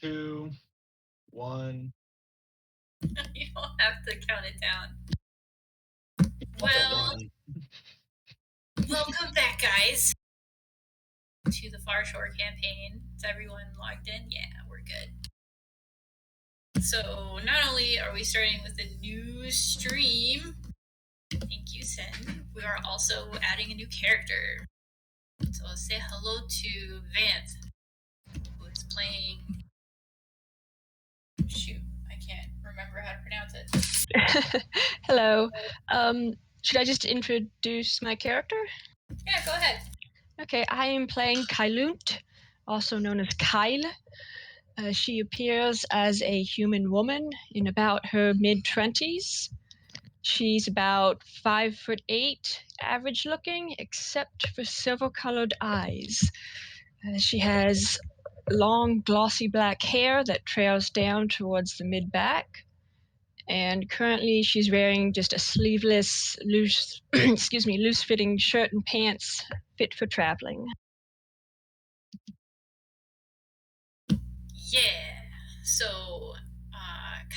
2, 1. You don't have to count it down. Well, welcome back, guys, to the Far Shore campaign. Is everyone logged in? Yeah, we're good. So not only are we starting with a new stream, thank you, Sin, we are also adding a new character. So let's say hello to Vance, who is playing... Shoot, I can't remember how to pronounce it. Hello. Should I just introduce my character? Yeah, go ahead. Okay, I am playing Kailunt, also known as Kyle. She appears as a human woman in about her mid-20s. She's about 5'8", average looking, except for silver-colored eyes. She has long, glossy black hair that trails down towards the mid-back. And currently she's wearing just a sleeveless, loose-fitting shirt and pants fit for traveling. Yeah, so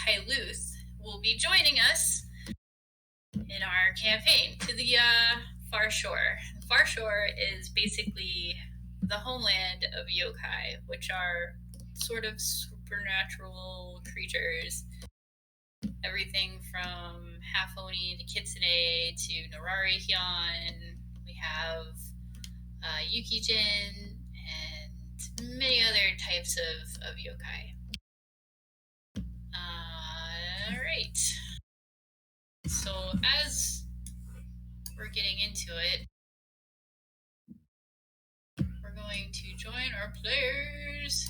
Kailuth will be joining us in our campaign to the Far Shore. The Far Shore is basically the homeland of yokai, which are sort of supernatural creatures. Everything from Half-Oni to Kitsune to Norari-hyan. We have Yukijin and many other types of yokai. Alright. So as we're getting into it, we're going to join our players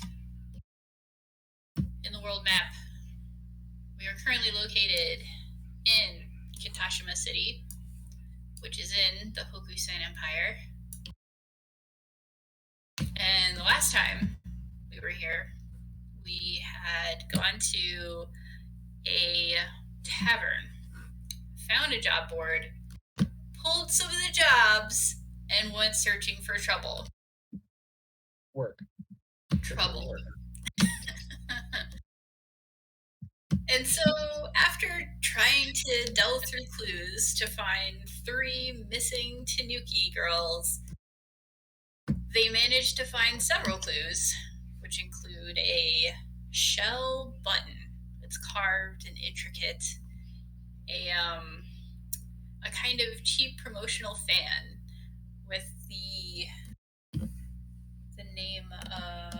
in the world map. We are currently located in Kitashima City, which is in the Hokusai Empire. And the last time we were here, we had gone to a tavern, found a job board, pulled some of the jobs, and went searching for trouble. Work. Trouble. And so, after trying to delve through clues to find 3 missing Tanuki girls, they managed to find several clues, which include a shell button that's carved and intricate, a kind of cheap promotional fan with the name of,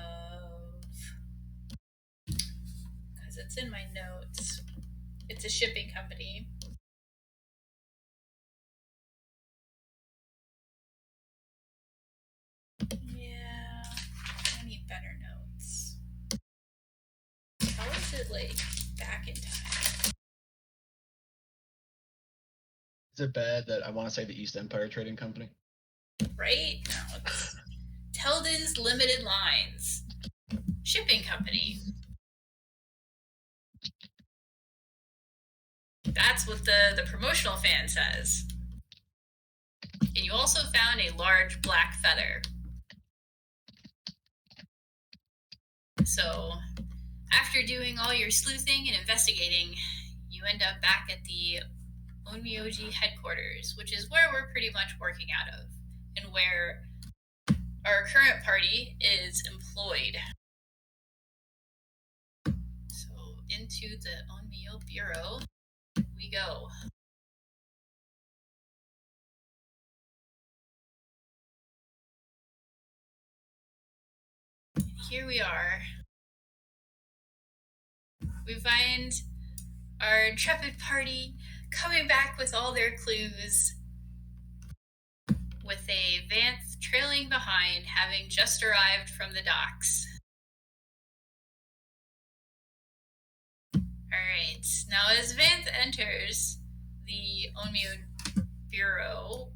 because it's in my notes, it's a shipping company. Yeah, I need better notes. How is it like back in time? Is it bad that I want to say the East Empire Trading Company? Right? No, it's Teldon's Limited Lines Shipping Company. That's what the promotional fan says. And you also found a large black feather. So, after doing all your sleuthing and investigating, you end up back at the Onmyoji headquarters, which is where we're pretty much working out of, and where our current party is employed. So, into the Onmyo Bureau we go. Here we are. We find our intrepid party coming back with all their clues, with a Vance trailing behind, having just arrived from the docks. Alright, now as Vance enters the Onmyo Bureau,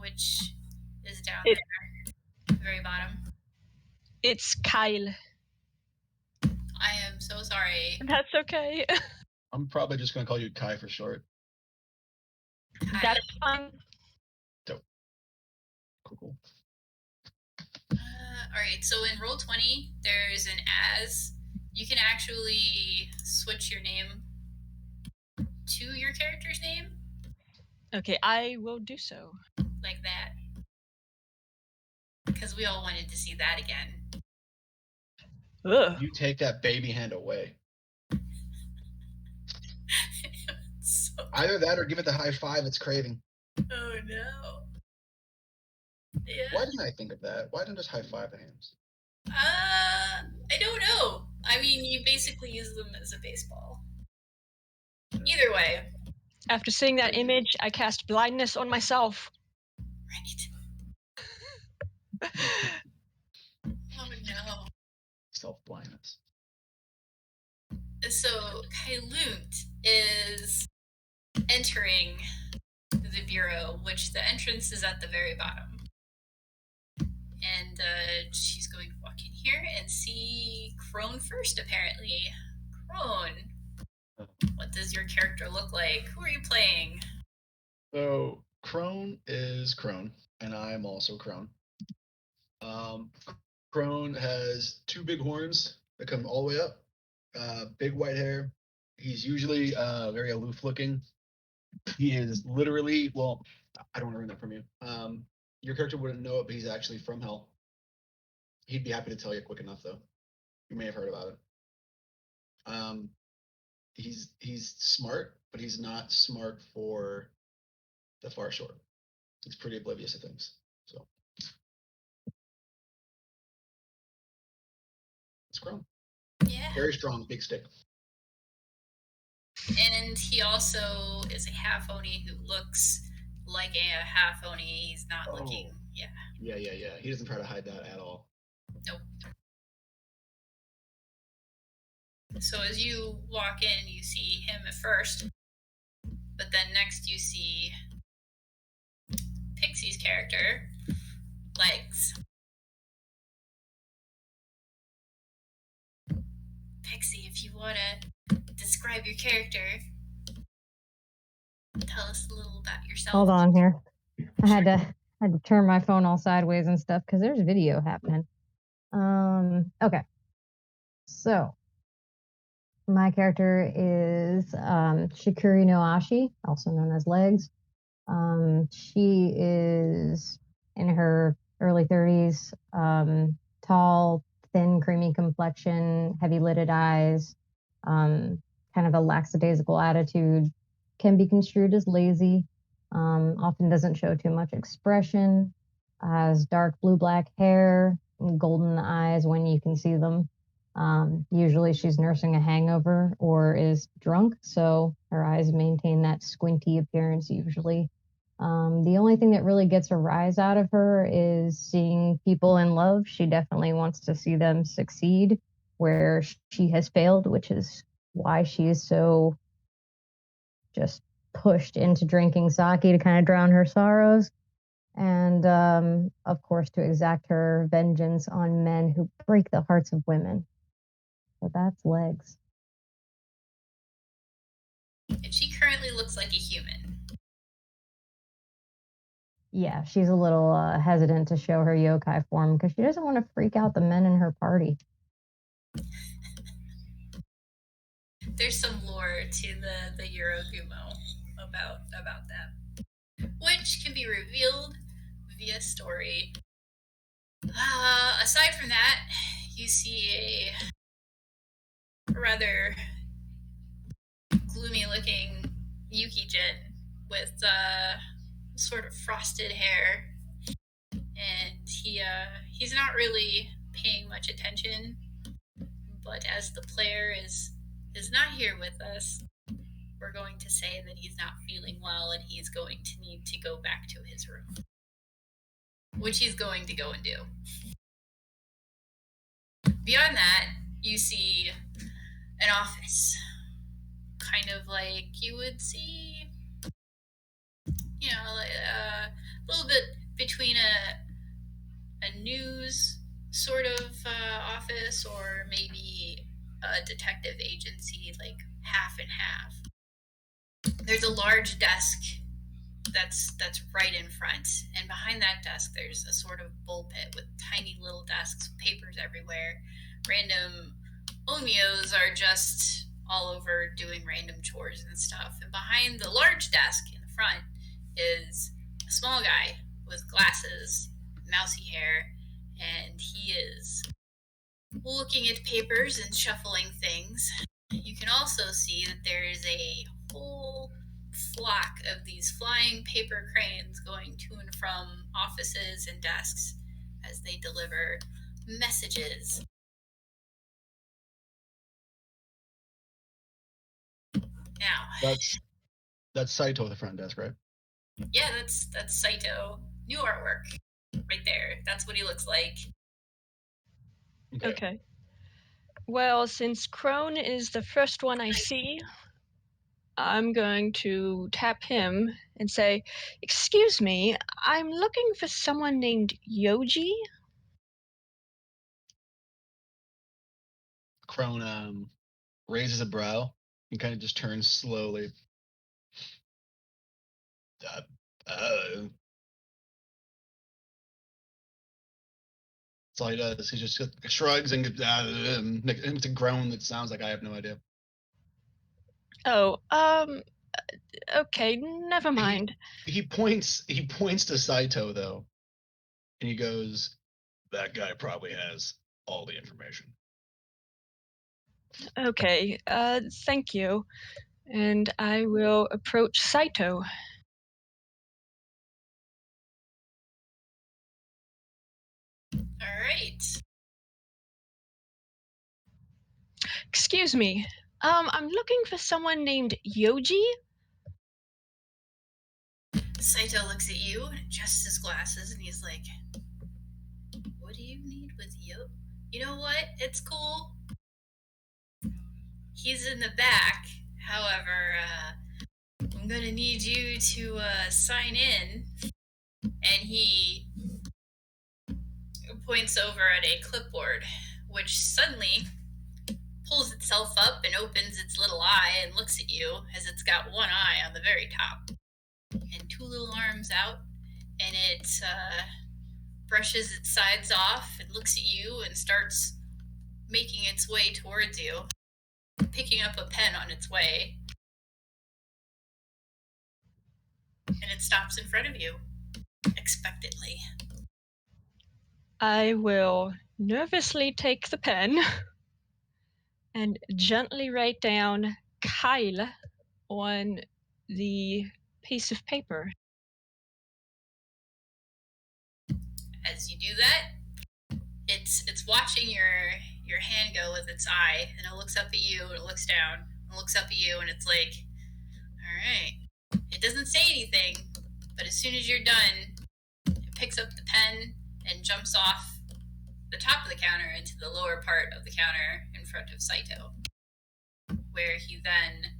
which is down there, at the very bottom. It's Kyle. I am so sorry. That's okay. I'm probably just going to call you Kai for short. Kyle. That's fine. Dope. Cool. Alright, so in Roll20, there's an as You can actually switch your name to your character's name. Okay, I will do so. Like that. Because we all wanted to see that again. Ugh. You take that baby hand away. So... Either that or give it the high five it's craving. Oh no. Yeah. Why didn't I think of that? Why didn't I just high five the hands? I don't know. I mean, you basically use them as a baseball. Either way. After seeing that image, I cast blindness on myself. Right. Oh no. Self-blindness. So, Kailunt is entering the bureau, which the entrance is at the very bottom. And she's going to walk in here and see Crone first, apparently. Crone, what does your character look like? Who are you playing? So, Crone is Crone, and I'm also Crone. Crone has two big horns that come all the way up, big white hair. He's usually very aloof looking. He is literally, well, I don't want to learn that from you. Your character wouldn't know it, but he's actually from Hell. He'd be happy to tell you quick enough, though. You may have heard about it. He's smart, but he's not smart for the Far Shore. He's pretty oblivious of things. So it's Crone. Yeah. Very strong, big stick. And he also is a half Oni who looks like a half Oni. He's not looking. Yeah. Yeah. He doesn't try to hide that at all. Nope. So as you walk in, you see him at first, but then next you see Pixie's character, Legs. Pixie, if you want to describe your character, tell us a little about yourself. Hold on here. I had to turn my phone all sideways and stuff because there's video happening. Okay. So my character is Shikuri no Ashi, also known as Legs. She is in her early 30s, tall, thin, creamy complexion, heavy-lidded eyes, kind of a lackadaisical attitude, can be construed as lazy, often doesn't show too much expression, has dark blue-black hair, and golden eyes when you can see them. Usually she's nursing a hangover or is drunk, so her eyes maintain that squinty appearance usually. The only thing that really gets a rise out of her is seeing people in love. She definitely wants to see them succeed where she has failed, which is why she is so just pushed into drinking sake to kind of drown her sorrows. And, of course, to exact her vengeance on men who break the hearts of women. So that's Legs. And she currently looks like a human. Yeah, she's a little hesitant to show her yokai form because she doesn't want to freak out the men in her party. There's some lore to the Eurogumo about them, which can be revealed via story. Aside from that, you see a rather gloomy-looking Yuki-jin with sort of frosted hair, and he's not really paying much attention. But as the player is not here with us, we're going to say that he's not feeling well and he's going to need to go back to his room, which he's going to go and do. Beyond that, you see an office, kind of like you would see, a little bit between a news sort of office or maybe a detective agency, like half and half. There's a large desk that's right in front, and behind that desk there's a sort of bullpit with tiny little desks, papers everywhere, random Omios are just all over doing random chores and stuff. And behind the large desk in the front is a small guy with glasses, mousy hair, and he is looking at papers and shuffling things. You can also see that there is a whole flock of these flying paper cranes going to and from offices and desks as they deliver messages. Now, That's Saito at the front desk, right? yeah, that's Saito. New artwork, right there. That's what he looks like. Okay. Well, since Crone is the first one I see, I'm going to tap him and say, "Excuse me, I'm looking for someone named Yoji." Crone raises a brow and kind of just turns slowly. That's all he does. He just shrugs and it's a groan that sounds like I have no idea. Oh, okay, never mind. He points to Saito though, and he goes, "That guy probably has all the information." Okay, thank you. And I will approach Saito. All right. Excuse me, I'm looking for someone named Yoji. Saito looks at you and adjusts his glasses, and he's like, "What do you need with you? You know what? It's cool. He's in the back. However, I'm gonna need you to sign in." And he points over at a clipboard, which suddenly pulls itself up and opens its little eye and looks at you as it's got one eye on the very top and two little arms out, and it brushes its sides off and looks at you and starts making its way towards you, picking up a pen on its way, and it stops in front of you expectantly. I will nervously take the pen and gently write down Kyle on the piece of paper. As you do that, it's watching your hand go with its eye, and it looks up at you, and it looks down, and looks up at you, and it's like, all right. It doesn't say anything, but as soon as you're done, it picks up the pen and jumps off the top of the counter into the lower part of the counter in front of Saito, where he then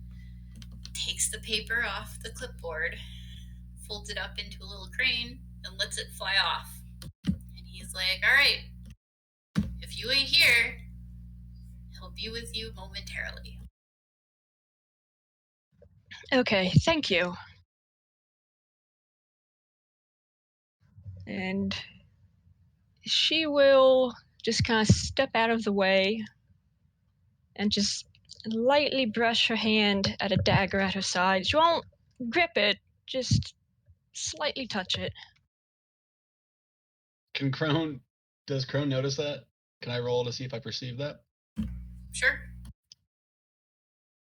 takes the paper off the clipboard, folds it up into a little crane, and lets it fly off. And he's like, all right, if you ain't here, he'll be with you momentarily. Okay, thank you. And she will just kind of step out of the way and just lightly brush her hand at a dagger at her side. She won't grip it, just slightly touch it. Does Crone notice that? Can I roll to see if I perceive that? Sure.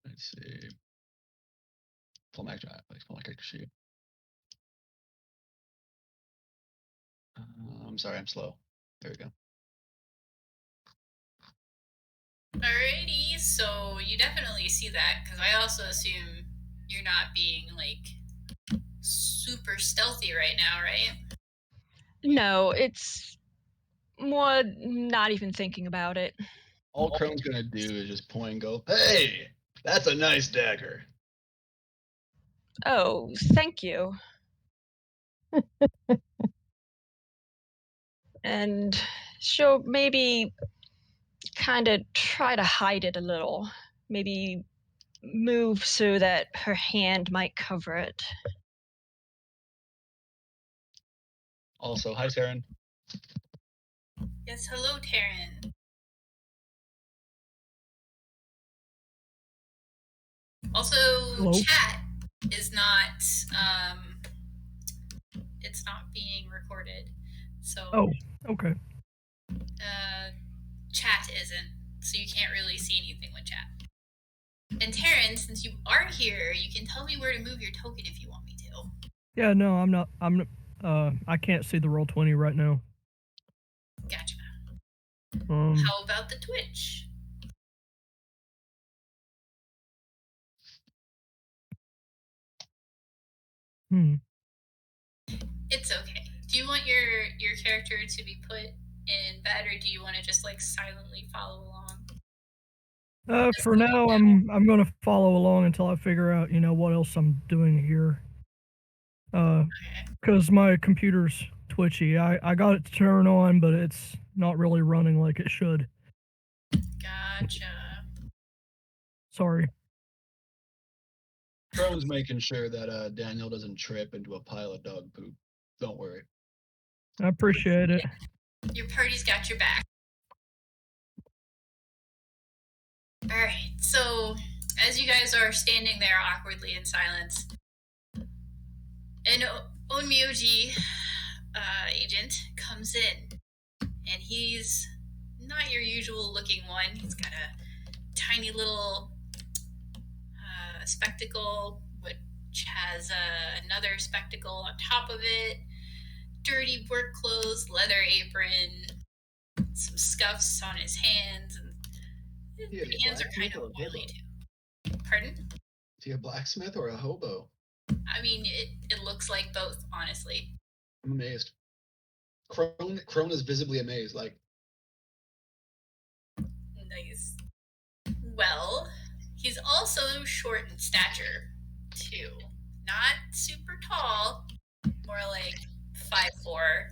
Let's see. Pull my character sheet. I'm sorry, I'm slow. There we go. Alrighty, so you definitely see that, because I also assume you're not being, like, super stealthy right now, right? No, it's more not even thinking about it. All Crone's gonna do is just point and go, "Hey, that's a nice dagger." Oh, thank you. And she'll maybe kind of try to hide it a little. Maybe move so that her hand might cover it. Also, hi, Taryn. Yes, hello, Taryn. Also, Hello? chat is not, it's not being recorded. So, Oh, okay. chat isn't, so you can't really see anything with chat. And Taryn, since you are here, you can tell me where to move your token if you want me to. Yeah, no, I'm not. I can't see the Roll20 right now. Gotcha. Um, How about the Twitch? It's okay. Do you want your character to be put in bed, or do you want to just like silently follow along? For now, I'm gonna follow along until I figure out, what else I'm doing here. Okay. Because my computer's twitchy. I got it to turn on, but it's not really running like it should. Gotcha. Sorry. Crone's making sure that Daniel doesn't trip into a pile of dog poop. Don't worry. I appreciate it. Your party's got your back. Alright, so as you guys are standing there awkwardly in silence, an Onmyoji agent comes in, and he's not your usual looking one. He's got a tiny little spectacle, which has another spectacle on top of it, dirty work clothes, leather apron, some scuffs on his hands, and his hands are kind of oily too. Pardon? Is he a blacksmith or a hobo? I mean, it looks like both, honestly. I'm amazed. Crone is visibly amazed, like, Nice. Well, he's also short in stature, too. Not super tall, more like 5'4".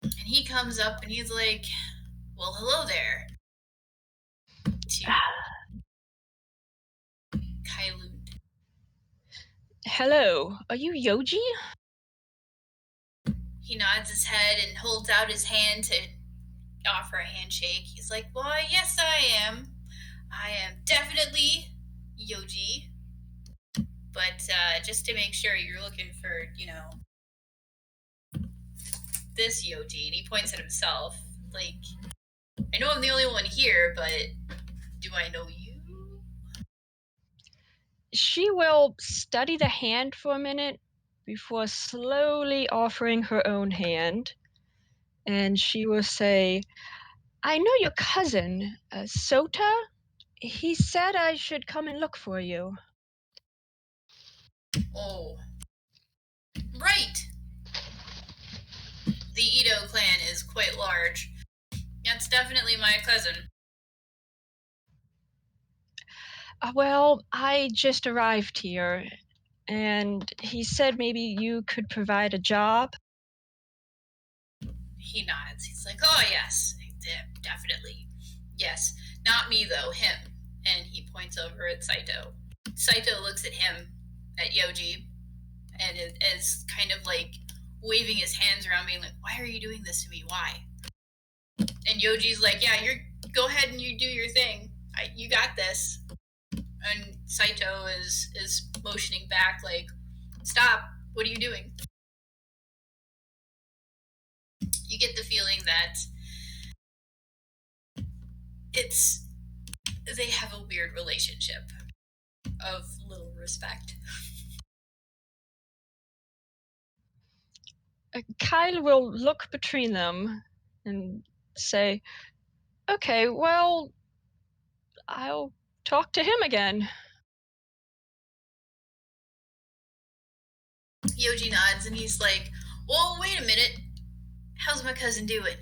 And he comes up and he's like, well, hello there. To Kailund. Hello, are you Yoji? He nods his head and holds out his hand to offer a handshake. He's like, why, yes, I am. I am definitely Yoji. But just to make sure, you're looking for, this Yoji. And he points at himself. Like, I know I'm the only one here, but do I know you? She will study the hand for a minute before slowly offering her own hand. And she will say, I know your cousin, Sota. He said I should come and look for you. Oh. Right! The Ito clan is quite large. That's definitely my cousin. Well, I just arrived here, and he said maybe you could provide a job. He nods. He's like, oh, yes, definitely. Yes. Not me, though, him. And he points over at Saito. Saito looks at him, at Yoji, and is kind of like waving his hands around, being like, why are you doing this to me? Why? And Yoji's like, yeah, go ahead and you do your thing. You got this. And Saito is motioning back, like, stop. What are you doing? You get the feeling that they have a weird relationship of little respect. Kyle will look between them and say, okay, well, I'll talk to him again. Yoji nods and he's like, well, wait a minute. How's my cousin doing?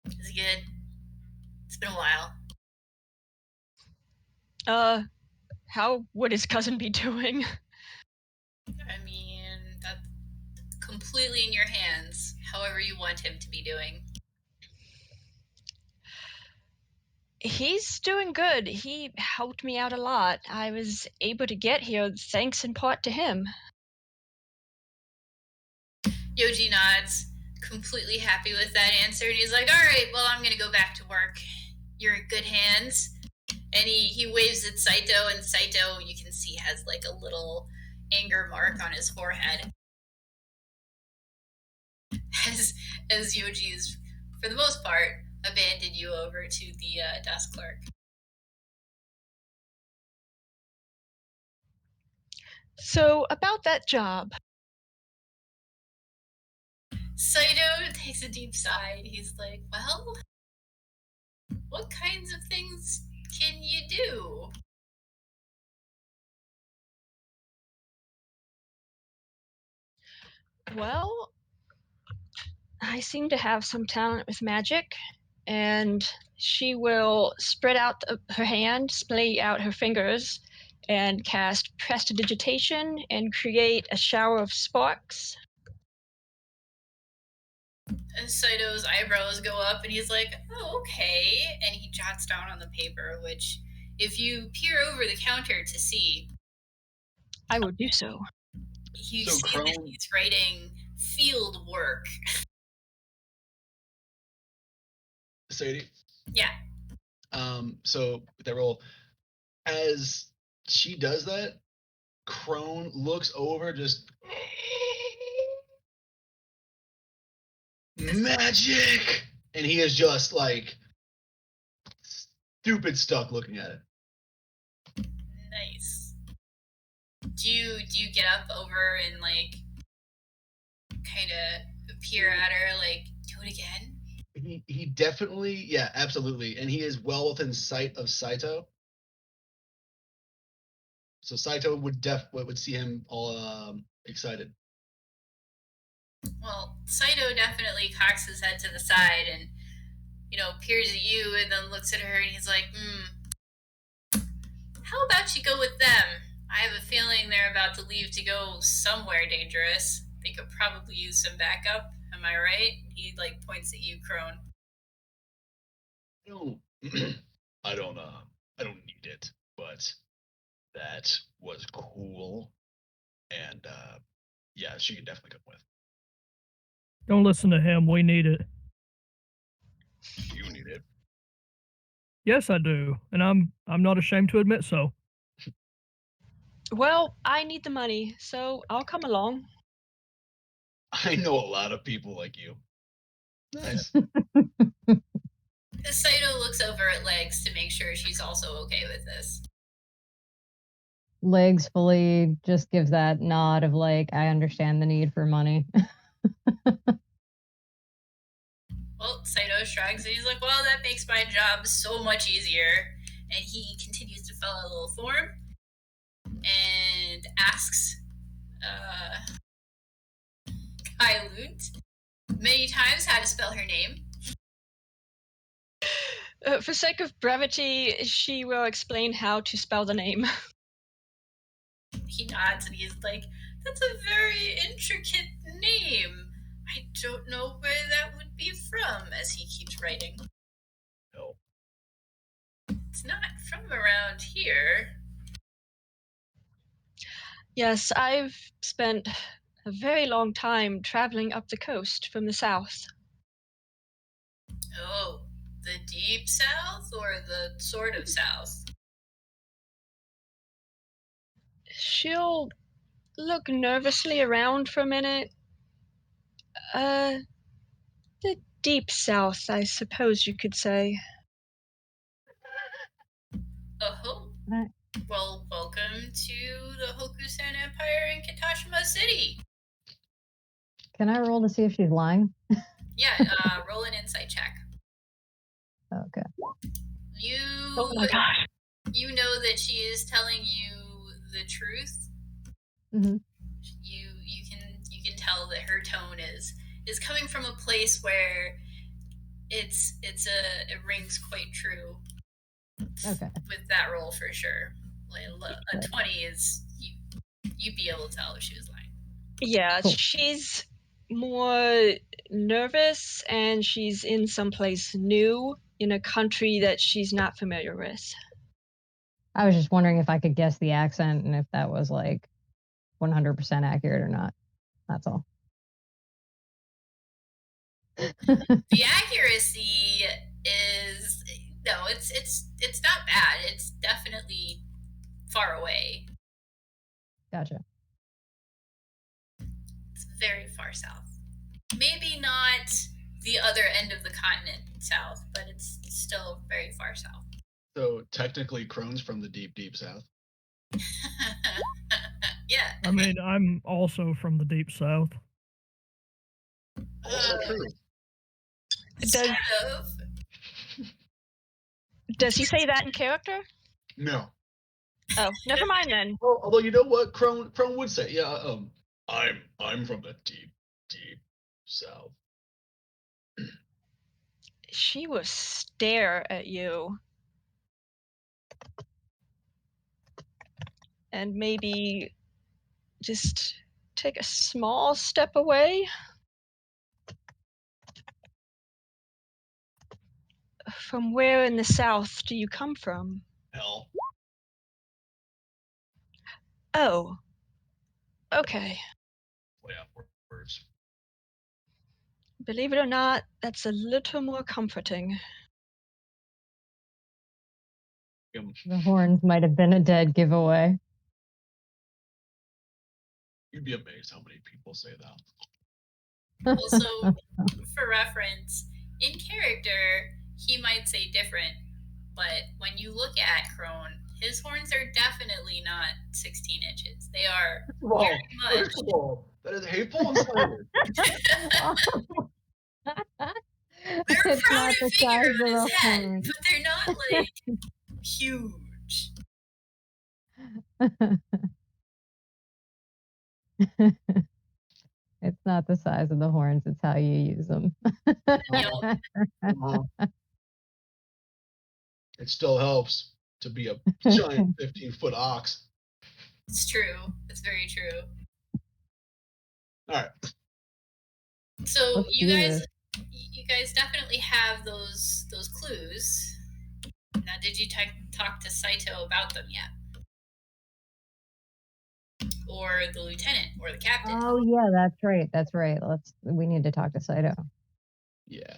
Is he good? It's been a while. How would his cousin be doing? I mean, that's completely in your hands, however you want him to be doing. He's doing good. He helped me out a lot. I was able to get here thanks in part to him. Yoji nods, completely happy with that answer, and he's like, all right, well, I'm going to go back to work. you're in good hands. And he waves at Saito, and Saito, you can see, has like a little anger mark on his forehead. As Yoji's, for the most part, abandoned you over to the desk clerk. So, about that job. Saito takes a deep sigh. He's like, well, what kinds of things can you do? Well, I seem to have some talent with magic, and she will spread out her hand, splay out her fingers, and cast prestidigitation and create a shower of sparks. And Saito's eyebrows go up, and he's like, oh, okay. And he jots down on the paper, which, if you peer over the counter to see, I will do so. You So see that he's writing field work. Sadie? Yeah. So with that roll, as she does that, Crone looks over, just magic, and he is just like stupid stuck looking at it. Nice. Do you get up over and like kind of peer at her, like, do it again? He definitely, yeah, absolutely, and he is well within sight of Saito. So Saito would see him all excited. Well, Saito definitely cocks his head to the side and, peers at you and then looks at her and he's like, how about you go with them? I have a feeling they're about to leave to go somewhere dangerous. They could probably use some backup. Am I right? He like points at you, Crone. No, I don't need it, but that was cool, and yeah, she can definitely come with. Don't listen to him. We need it. You need it. Yes, I do, and I'm not ashamed to admit so. Well, I need the money, so I'll come along. I know a lot of people like you. Nice. Saito looks over at Legs to make sure she's also okay with this. Legs fully just gives that nod of like, I understand the need for money. Well, Saito shrugs and he's like, well, that makes my job so much easier. And he continues to fill out a little form and asks Kailut many times how to spell her name. For sake of brevity, she will explain how to spell the name. He nods and he's like, that's a very intricate name. I don't know where that would be from, as he keeps writing. No. It's not from around here. Yes, I've spent a very long time traveling up the coast from the south. Oh, the deep south or the sort of south? She'll look nervously around for a minute. The deep south, I suppose you could say. Oh, Right. well, welcome to the Hokusan Empire in Kitashima City. Can I roll to see if she's lying? Yeah, roll an insight check. Okay. Oh my gosh. You know that she is telling you the truth. Mm-hmm. You can tell that her tone is coming from a place where it rings quite true. Okay. With that roll for sure. Like, a 20 is you'd be able to tell if she was lying. Yeah, Cool. She's more nervous and she's in someplace new in a country that she's not familiar with. I was just wondering if I could guess the accent and if that was like 100% accurate or not. That's all. The accuracy is No, it's not bad. It's definitely far away. Gotcha. It's very far south. Maybe not the other end of the continent south, but it's still very far south. So technically, Crone's from the deep, deep south. Yeah. I mean, I'm also from the deep south. Also true. Does Sort of. does he say that in character? No. Oh, never mind then. Well, although you know what, Crone would say, yeah, I'm from the deep, deep south. She will stare at you. And maybe just take a small step away. From where in the south do you come from? Hell. Oh. Okay. Play out words. Believe it or not, that's a little more comforting. The horns might have been a dead giveaway. You'd be amazed how many people say that. Also, for reference, in character, he might say different, but when you look at Crone, his horns are definitely not 16 inches. They are very much. First of all, that is hateful and slanderous. They're It's proud not to the figure size on of his the head, horn. but they're not like huge. It's not the size of the horns, it's how you use them. Yup. It still helps to be a giant 15-foot ox. It's true. It's very true. All right. So Let's you do guys, this. you guys definitely have those clues. Now, did you talk to Saito about them yet, or the lieutenant, or the captain? Oh yeah, that's right. That's right. We need to talk to Saito. Yeah.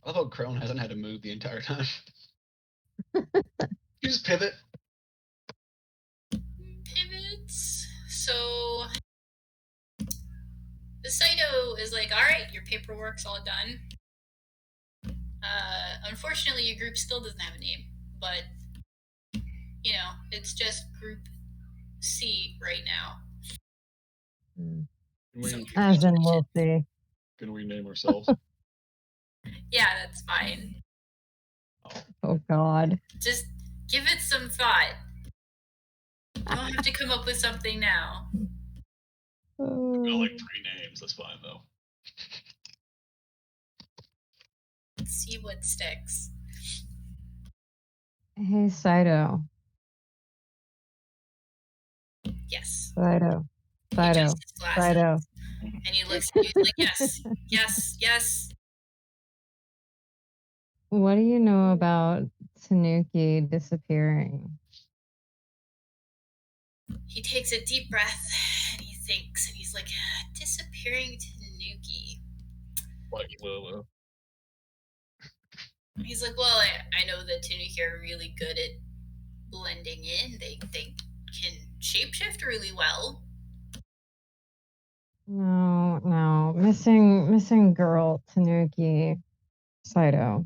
I love how Crone hasn't had to move the entire time. You just pivot. Pivots. So the Saito is like, all right, your paperwork's all done. Unfortunately, your group still doesn't have a name, but you know, it's just Group C right now. So As in, we'll see. Can we name ourselves? yeah, that's fine. Oh God. Just give it some thought. You don't have to come up with something now. Got like 3 names. That's fine though. Let's see what sticks. Hey Saito. Yes. Saito. He Saito. adjusts his glasses, Saito. and he looks at you like, yes, yes, yes. What do you know about Tanuki disappearing? He takes a deep breath and he thinks, and he's like, disappearing Tanuki. Like Lulu. He's like, well, I know that Tanuki are really good at blending in. They can shapeshift really well. No. Missing girl Tanuki Saito.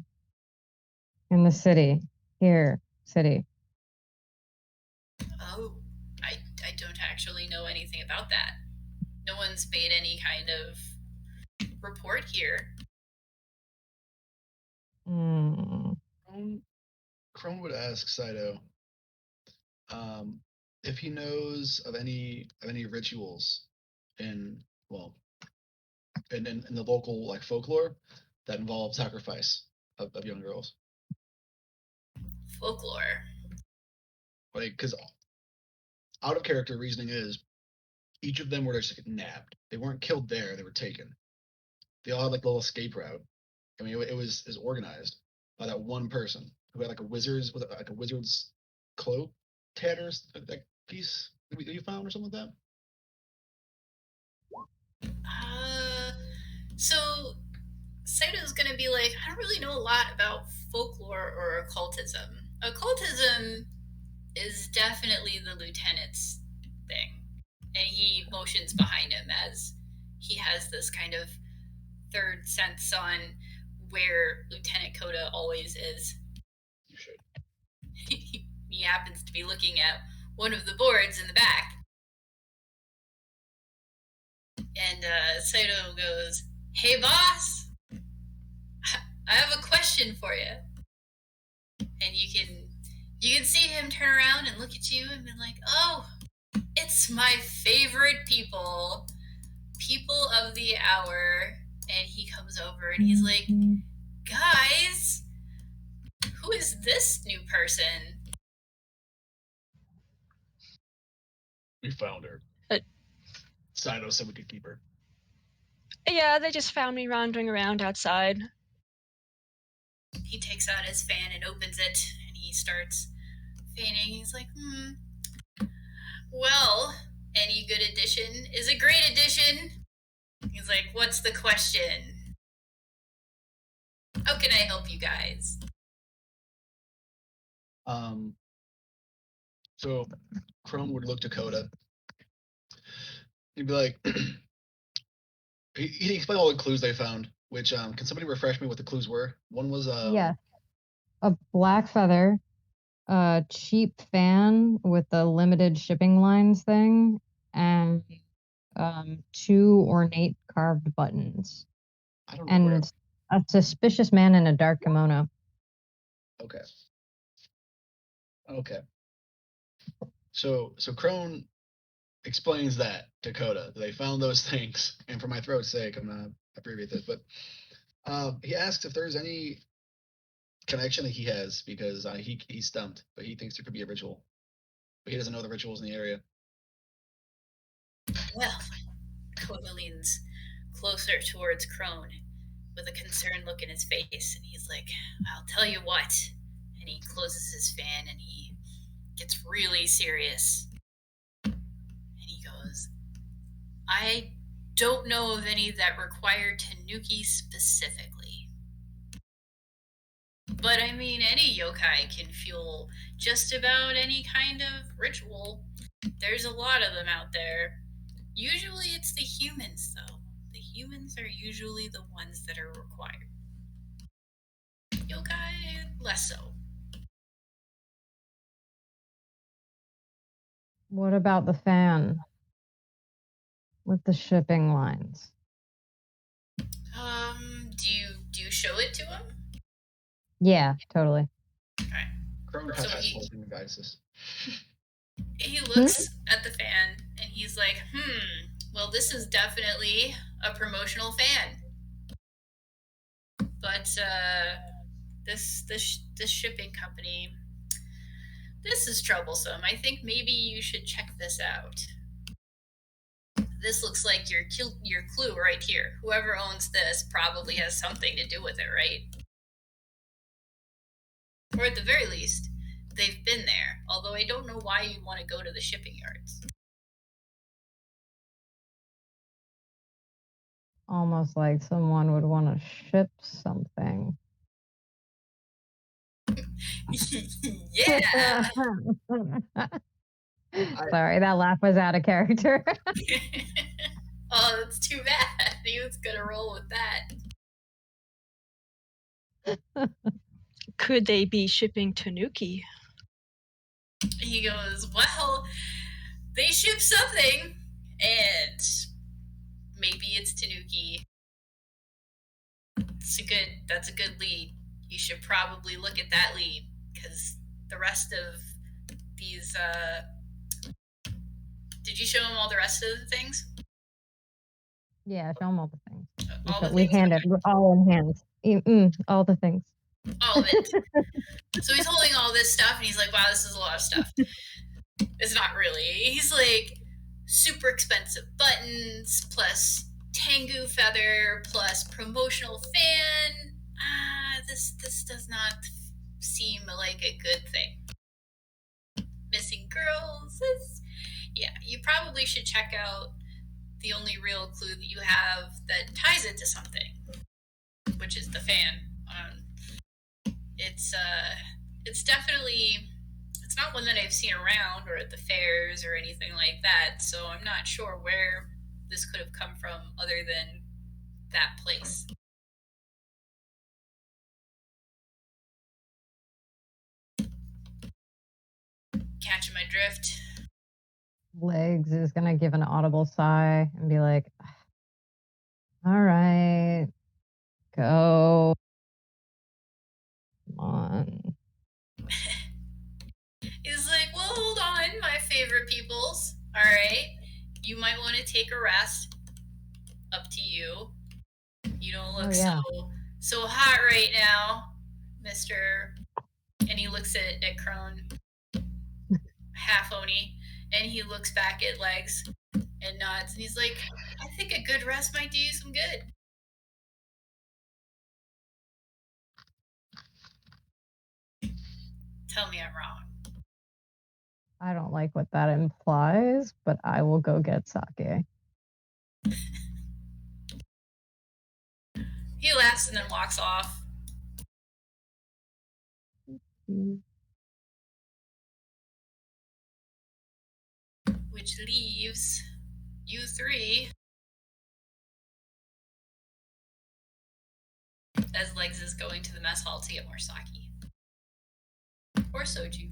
In the city. Here. City. Oh, I don't actually know anything about that. No one's made any kind of report here. Crone would ask Saito if he knows of any rituals in the local like folklore that involve sacrifice of young girls. Folklore. Like, because out of character reasoning is each of them were just nabbed. They weren't killed there; they were taken. They all had like a little escape route. I mean, it was organized by that one person who had like a wizard's cloak tatters, that piece that you found or something like that. So Saito's gonna be like, I don't really know a lot about folklore or occultism. Occultism is definitely the lieutenant's thing. And he motions behind him as he has this kind of third sense on where Lieutenant Coda always is. You should. He happens to be looking at one of the boards in the back. And Saito goes, "Hey, boss, I have a question for you." And you can see him turn around and look at you and be like, "Oh, it's my favorite people of the hour." And he comes over and he's like, "Guys, who is this new person?" We found her. Saito said we could keep her. Yeah, they just found me wandering around outside. He takes out his fan and opens it, and he starts fanning. He's like, well, any good addition is a great addition. He's like, what's the question? How can I help you guys? So Crone would look to Coda. He'd be like, he'd explain all the clues they found, which, can somebody refresh me what the clues were? One was, Yeah. A black feather, a cheap fan with the limited shipping lines thing, and 2 ornate carved buttons. I don't know where. And a suspicious man in a dark kimono. Okay. So Crone explains that to Coda. They found those things, and for my throat's sake, I'm gonna abbreviate this, but he asks if there's any connection that he has, because he's stumped, but he thinks there could be a ritual, but he doesn't know the rituals in the area. Well, Coda leans closer towards Crone with a concerned look in his face, and he's like, I'll tell you what. And he closes his fan and he gets really serious. And he goes, I don't know of any that require Tanuki specifically. But I mean, any yokai can fuel just about any kind of ritual. There's a lot of them out there. Usually it's the humans, though. The humans are usually the ones that are required. Yokai, less so. What about the fan with the shipping lines? Do you show it to him? Yeah, totally. Okay. Crone So has he- holding devices. He looks at the fan and he's like, well, this is definitely a promotional fan. But this shipping company, this is troublesome. I think maybe you should check this out. This looks like your clue right here. Whoever owns this probably has something to do with it, right? Or at the very least, they've been there, although I don't know why you'd want to go to the shipping yards. Almost like someone would want to ship something. Yeah! Sorry, that laugh was out of character. Oh, that's too bad. He was gonna roll with that. Could they be shipping Tanuki? He goes, well, they ship something, and maybe it's Tanuki. That's a good lead. You should probably look at that lead, because the rest of these, did you show him all the rest of the things? Yeah, show them all the things. All the We things? hand it. We're all in hands. All the things. All of it. So he's holding all this stuff, and he's like, wow, this is a lot of stuff. It's not really. He's like, super expensive buttons, plus Tengu feather, plus promotional fan. This does not seem like a good thing. Missing girls. Yeah, you probably should check out the only real clue that you have that ties it to something. which is the fan. It's definitely, it's not one that I've seen around or at the fairs or anything like that, so I'm not sure where this could have come from other than that place. Catching my drift? Legs is gonna give an audible sigh and be like, all right, go. Come on. He's like, well, hold on, my favorite peoples. All right, you might want to take a rest. Up to you. You don't look so hot right now, Mr. And he looks at Crone, half Oni, and he looks back at Legs and nods, and he's like, I think a good rest might do you some good. Tell me I'm wrong. I don't like what that implies, but I will go get sake. He laughs and then walks off. Which leaves you three as Legs is going to the mess hall to get more sake. Or soju.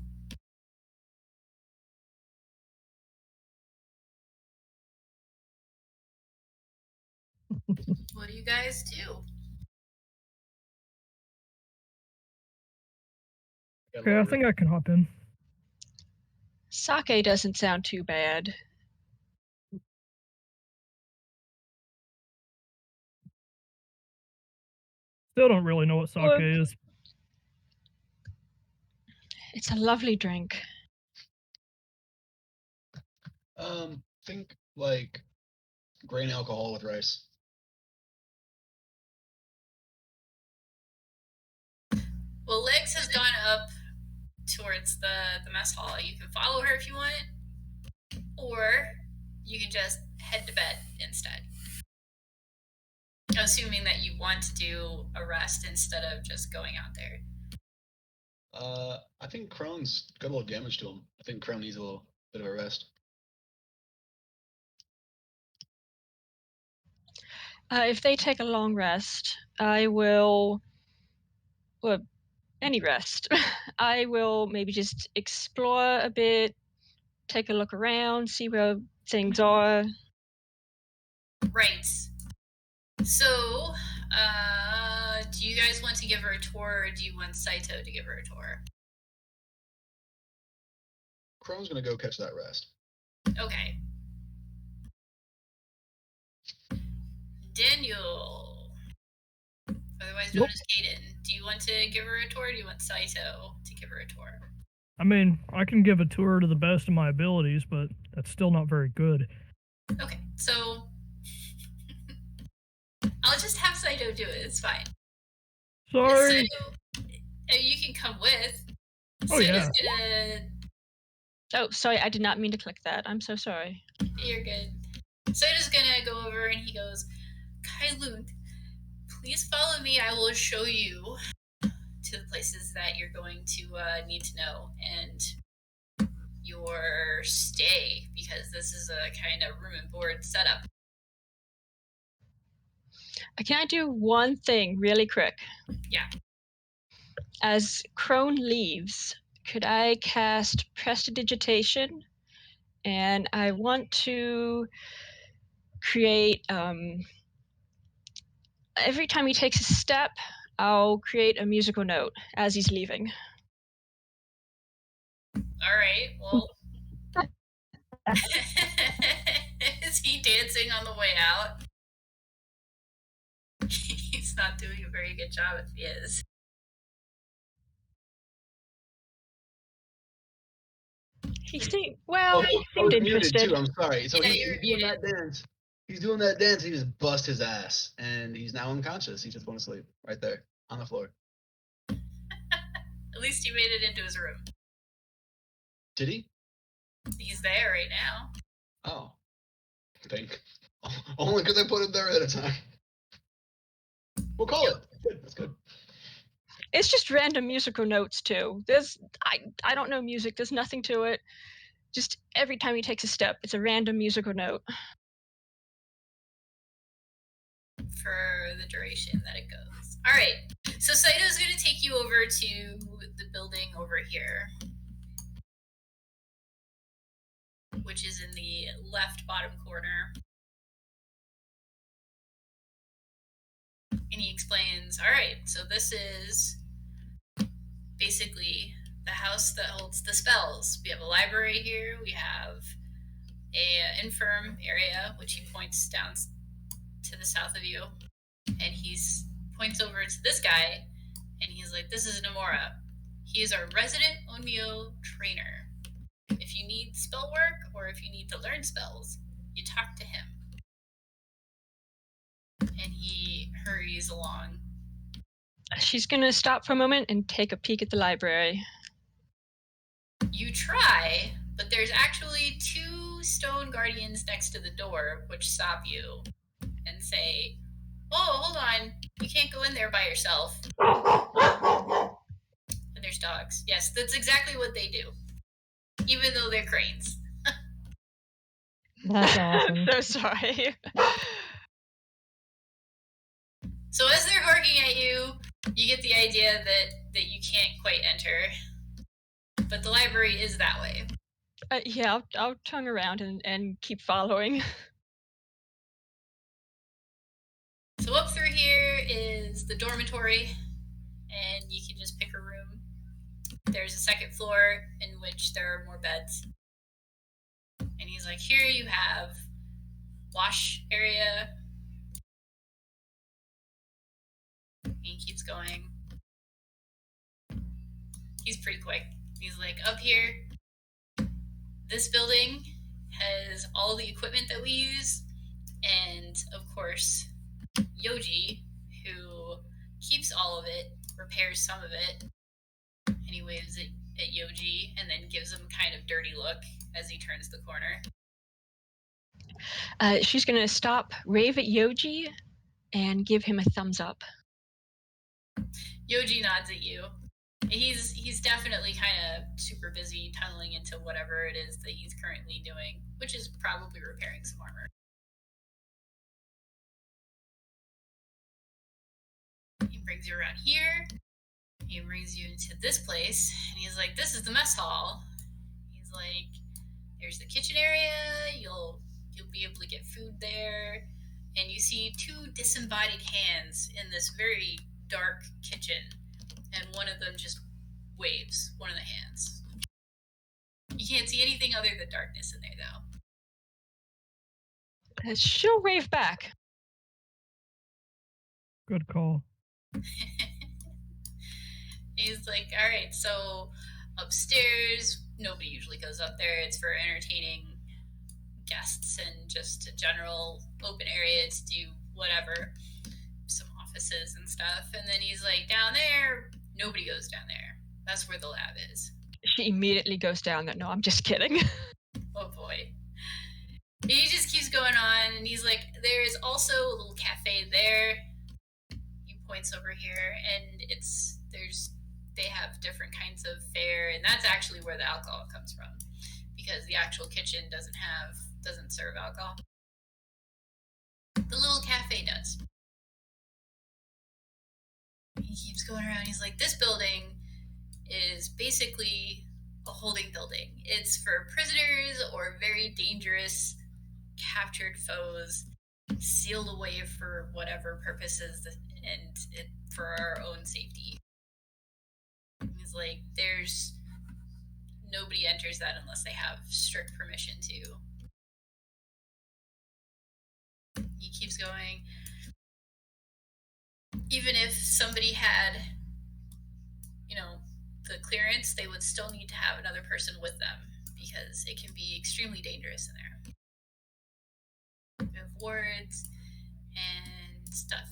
What do you guys do? Okay, I think I can hop in. Sake doesn't sound too bad. Still don't really know what sake Well- is. It's a lovely drink. Think like grain alcohol with rice. Well, Legs has gone up towards the mess hall. You can follow her if you want, or you can just head to bed instead. Assuming that you want to do a rest instead of just going out there. I think Crone's got a little damage to him. I think Crone needs a little bit of a rest. If they take a long rest, I will. Well, any rest. I will maybe just explore a bit, take a look around, see where things are. Right. So, do you guys want to give her a tour, or do you want Saito to give her a tour? Crone's gonna go catch that rest. Okay. Daniel, otherwise known as Kaden, do you want to give her a tour, or do you want Saito to give her a tour? I mean, I can give a tour to the best of my abilities, but that's still not very good. Okay, so I'll just have Saito do it. It's fine. Sorry. Saito, you can come with. Oh, yeah. Saito's gonna. Oh, sorry, I did not mean to click that. I'm so sorry. You're good. Saito's gonna go over and he goes, Kailun, please follow me. I will show you to the places that you're going to need to know and your stay, because this is a kind of room and board setup. Can I do one thing really quick? Yeah. As Crone leaves, could I cast Prestidigitation? And I want to create, every time he takes a step, I'll create a musical note as he's leaving. All right, well. Is he dancing on the way out? He's not doing a very good job if he is. He seemed Muted interested. too. I'm sorry. So Yeah, he's you're doing that dance. He's doing that dance. He just bust his ass, and he's now unconscious. He just went to sleep right there on the floor. At least he made it into his room. Did he? He's there right now. Oh, only because I put him there at a time. We'll call it. Good. That's good. It's just random musical notes too. I don't know music. There's nothing to it. Just every time he takes a step, it's a random musical note. For the duration that it goes. All right. So Saito's going to take you over to the building over here, which is in the left bottom corner. And he explains, all right, so this is basically the house that holds the spells. We have a library here. We have a infirm area, which he points down to the south of you. And he points over to this guy, and he's like, this is Nomura. He is our resident Onmyo trainer. If you need spell work or if you need to learn spells, you talk to him. And he hurries along. She's gonna stop for a moment and take a peek at the library. You try, but there's actually 2 stone guardians next to the door which stop you and say, oh, hold on, you can't go in there by yourself. And there's dogs. Yes, that's exactly what they do, even though they're cranes. That's awesome. I'm so sorry. So as they're barking at you, you get the idea that you can't quite enter. But the library is that way. Yeah, I'll turn around and keep following. So up through here is the dormitory, and you can just pick a room. There's a second floor in which there are more beds. And he's like, here you have wash area. And he keeps going. He's pretty quick. He's like, up here, this building has all the equipment that we use, and of course, Yoji, who keeps all of it, repairs some of it, and he waves at Yoji and then gives him kind of dirty look as he turns the corner. She's gonna stop, rave at Yoji, and give him a thumbs up. Yoji nods at you. He's definitely kind of super busy tunneling into whatever it is that he's currently doing, which is probably repairing some armor. He brings you around here. He brings you into this place, and he's like, this is the mess hall. He's like, there's the kitchen area. You'll be able to get food there. And you see 2 disembodied hands in this very dark kitchen. And one of them just waves, one of the hands. You can't see anything other than darkness in there, though. She'll wave back. Good call. He's like, all right, so upstairs, nobody usually goes up there. It's for entertaining guests and just a general open area to do whatever, some offices and stuff. And then he's like, down there, nobody goes down there. That's where the lab is. She immediately goes down there. No, I'm just kidding. Oh boy. He just keeps going on, and he's like, there's also a little cafe there. He points over here, and they have different kinds of fare, and that's actually where the alcohol comes from, because the actual kitchen doesn't serve alcohol. The little cafe does. He keeps going around. He's like, this building is basically a holding building. It's for prisoners or very dangerous captured foes, sealed away for whatever purposes, and for our own safety. He's like, nobody enters that unless they have strict permission to. He keeps going. Even if somebody had, the clearance, they would still need to have another person with them because it can be extremely dangerous in there. We have wards and stuff.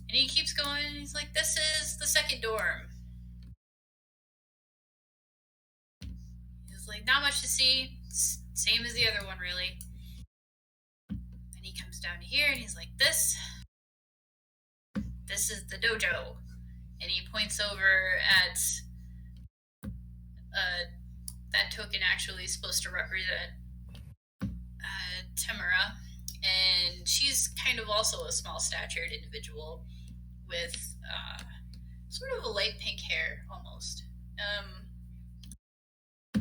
And he keeps going, and he's like, this is the second dorm. He's like, not much to see. Same as the other one, really. And he comes down to here, and he's like, this this is the dojo. And he points over at that token actually is supposed to represent Tamara. And she's kind of also a small-statured individual with sort of a light pink hair, almost.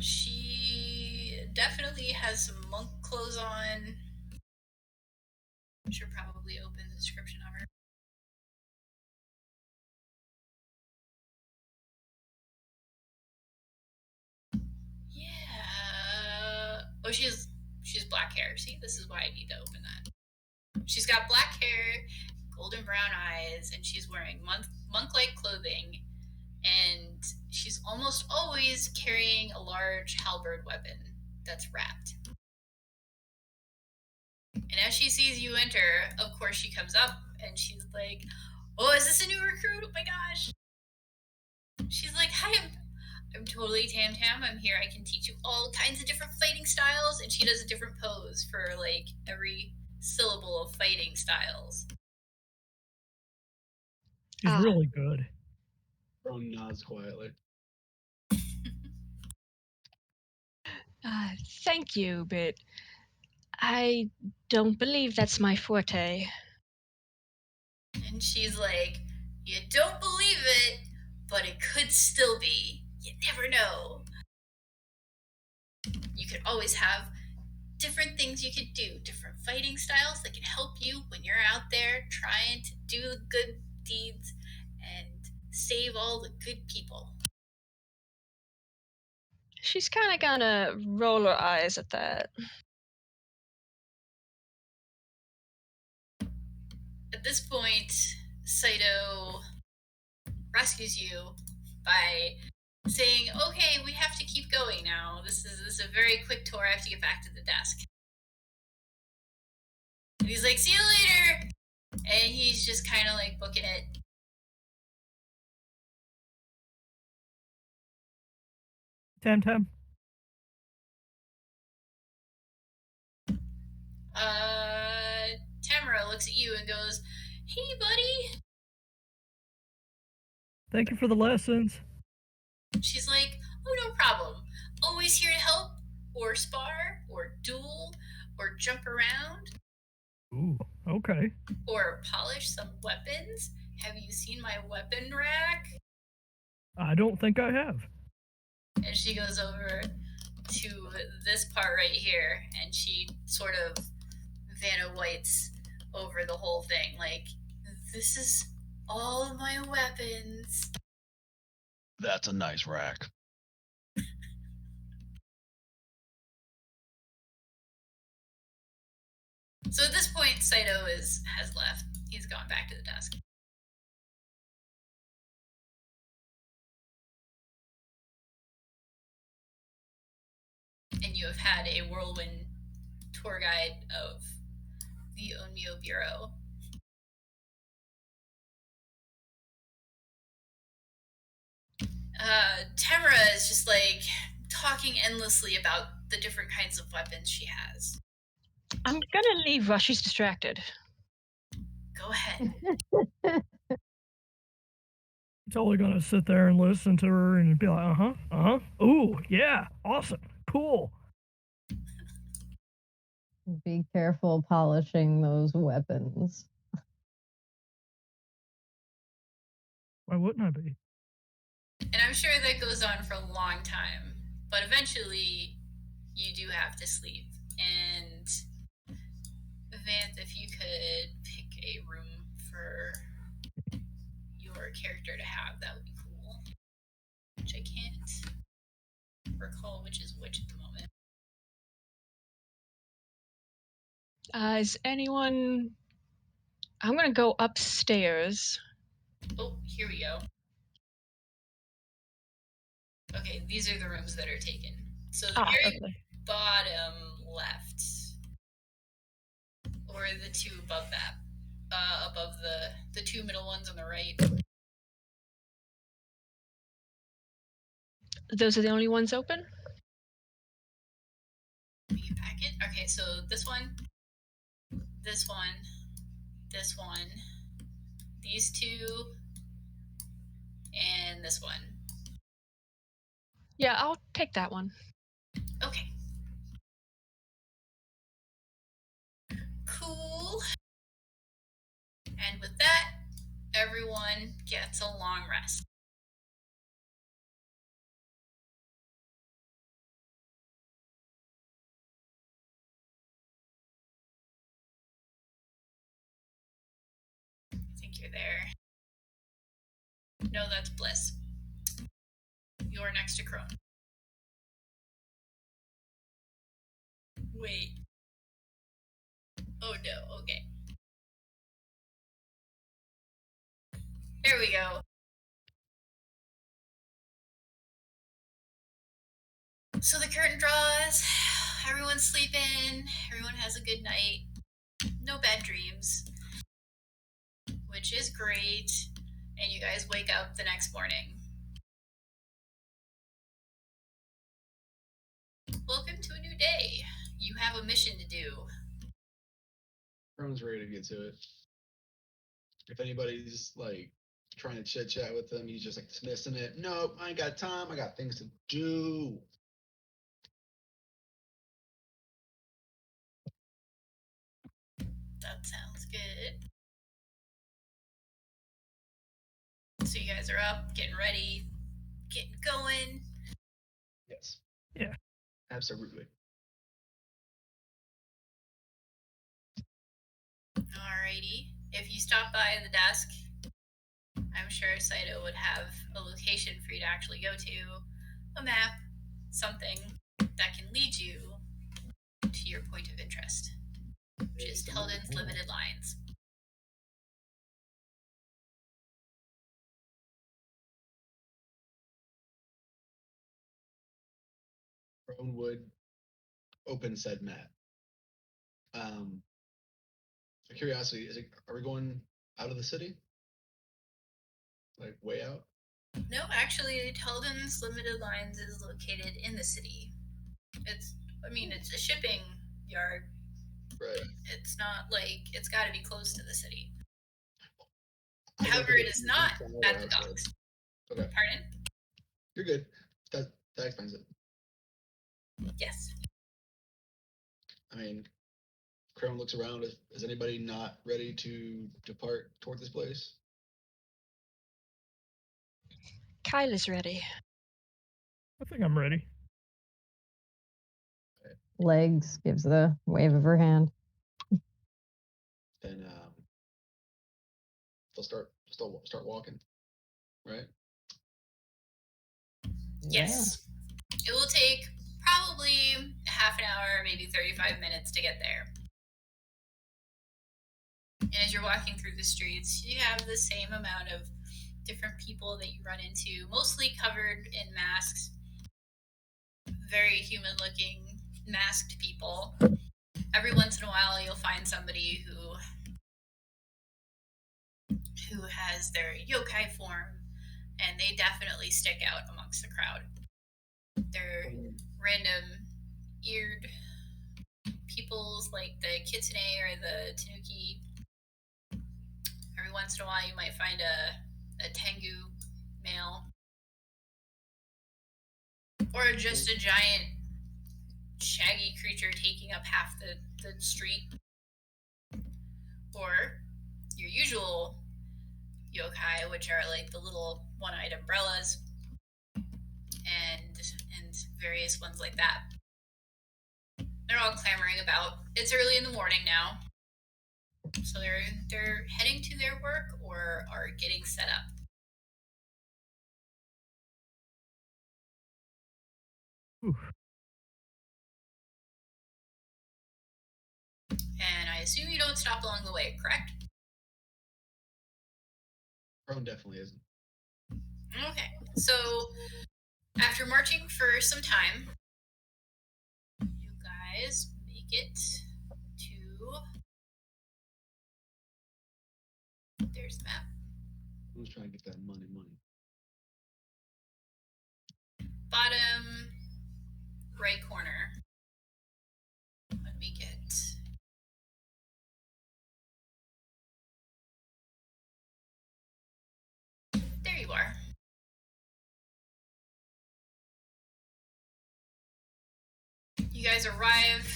She definitely has some monk clothes on. Should probably open the description of her. Yeah. Oh, she's black hair. See, this is why I need to open that. She's got black hair, golden brown eyes, and she's wearing monk-like clothing. And she's almost always carrying a large halberd weapon that's wrapped. And as she sees you enter, of course she comes up and she's like, "Oh, is this a new recruit? Oh my gosh!" She's like, "Hi, I'm totally Tam Tam. I'm here. I can teach you all kinds of different fighting styles." And she does a different pose for like every syllable of fighting styles. She's really good. Bro nods quietly. Thank you, but I don't believe that's my forte. And she's like, "You don't believe it, but it could still be. You never know. You could always have different things you could do, different fighting styles that can help you when you're out there trying to do good deeds and save all the good people." She's kind of gonna roll her eyes at that. At this point, Saito rescues you by saying, "Okay, we have to keep going now. This is a very quick tour. I have to get back to the desk." And he's like, "See you later!" And he's just kind of like booking it. Tam Tam. Tamara looks at you and goes, "Hey, buddy." Thank you for the lessons. She's like, "Oh, no problem. Always here to help, or spar, or duel, or jump around, Ooh, okay. or polish some weapons. Have you seen my weapon rack?" I don't think I have. And she goes over to this part right here, and she sort of Vanna Whites over the whole thing. Like, "This is all of my weapons." That's a nice rack. So at this point, Saito has left. He's gone back to the desk. And you have had a whirlwind tour guide of the Onmyo Bureau. Tamara is just like talking endlessly about the different kinds of weapons she has. I'm gonna leave while she's distracted. Go ahead. Totally gonna sit there and listen to her and be like, ooh, yeah, awesome, cool. Be careful polishing those weapons. Why wouldn't I be? And I'm sure that goes on for a long time. But eventually, you do have to sleep. And Vance, if you could pick a room for your character to have, that would be cool. Which I can't recall which is which at the moment. Is anyone... I'm gonna go upstairs. Oh, here we go. Okay, these are the rooms that are taken. So the very okay. bottom left, or the two above that, above the two middle ones on the right. Those are the only ones open? Media packet. Okay, so this one, this one, this one, these two, and this one. Yeah, I'll take that one. Okay. Cool. And with that, everyone gets a long rest. I think you're there. No, that's Bliss. You're next to Crone. Wait. Oh no, okay. There we go. So the curtain draws, everyone's sleeping, everyone has a good night, no bad dreams, which is great, and you guys wake up the next morning. Welcome to a new day. You have a mission to do. Crone's ready to get to it. If anybody's like trying to chit chat with him, he's just like dismissing it. Nope, I ain't got time. I got things to do. That sounds good. So you guys are up, getting ready, getting going. Yes. Yeah. Absolutely. Alrighty. If you stop by the desk, I'm sure Saito would have a location for you to actually go to, a map, something that can lead you to your point of interest, which is Tilden's Limited Lines. Crone would open said map. For curiosity, are we going out of the city? Like way out? No, actually, Tilden's Limited Lines is located in the city. It's a shipping yard. Right. It's not like it's got to be close to the city. I don't However, think it is not inside at or the outside. docks. Okay. Pardon? You're good. That explains it. Yes. I mean, Crone looks around. Is anybody not ready to depart toward this place? Kyle is ready. I think I'm ready. Legs gives the wave of her hand. Then they'll start walking, right? Yes. It will take probably half an hour, maybe 35 minutes to get there. And as you're walking through the streets, you have the same amount of different people that you run into, mostly covered in masks. Very human looking masked people. Every once in a while you'll find somebody who has their yokai form, and they definitely stick out amongst the crowd. They're random eared peoples like the kitsune or the tanuki. Every once in a while you might find a tengu male, or just a giant shaggy creature taking up half the street, or your usual yokai, which are like the little one-eyed umbrellas and various ones like that. They're all clamoring about. It's early in the morning now, so they're heading to their work or are getting set up. Oof. And I assume you don't stop along the way, correct? Crone definitely isn't. Okay, so after marching for some time, you guys make it to... There's the map. Who's trying to get that money? Bottom right corner. Let me get... guys arrive.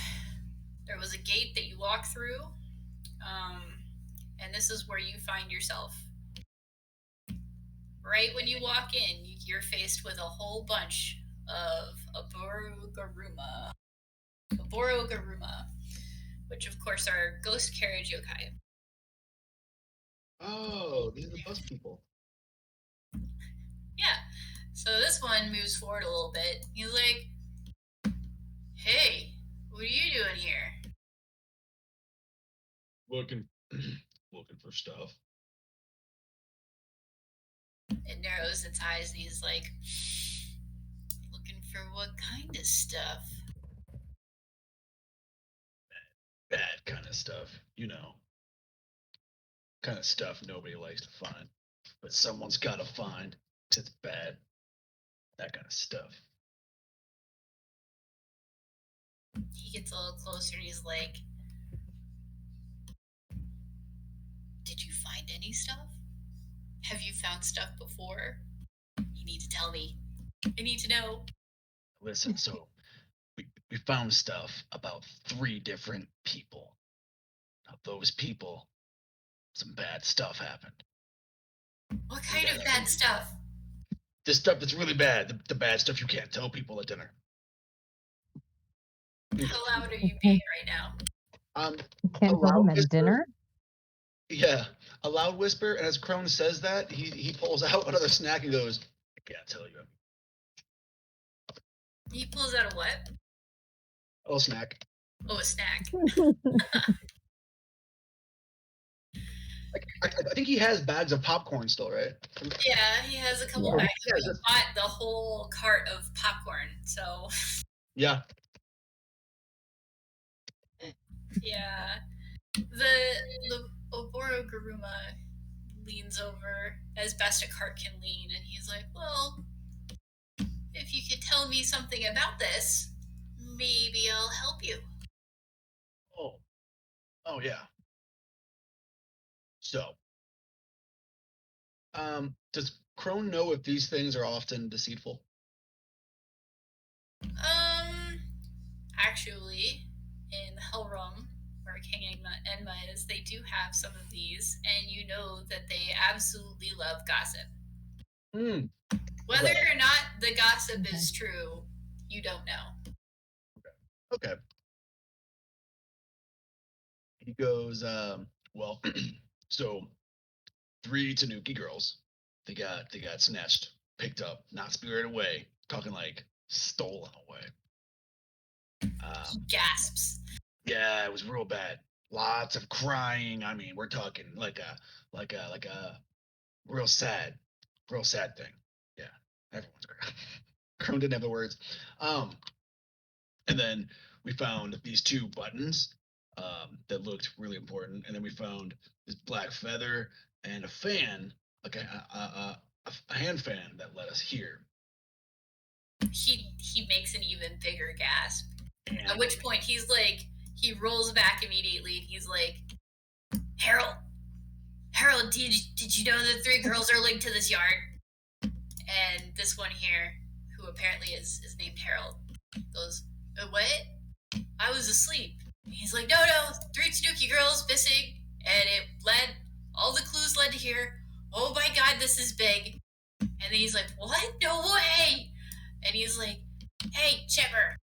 There was a gate that you walk through, and this is where you find yourself. Right when you walk in, you're faced with a whole bunch of Aborogaruma, which of course are ghost carriage yokai. Oh, these are the bus people. Yeah. So this one moves forward a little bit. He's like, "Hey, what are you doing here?" Looking for stuff. It narrows its eyes and he's like, "Looking for what kind of stuff?" Bad kind of stuff, you know. Kind of stuff nobody likes to find, but someone's got to find. 'Cause it's bad. That kind of stuff. He gets a little closer and he's like, "Did you find any stuff? Have you found stuff before? You need to tell me. I need to know." Listen, so we found stuff about 3 different people. Now those people, some bad stuff happened. What kind of bad stuff? This stuff that's really bad. The bad stuff you can't tell people at dinner. How loud are you being right now? Can't tell them at dinner. Yeah, a loud whisper, and as Crone says that, he pulls out another snack and goes, "I can't tell you." He pulls out a what? Oh, snack. Oh, a snack. I think he has bags of popcorn still, right? Yeah, he has a couple Yeah. bags. Yeah, He bought the whole cart of popcorn, so Yeah. yeah. The Oboroguruma leans over as best a cart can lean, and he's like, "Well, if you could tell me something about this, maybe I'll help you." Oh yeah. So, does Crone know if these things are often deceitful? Actually, in the Hell Realm, where King Enma is, they do have some of these, and you know that they absolutely love gossip. Hmm. Whether or not the gossip is true, you don't know. Okay. He goes, well, so 3 Tanuki girls, they got snatched, picked up, not spirited away, talking like stolen away. He gasps. Yeah, it was real bad. Lots of crying. I mean, we're talking like a real sad thing. Yeah, everyone's crying. Crone didn't have the words. And then we found these 2 buttons that looked really important, and then we found this black feather and a fan, like a hand fan that led us here. He makes an even bigger gasp. And At which point he rolls back immediately and he's like, Harold, did you know that 3 girls are linked to this yard? And this one here, who apparently is named Harold, goes, "What? I was asleep." And he's like, no, 3 Tanuki girls missing, and all the clues led to here. Oh my god, this is big. And then he's like, what? No way! And he's like, hey, Chipper.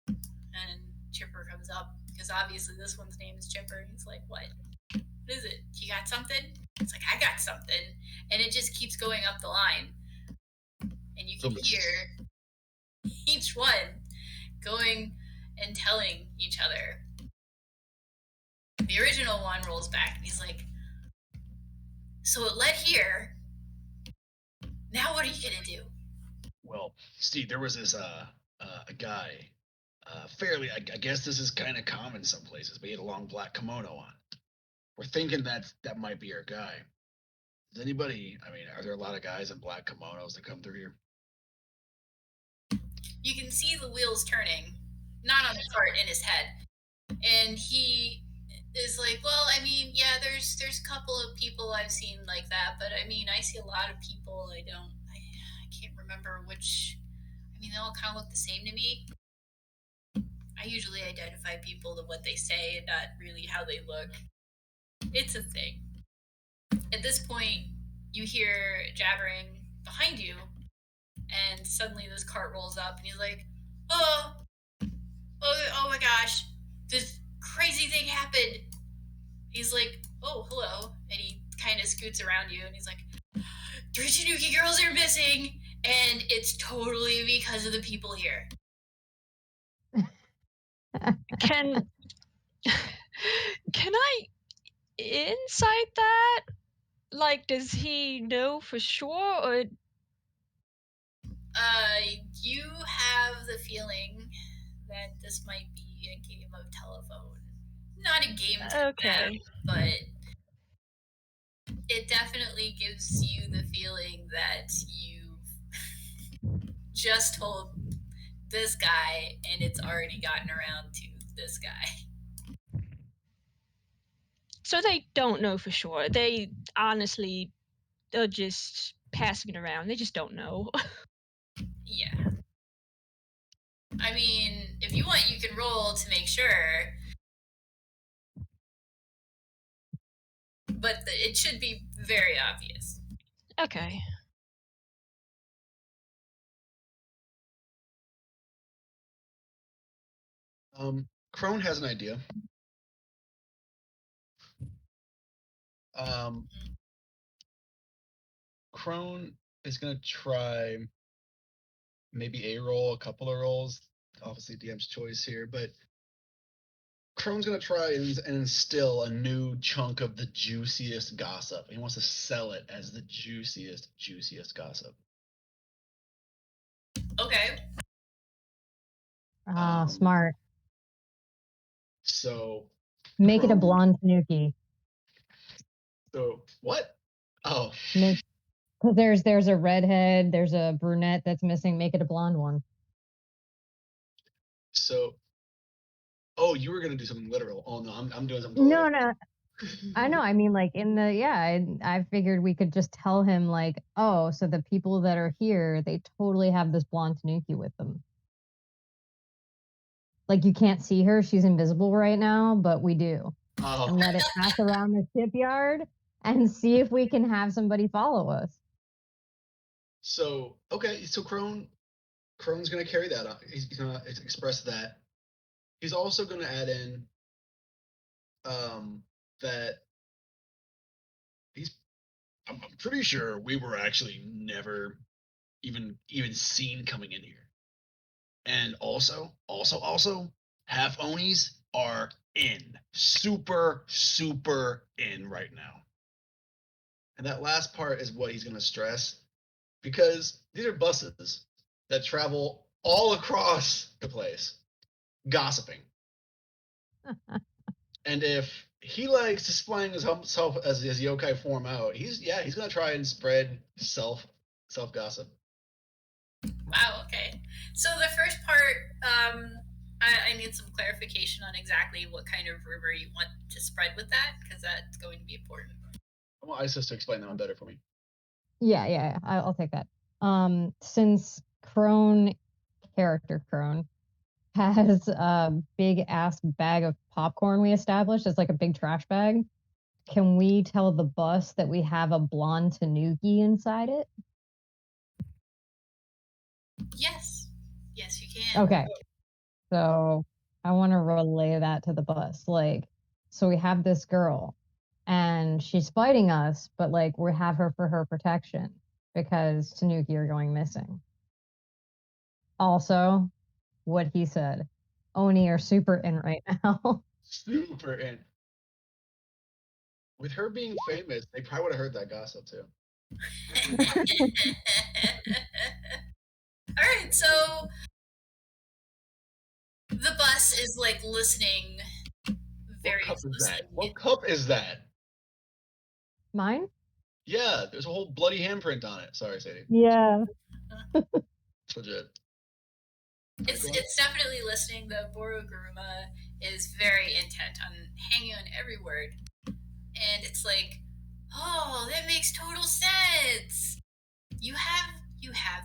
And Chipper comes up, because obviously this one's name is Chipper. And he's like, what? What is it? You got something? It's like, I got something. And it just keeps going up the line. And you can hear each one going and telling each other. The original one rolls back and he's like, so it led here. Now what are you gonna do? Well, Steve, there was this a guy, fairly. I guess this is kind of common in some places, but he had a long black kimono on. We're thinking that might be our guy. Does anybody? I mean, are there a lot of guys in black kimonos that come through here? You can see the wheels turning, not on the cart, in his head, and he is like, well, I mean, yeah, there's a couple of people I've seen like that, but I mean, I see a lot of people I can't remember which. I mean, they all kind of look the same to me. I I usually identify people to what they say and not really how they look. It's a thing. At this point, you hear jabbering behind you, and suddenly this cart rolls up, and he's like, oh my gosh, this crazy thing happened. He's like, oh, hello. And he kind of scoots around you, and he's like, 3 Tanuki girls are missing, and it's totally because of the people here. Can I insight that? Like, does he know for sure, or You have the feeling that this might be a game of telephone. Not a game to okay? them, but it definitely gives you the feeling that you've just told this guy and it's already gotten around to this guy. So they don't know for sure. They honestly are just passing it around. They just don't know. Yeah. I mean, if you want, you can roll to make sure. But it should be very obvious. Okay. Crone has an idea. Crone is gonna try maybe a roll, a couple of rolls. Obviously, DM's choice here, but Crone's gonna try and instill a new chunk of the juiciest gossip. He wants to sell it as the juiciest gossip. Okay. Smart. So Make it a Crone- blonde Tanuki. So what? Oh, Because there's a redhead, there's a brunette that's missing. Make it a blonde one. so oh, you were gonna do something literal. Oh no, I'm doing something. No, I know. I mean, like I figured we could just tell him like, oh, so the people that are here, they totally have this blonde Tanuki with them. Like you can't see her; she's invisible right now, but we do. Oh. And let it pass around the shipyard and see if we can have somebody follow us. So okay, so Crone's gonna carry that on. He's gonna express that. He's also gonna add in that I'm pretty sure we were actually never even seen coming in here. And also, half Onis are in. Super in right now. And that last part is what he's gonna stress. Because these are buses that travel all across the place, gossiping. And if he likes displaying himself as his yokai form out, he's gonna try and spread self gossip. Wow, okay. So the first part, I need some clarification on exactly what kind of rumor you want to spread with that, because that's going to be important. I want Isis to explain that one better for me. Yeah, I'll take that. Since character Crone has a big ass bag of popcorn we established as like a big trash bag, can we tell the bus that we have a blonde Tanuki inside it? Yes, you can. Okay. So I want to relay that to the bus. Like, so we have this girl and she's fighting us, but like we have her for her protection because Tanuki are going missing. Also, what he said, Oni are super in right now. Super in. With her being famous, they probably would have heard that gossip too. All right, so the bus is like listening very What cup closely. is that? What cup is that? Mine? Yeah, there's a whole bloody handprint on it. Sorry, Sadie. Yeah. It's legit. It's definitely listening. The Boroguruma is very intent on hanging on every word. And it's like, oh, that makes total sense. You have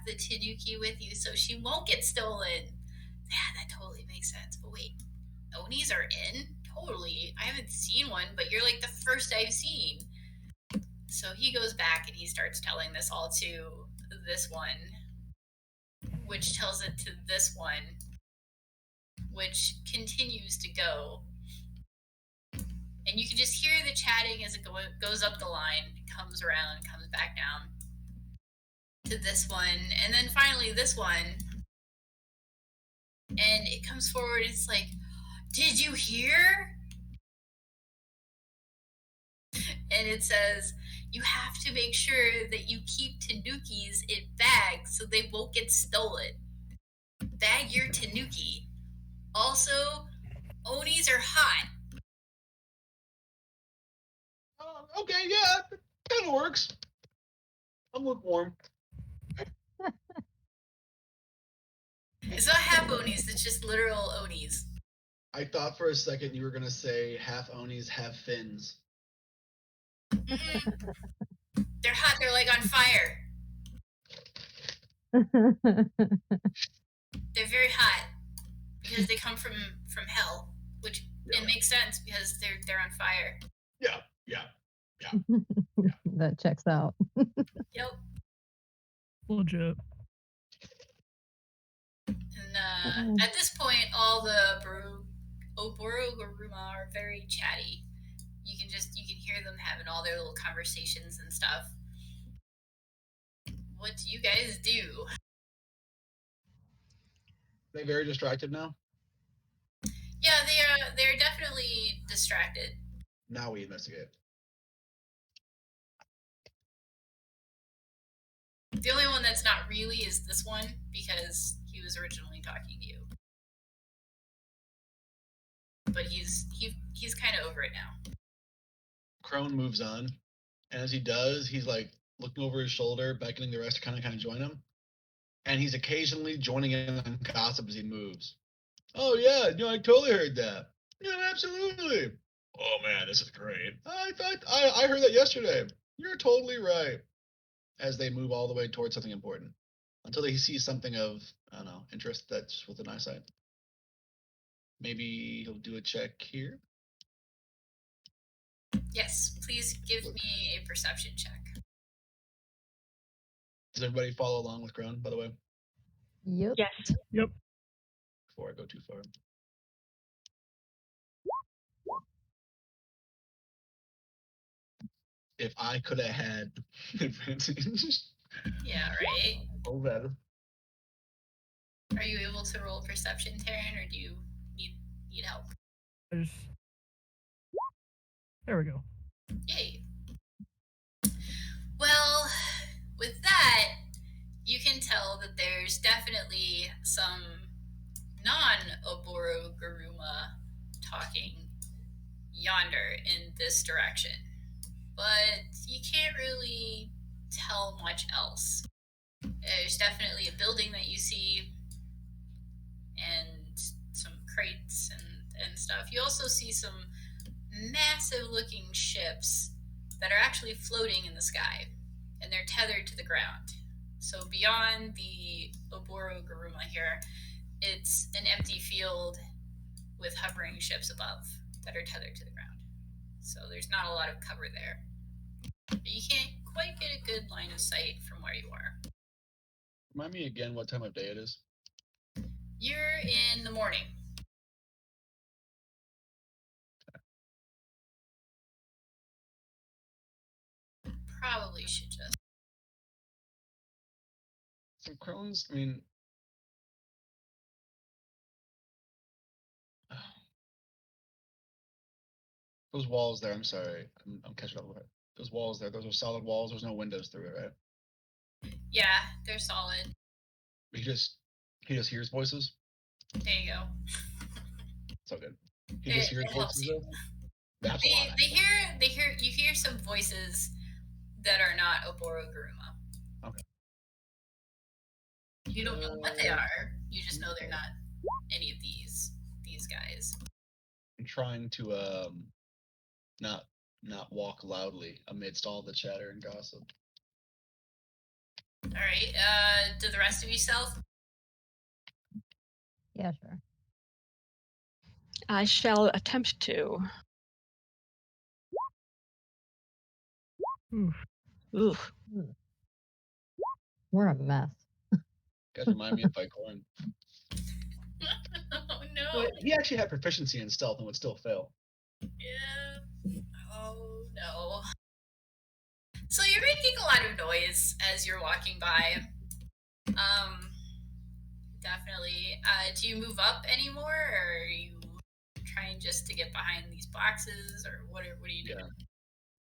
the Tanuki with you, so she won't get stolen. Yeah, that totally makes sense. But wait, Onis are in? Totally. I haven't seen one, but you're like the first I've seen. So he goes back and he starts telling this all to this one, which tells it to this one, which continues to go. And you can just hear the chatting as it goes up the line, comes around, comes back down to this one, and then finally this one. And it comes forward, it's like, did you hear? And it says, you have to make sure that you keep tanukis in bags so they won't get stolen. Bag your tanuki. Also, Onis are hot. Okay, yeah, kind of works. I'm lukewarm. It's not half Onis, it's just literal Onis. I thought for a second you were gonna say half Onis, half fins. Mm-mm. They're hot, they're like on fire. They're very hot because they come from hell, which it makes sense because they're on fire. Yeah. That checks out. Yep. Legit. And at this point, all the Oboroguruma are very chatty. You can hear them having all their little conversations and stuff. What do you guys do? They're very distracted now. Yeah, they're definitely distracted. Now we investigate. The only one that's not really is this one because he was originally talking to you. But he's kind of over it now. Crone moves on, and as he does, he's like looking over his shoulder, beckoning the rest to kind of join him. And he's occasionally joining in on gossip as he moves. Oh yeah, I totally heard that. Yeah, absolutely. Oh man, this is great. I heard that yesterday. You're totally right. As they move all the way towards something important, until they see something of, I don't know, interest that's within eyesight. Maybe he'll do a check here. Yes, please give me a perception check. Does everybody follow along with Crone, by the way? Yep. Yes. Yep. Before I go too far. If I could have had advantage. Yeah, right? Oh, better. Are you able to roll perception, Taryn, or do you need help? There we go. Yay. Well, with that, you can tell that there's definitely some non-Oboroguruma talking yonder in this direction. But you can't really tell much else. There's definitely a building that you see and some crates and stuff. You also see some massive looking ships that are actually floating in the sky, and they're tethered to the ground. So beyond the Oboroguruma here, it's an empty field with hovering ships above that are tethered to the ground. So there's not a lot of cover there. But you can't quite get a good line of sight from where you are. Remind me again what time of day it is. You're in the morning. Probably should just. So Crohn's, I mean, those walls there. I'm sorry, I'm catching up with it. Those walls there. Those are solid walls. There's no windows through it, right? Yeah, they're solid. He just hears voices. There you go. So good. He just hears voices. You. That's You hear some voices that are not Oboroguruma. Okay. You don't know what they are. You just know they're not any of these guys. I'm trying to not walk loudly amidst all the chatter and gossip. All right. Do the rest of you stealth? Yeah, sure. I shall attempt to. Oof. Oof. We're a mess. Guys remind me of Vicorn. Oh no. But he actually had proficiency in stealth and would still fail. Yeah. Oh no. So you're making a lot of noise as you're walking by. Definitely. Do you move up anymore, or are you trying just to get behind these boxes, or what are you doing?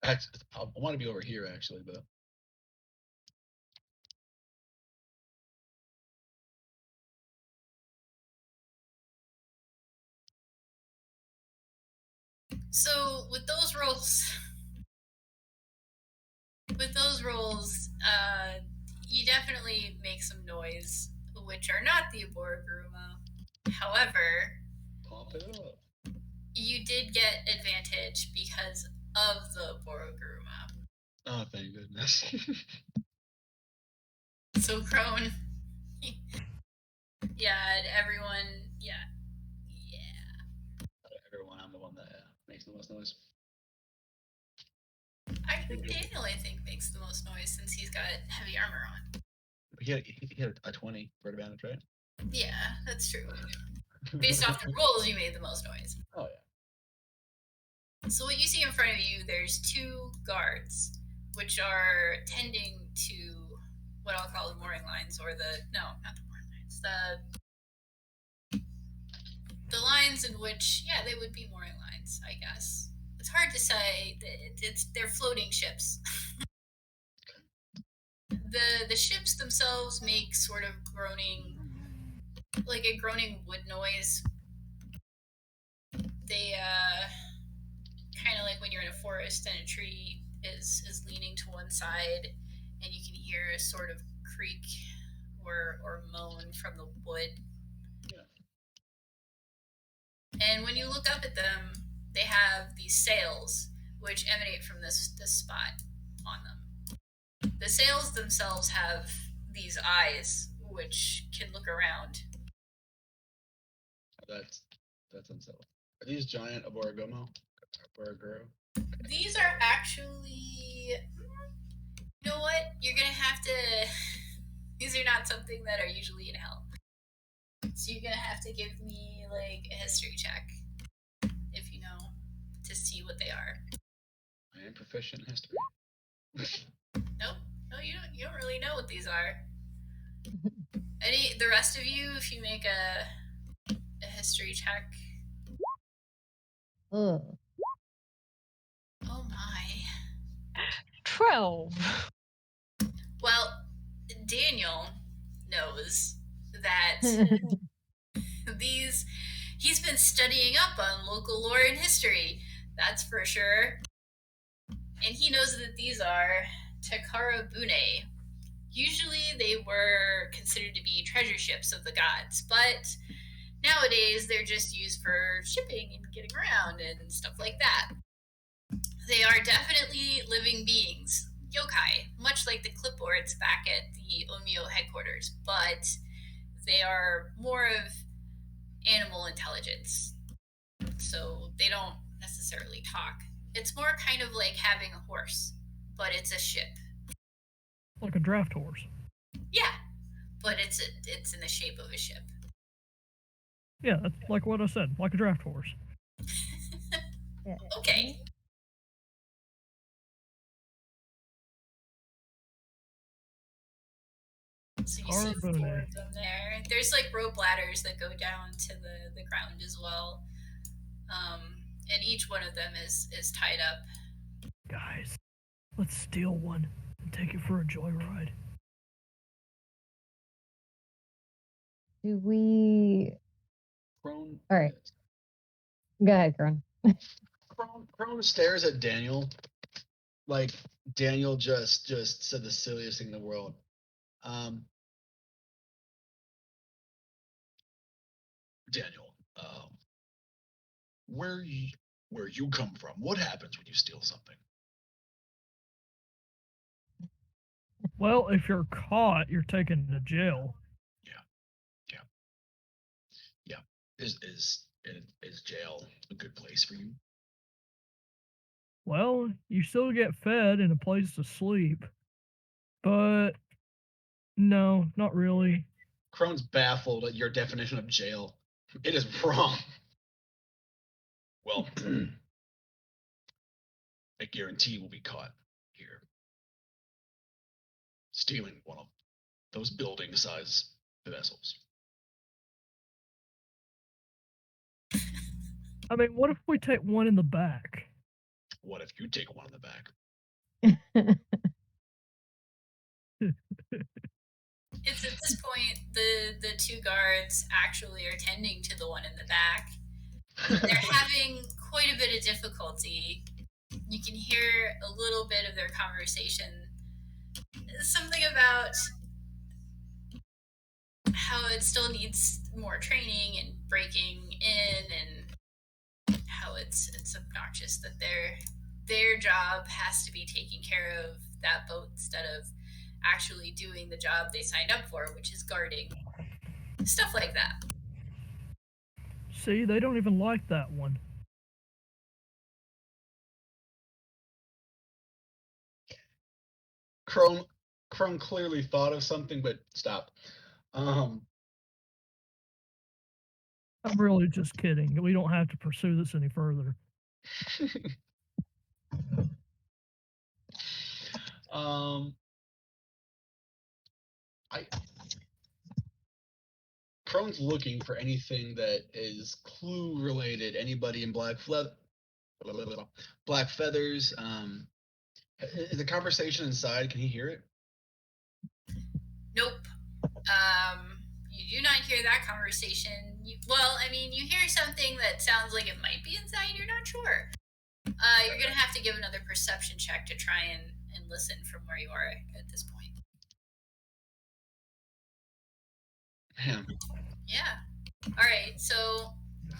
Yeah. I want to be over here actually, but So with those rolls, you definitely make some noise, which are not the Aboriguruma. However, pump it up. you did get advantage because of the Aboriguruma. Oh, thank goodness. So Crone, yeah, and everyone, yeah. Everyone, I'm the one that makes the most noise. I think Daniel, makes the most noise since he's got heavy armor on. He had a 20 for advantage, right? Yeah, that's true. Based off the rolls, you made the most noise. Oh yeah. So what you see in front of you, there's two guards, which are tending to what I'll call the mooring lines, or not the mooring lines, the lines in which, yeah, they would be mooring lines, I guess. It's hard to say. They're floating ships. The ships themselves make sort of like a groaning wood noise. They kind of like when you're in a forest and a tree is leaning to one side, and you can hear a sort of creak or moan from the wood. Yeah. And when you look up at them, they have these sails which emanate from this spot on them. The sails themselves have these eyes which can look around. That's unsettling. Are these giant Aboriguro? These are actually, you know what? You're gonna have to. These are not something that are usually in hell. So you're gonna have to give me like a history check, if you know, to see what they are. I am proficient in history. Nope. No, you don't. You don't really know what these are. The rest of you, if you make a history check. Ugh. Oh my. 12. Well, Daniel knows that he's been studying up on local lore and history, that's for sure. And he knows that these are Takara Bune. Usually they were considered to be treasure ships of the gods, but nowadays they're just used for shipping and getting around and stuff like that. They are definitely living beings, yokai, much like the clipboards back at the Omio headquarters, but they are more of animal intelligence. So they don't necessarily talk. It's more kind of like having a horse, but it's a ship. Like a draft horse. Yeah, but it's in the shape of a ship. Yeah, that's like what I said, like a draft horse. Okay. So you see 4 of them there. There's like rope ladders that go down to the ground as well. And each one of them is tied up. Guys, let's steal one and take it for a joyride. Do we? Crone. All right. Go ahead, Crone. Crone stares at Daniel like Daniel just said the silliest thing in the world. Daniel, where you come from? What happens when you steal something? Well, if you're caught, you're taken to jail. Yeah. Is jail a good place for you? Well, you still get fed and a place to sleep, but no, not really. Crone's baffled at your definition of jail. It is wrong. Well, I guarantee we'll be caught here stealing one of those building-sized vessels. I mean, what if we take one in the back? What if you take one in the back? It's at this point the two guards actually are tending to the one in the back. They're having quite a bit of difficulty. You can hear a little bit of their conversation. Something about how it still needs more training and breaking in, and how it's obnoxious that their job has to be taking care of that boat instead of actually doing the job they signed up for, which is guarding. Stuff like that. See, they don't even like that one. Crone clearly thought of something, but stop. I'm really just kidding. We don't have to pursue this any further. Crone's looking for anything that is clue related. Anybody in black feathers? Is the conversation inside? Can he hear it? Nope. You do not hear that conversation. You hear something that sounds like it might be inside. You're not sure. You're gonna have to give another perception check to try and listen from where you are at this point. Damn. Yeah. All right. So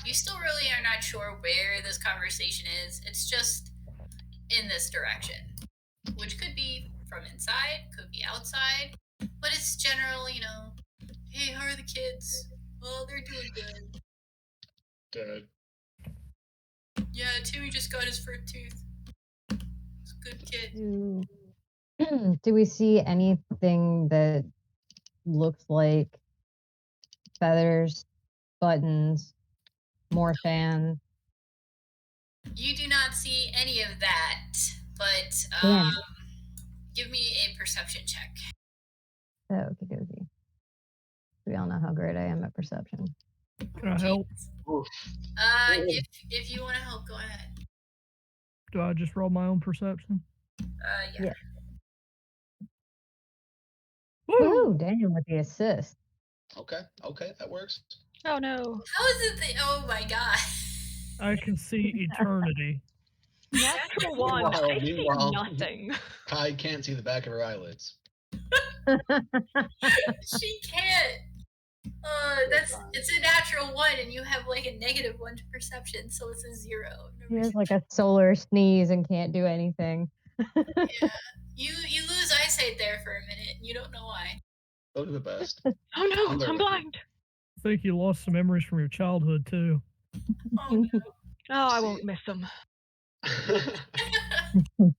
you still really are not sure where this conversation is. It's just in this direction, which could be from inside, could be outside, but it's general. Hey, how are the kids? Well, they're doing good. Good. Yeah, Timmy just got his front tooth. He's a good kid. Do we see anything that looks like feathers, buttons, more fan? You do not see any of that, but give me a perception check. Okie dokie. We all know how great I am at perception. Can I help? If you want to help, go ahead. Do I just roll my own perception? Yeah. Woohoo! Daniel with the assist. Okay, that works. Oh no. How is it oh my god. I can see eternity. Natural one. I see Meanwhile, nothing. Kai can't see the back of her eyelids. She can't. It's a natural 1, and you have like a -1 to perception, so it's a 0. He has like a solar sneeze and can't do anything. Yeah. You lose eyesight there for a minute, and you don't know why. Those are the best. Oh no, I'm blind. I think you lost some memories from your childhood too. Oh no. Oh, I won't miss them.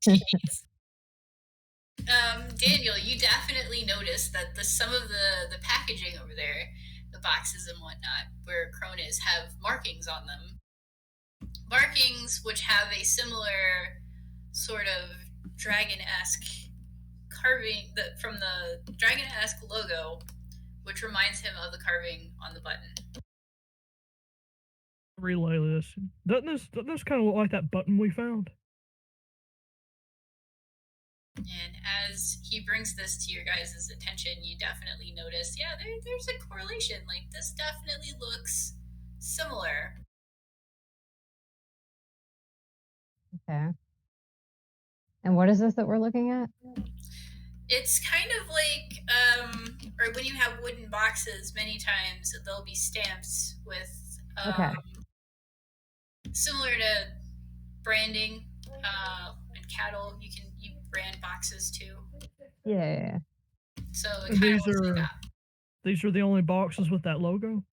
Jeez. Daniel, you definitely noticed that some of the packaging over there, the boxes and whatnot, where Crone is, have markings on them. Markings which have a similar sort of dragon-esque carving from the dragon-esque logo, which reminds him of the carving on the button. Relay this. Doesn't this kind of look like that button we found? And as he brings this to your guys' attention, you definitely notice, yeah, there's a correlation. Like, this definitely looks similar. Okay. And what is this that we're looking at? It's kind of like, or when you have wooden boxes, many times there'll be stamps with, similar to branding and cattle. You brand boxes too. Yeah. So it kind of looks like that. These are the only boxes with that logo?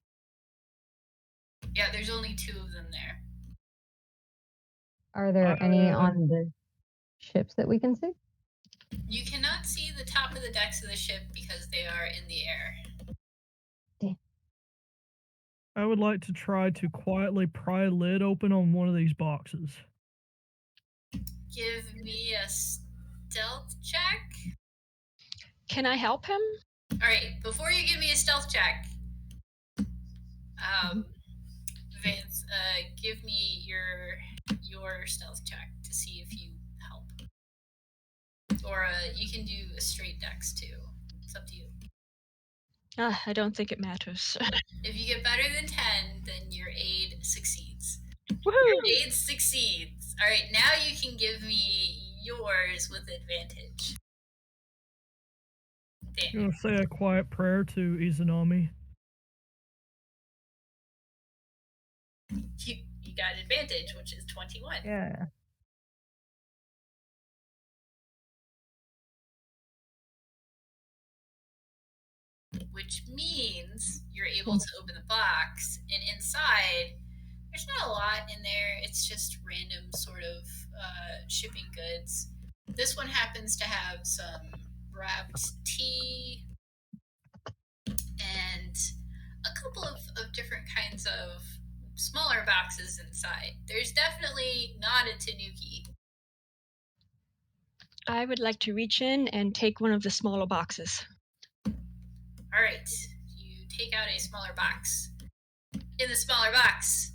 Yeah, there's only 2 of them there. Are there any on the ships that we can see? You cannot see the top of the decks of the ship because they are in the air. I would like to try to quietly pry a lid open on one of these boxes. Give me a stealth check. Can I help him? All right, before you give me a stealth check, Vance, give me your stealth check to see if you help. Or you can do a straight dex too. It's up to you. I don't think it matters. If you get better than 10, then your aid succeeds. Woohoo! Your aid succeeds. All right, now you can give me yours with advantage. I'm going to say a quiet prayer to Izanami. You got advantage, which is 21. Yeah. Which means you're able to open the box, and inside, there's not a lot in there. It's just random sort of shipping goods. This one happens to have some wrapped tea and a couple of different kinds of smaller boxes inside. There's definitely not a tanuki. I would like to reach in and take one of the smaller boxes. All right, you take out a smaller box. In the smaller box,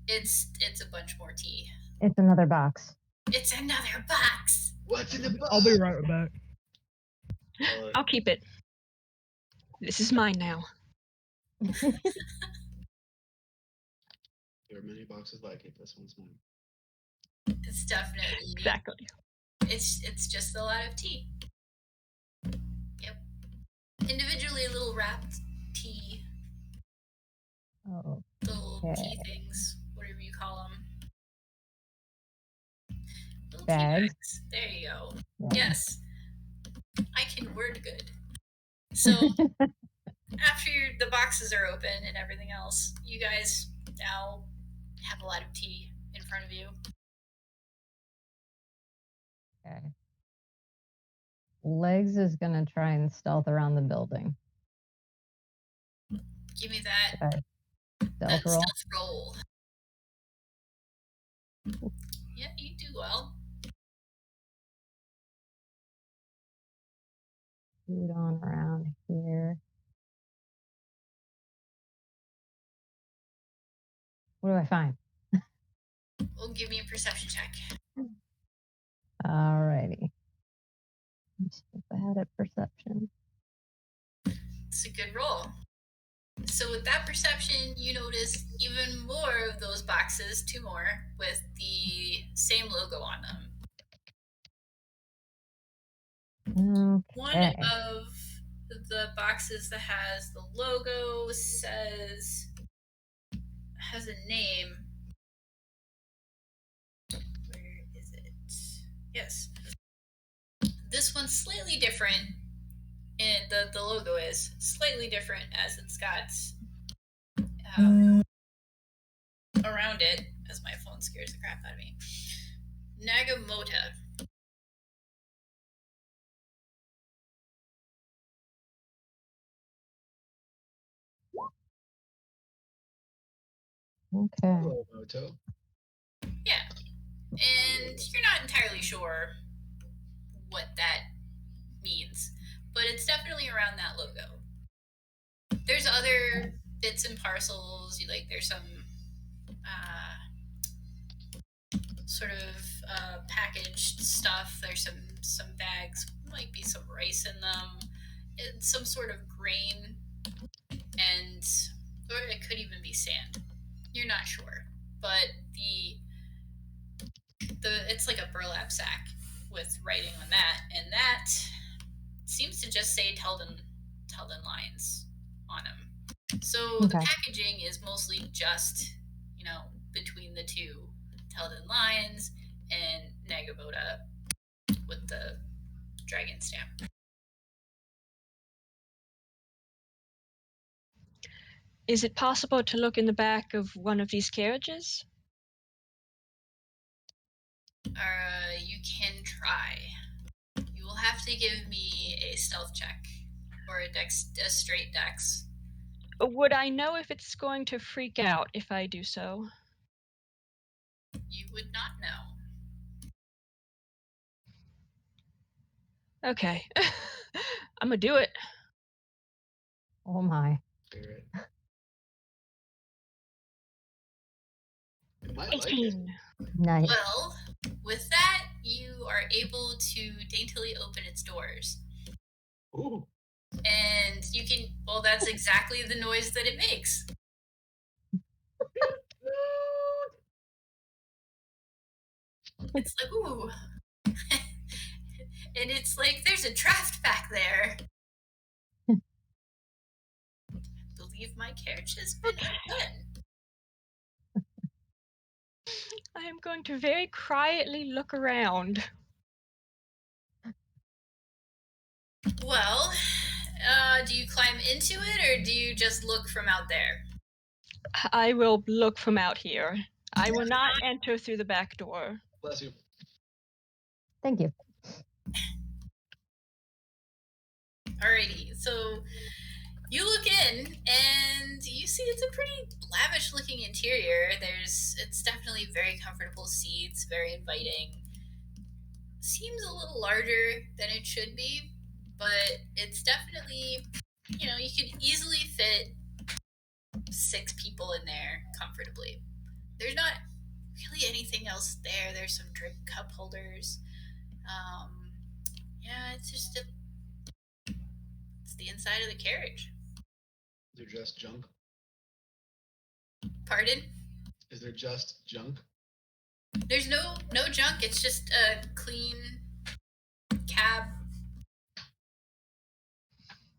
it's a bunch more tea. It's another box. It's another box. What's in the box? I'll be right back. I'll keep it. This is mine now. There are many boxes like it. This one's mine. It's definitely Exactly. It's just a lot of tea. Yep. Individually little wrapped tea. Oh. Little Okay. tea things, whatever you call them. Little Bags. tea bags. There you go. Yeah. Yes. I can word good. So after the boxes are open and everything else, you guys now have a lot of tea in front of you. Okay. Legs is gonna try and stealth around the building. Give me that Okay. Stealth roll. stealth roll. Yeah, you do well. Shoot on around here. What do I find? Well, give me a perception check. Alrighty. I'm so bad at perception. It's a good roll. So with that perception, you notice even more of those boxes, 2 more, with the same logo on them. One Okay. of the boxes that has the logo has a name. Where is it? Yes. This one's slightly different, and the logo is slightly different as it's got around it, as my phone scares the crap out of me, Nagamota. Okay. Hello, Moto. Yeah. And you're not entirely sure what that means, but it's definitely around that logo. There's other bits and parcels, there's some sort of packaged stuff. There's some bags, might be some rice in them, and some sort of grain, or it could even be sand. You're not sure, but it's like a burlap sack with writing on that, and that seems to just say Telden lines on them. So the packaging is mostly just, between the 2 Telden lines and Nagaboda with the dragon stamp. Is it possible to look in the back of one of these carriages? You can try. You will have to give me a stealth check or a straight dex. Would I know if it's going to freak out if I do so? You would not know. Okay. I'm gonna do it. Oh my. Spirit. It might like it. 18. Nice. Well, with that, you are able to daintily open its doors. Ooh. And you can, well, that's exactly the noise that it makes. It's like, ooh. And it's like, there's a draft back there. I believe my carriage has been undone. I am going to very quietly look around. Well, do you climb into it or do you just look from out there? I will look from out here. I will not enter through the back door. Bless you. Thank you. Alrighty, so you look in and you see it's a pretty lavish looking interior. It's definitely very comfortable seats, very inviting. Seems a little larger than it should be, but it's definitely, you could easily fit 6 people in there comfortably. There's not really anything else there. There's some drink cup holders. Yeah, it's just it's the inside of the carriage. Is there just junk? Pardon? Is there just junk? There's no junk. It's just a clean cab.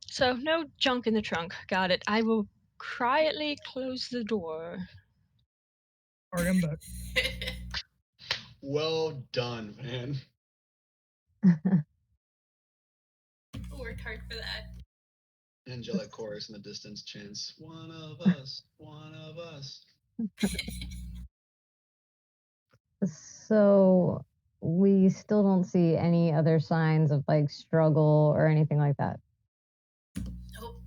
So, no junk in the trunk. Got it. I will quietly close the door. Alright, I'm back. Well done, man. Worked hard for that. Angelic chorus in the distance chants, "One of us, one of us." So we still don't see any other signs of like struggle or anything like that. Nope.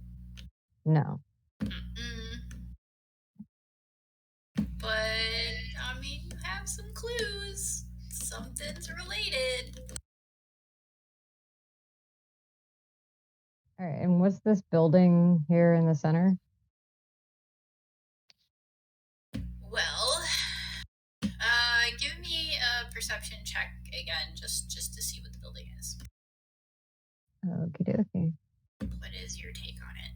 No. Mm-mm. But I mean, you have some clues. Something's related. All right. And what's this building here in the center? Well, give me a perception check again, just to see what the building is. Okie dokie. What is your take on it?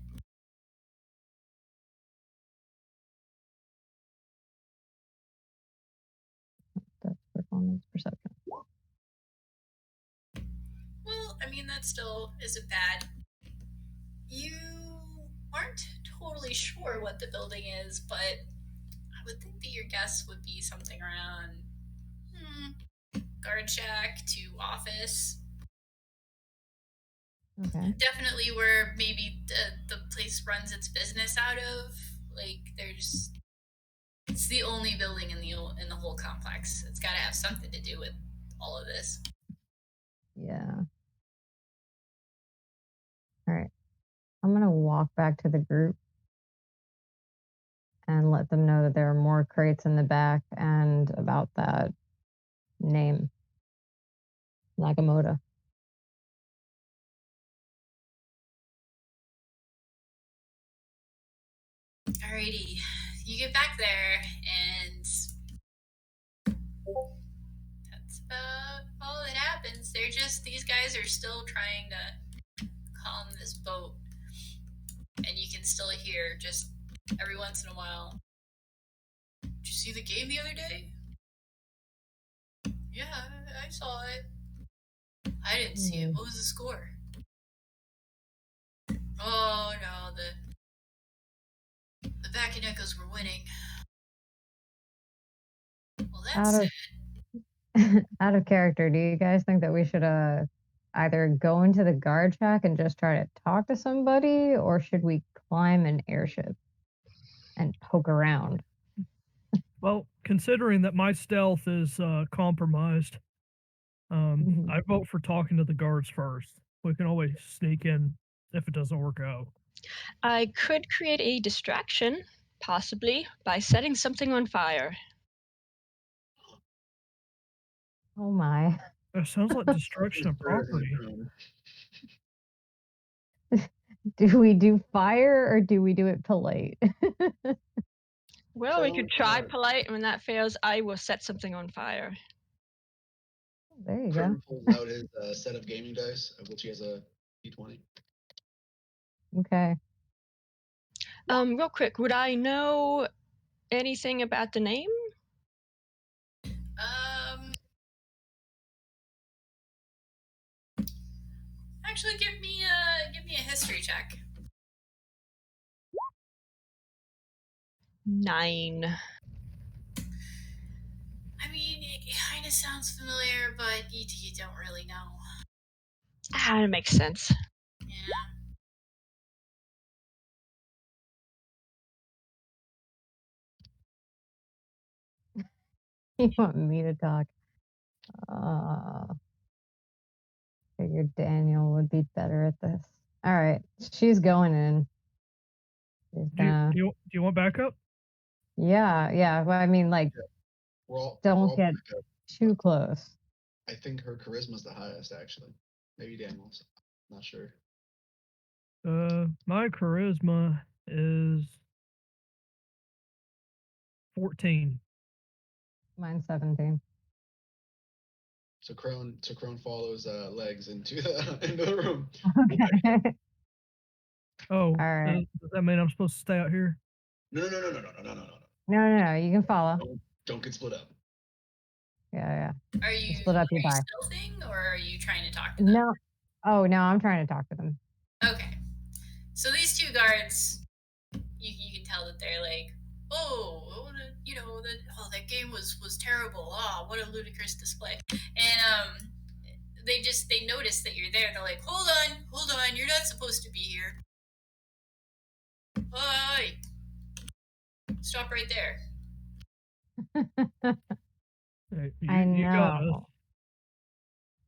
That's performance perception. Well, I mean, that still isn't bad. You aren't totally sure what the building is, but I would think that your guess would be something around guard shack to office. Okay. Definitely where maybe the place runs its business out of. Like, it's the only building in the whole complex. It's got to have something to do with all of this. Yeah. All right. I'm going to walk back to the group and let them know that there are more crates in the back and about that name, Nakamoto. Alrighty, you get back there, and that's about all that happens. These guys are still trying to calm this boat, and you can still hear just every once in a while, "Did you see the game the other day?" "Yeah, I saw it." "I didn't see it. What was the score?" "Oh no, the back and echoes were winning." Well, that's Out of out of character, do you guys think that we should either go into the guard shack and just try to talk to somebody, or should we climb an airship? and poke around. Well, considering that my stealth is compromised, I vote for talking to the guards first. We can always sneak in if it doesn't work out. I could create a distraction, possibly, by setting something on fire. Oh my. That sounds like destruction of property. Do we do fire or do we do it polite? Well, we could try Crone, polite, and when that fails, I will set something on fire. There you go. Crone pulls out his set of gaming dice, of which he has a d20. Okay. Real quick, would I know anything about the name? Actually, give me a history check. 9. I mean, it kind of sounds familiar, but you don't really know. Ah, that makes sense. Yeah. You want me to talk? Figured Daniel would be better at this. All right, she's going in. She's gonna. Do you want backup? Yeah. Well, I mean, like, We're all don't get back up. too close. I think her charisma's the highest, actually. Maybe Daniel's. Not sure. My charisma is 14. Mine's 17. So Crone follows legs into the room. Okay. Oh, All right. does that mean I'm supposed to stay out here? No. No. You can follow. Don't get split up. Yeah. Are you Split up, you die. stealthing, or are you trying to talk to them? No. Oh no, I'm trying to talk to them. Okay. So these two guards, you can tell that they're like, that game was terrible. Oh, what a ludicrous display. And they notice that you're there. They're like, hold on, you're not supposed to be here. Hey, stop right there. Hey, I you got us. know.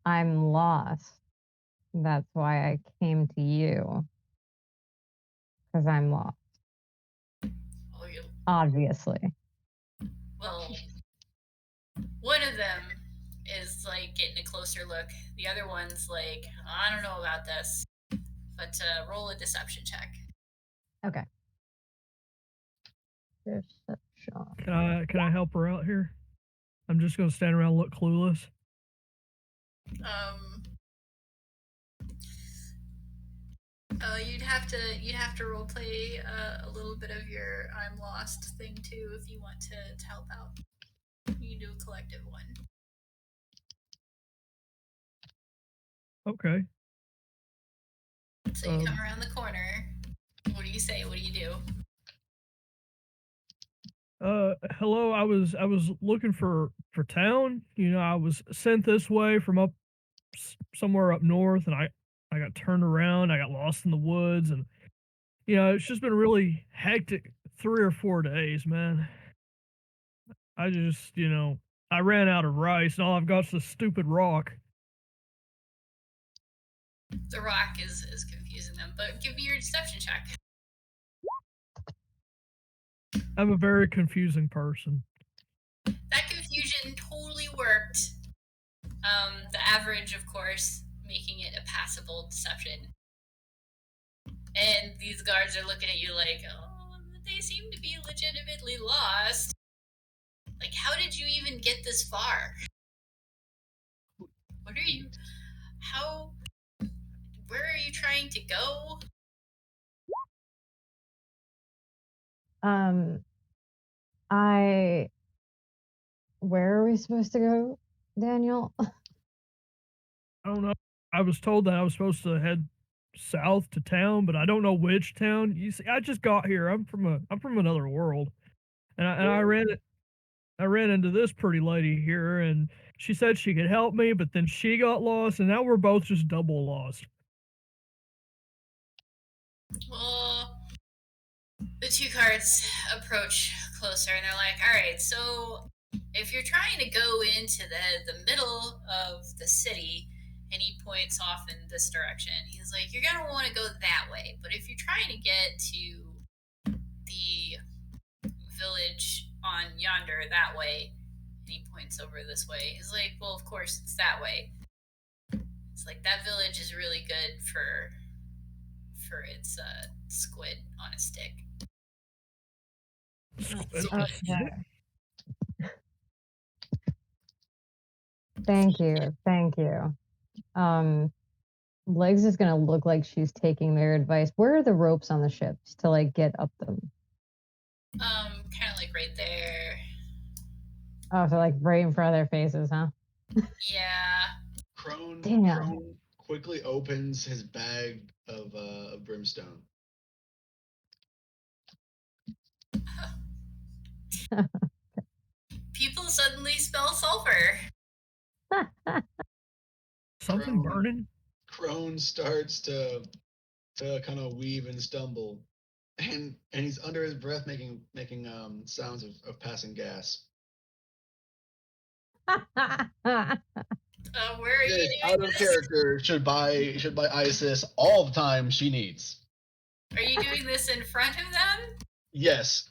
I'm lost. That's why I came to you. Because I'm lost. Oh, Obviously. well, one of them is like getting a closer look. The other one's like, I don't know about this, but roll a deception check. Okay. Deception. Can I help her out here? I'm just gonna stand around and look clueless. You'd have to role play a little bit of your I'm lost thing too if you want to help out. You can do a collective one. Okay. So you come around the corner. What do you say? What do you do? Hello. I was looking for town. You know, I was sent this way from up somewhere up north, and I got turned around. I got lost in the woods, and you know, it's just been a really hectic 3 or 4 days, man. I just, I ran out of rice, and all I've got is this stupid rock. The rock is confusing them, but give me your deception check. I'm a very confusing person. That confusion totally worked. The average, of course, making it a passable deception. And these guards are looking at you like, oh, they seem to be legitimately lost. Like, how did you even get this far? What are you... Where are you trying to go? Where are we supposed to go, Daniel? I don't know. I was told that I was supposed to head south to town, but I don't know which town. You see, I just got here. I'm from another world, and I ran into this pretty lady here, and she said she could help me, but then she got lost, and now we're both just double lost. Well, The two cards approach closer and they're like, all right, so if you're trying to go into the middle of the city, and he points off in this direction, he's like, you're going to want to go that way. But if you're trying to get to the village on yonder that way, and he points over this way, he's like, well, of course it's that way. It's like, that village is really good for its squid on a stick. Okay. Thank you. Legs is gonna look like she's taking their advice. Where are the ropes on the ships to like get up them? Kind of like right there. Oh, so like right in front of their faces, huh? Yeah. Crone quickly opens his bag of brimstone. People suddenly smell sulfur. Something burning? Crone starts to kind of weave and stumble, and he's under his breath making sounds of passing gas. Where are you This doing out of this? character should buy Isis all the time she needs. Are you doing this in front of them? Yes.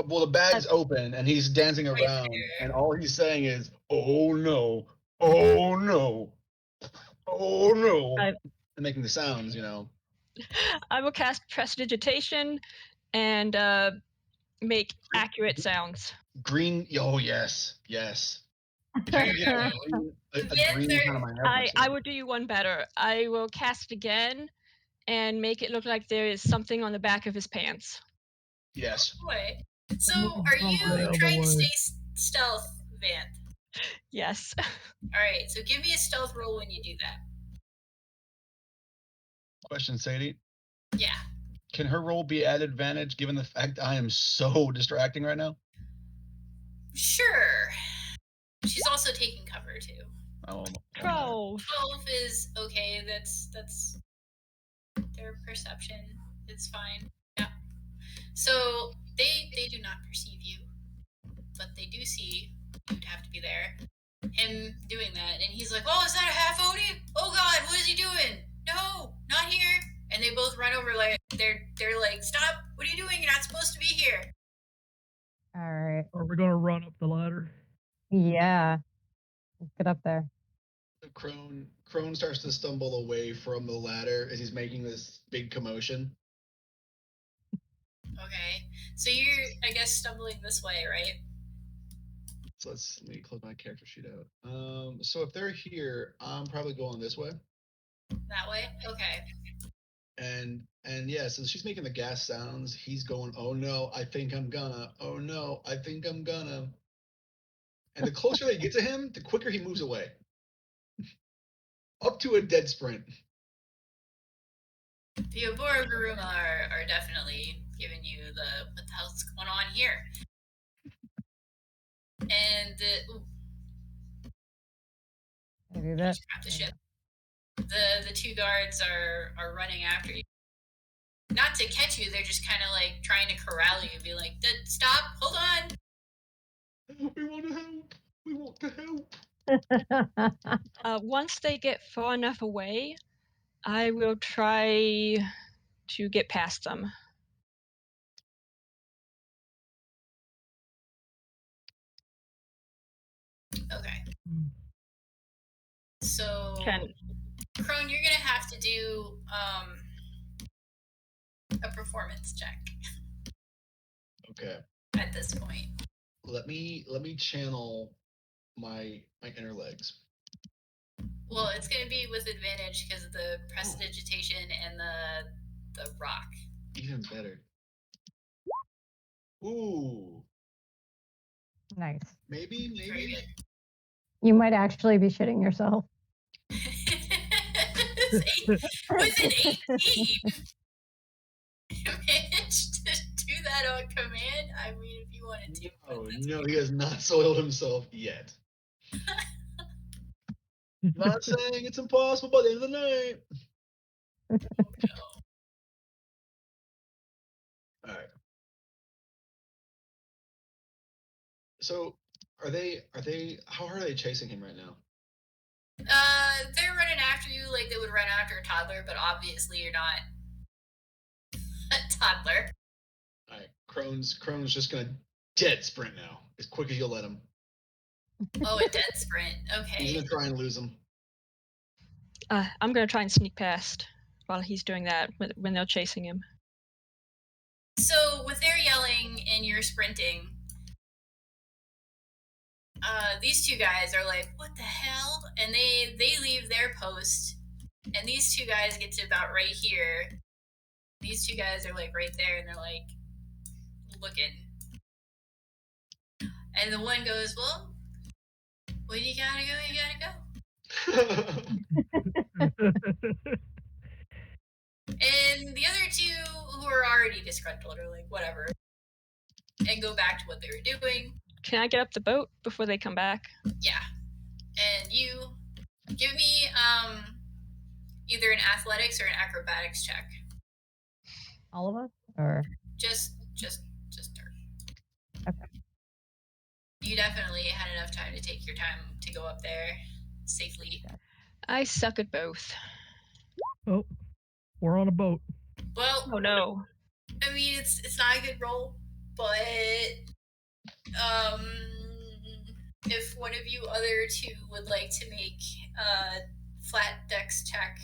Well, the bag's open and he's dancing Right around, there. and all he's saying is, "Oh no, oh no, oh no," I- and making the sounds, I will cast Prestidigitation and make accurate sounds. Green. Oh yes. If you can get a green kind of my I will do you one better. I will cast again and make it look like there is something on the back of his pants. Yes. Boy. So, are you trying to stay stealth, Van? Yes. All right. So, give me a stealth roll when you do that. Question, Sadie. Yeah. Can her roll be at advantage given the fact I am so distracting right now? Sure. She's also taking cover too. Oh, 12. 12 is okay. That's their perception. It's fine. Yeah. So they do not perceive you, but they do see you'd have to be there. Him doing that, and he's like, "Oh, is that a half Odie? Oh God, what is he doing? No, not here!" And they both run over like they're like, "Stop! What are you doing? You're not supposed to be here." All right. Are we gonna run up the ladder? Yeah. Let's get up there. Crone starts to stumble away from the ladder as he's making this big commotion. Okay, so you're, I guess, stumbling this way, right? So let me close my character sheet out. So if they're here, I'm probably going this way. That way? Okay. And yeah, so she's making the gas sounds. He's going, "Oh no, I think I'm gonna. Oh no, I think I'm gonna." And the closer they get to him, the quicker he moves away. Up to a dead sprint. The Abora Garuma are definitely giving you the what the hell's going on here. And I do that. scrap the ship. The two guards are running after you. Not to catch you, they're just kind of like trying to corral you, be like, "Stop! Hold on!" We want to help. We want to help. Once they get far enough away, I will try to get past them. Okay. So, Can Crone, you're gonna have to do a performance check. Okay. At this point. Let me channel my inner legs. Well, it's gonna be with advantage because of the prestidigitation and the rock. Even better. Ooh. Nice. Maybe. Very good. You might actually be shitting yourself. With an 18, you managed to do that on command. I mean, if you wanted to. No, he has not soiled himself yet. Not saying it's impossible by the end of the night. No. All right. So are they? How hard are they chasing him right now? They're running after you like they would run after a toddler, but obviously you're not a toddler. All right, Crone's just gonna dead sprint now, as quick as you'll let him. Oh, a dead sprint. He's Okay. gonna try and lose him. I'm going to try and sneak past while he's doing that when they're chasing him. So with their yelling and you're sprinting, these two guys are like, "What the hell?" And they leave their post, and these two guys get to about right here. These two guys are like right there, and they're like looking. And the one goes, "Well, when you gotta go, you gotta go." And the other two, who are already disgruntled, are like, "Whatever," and go back to what they were doing. Can I get up the boat before they come back? Yeah. And you give me either an athletics or an acrobatics check. All of us? Or Just her. okay. You definitely had enough time to take your time to go up there safely. I suck at both. Oh, we're on a boat. Well, Oh no. I mean it's not a good roll, but if one of you other two would like to make a flat dex check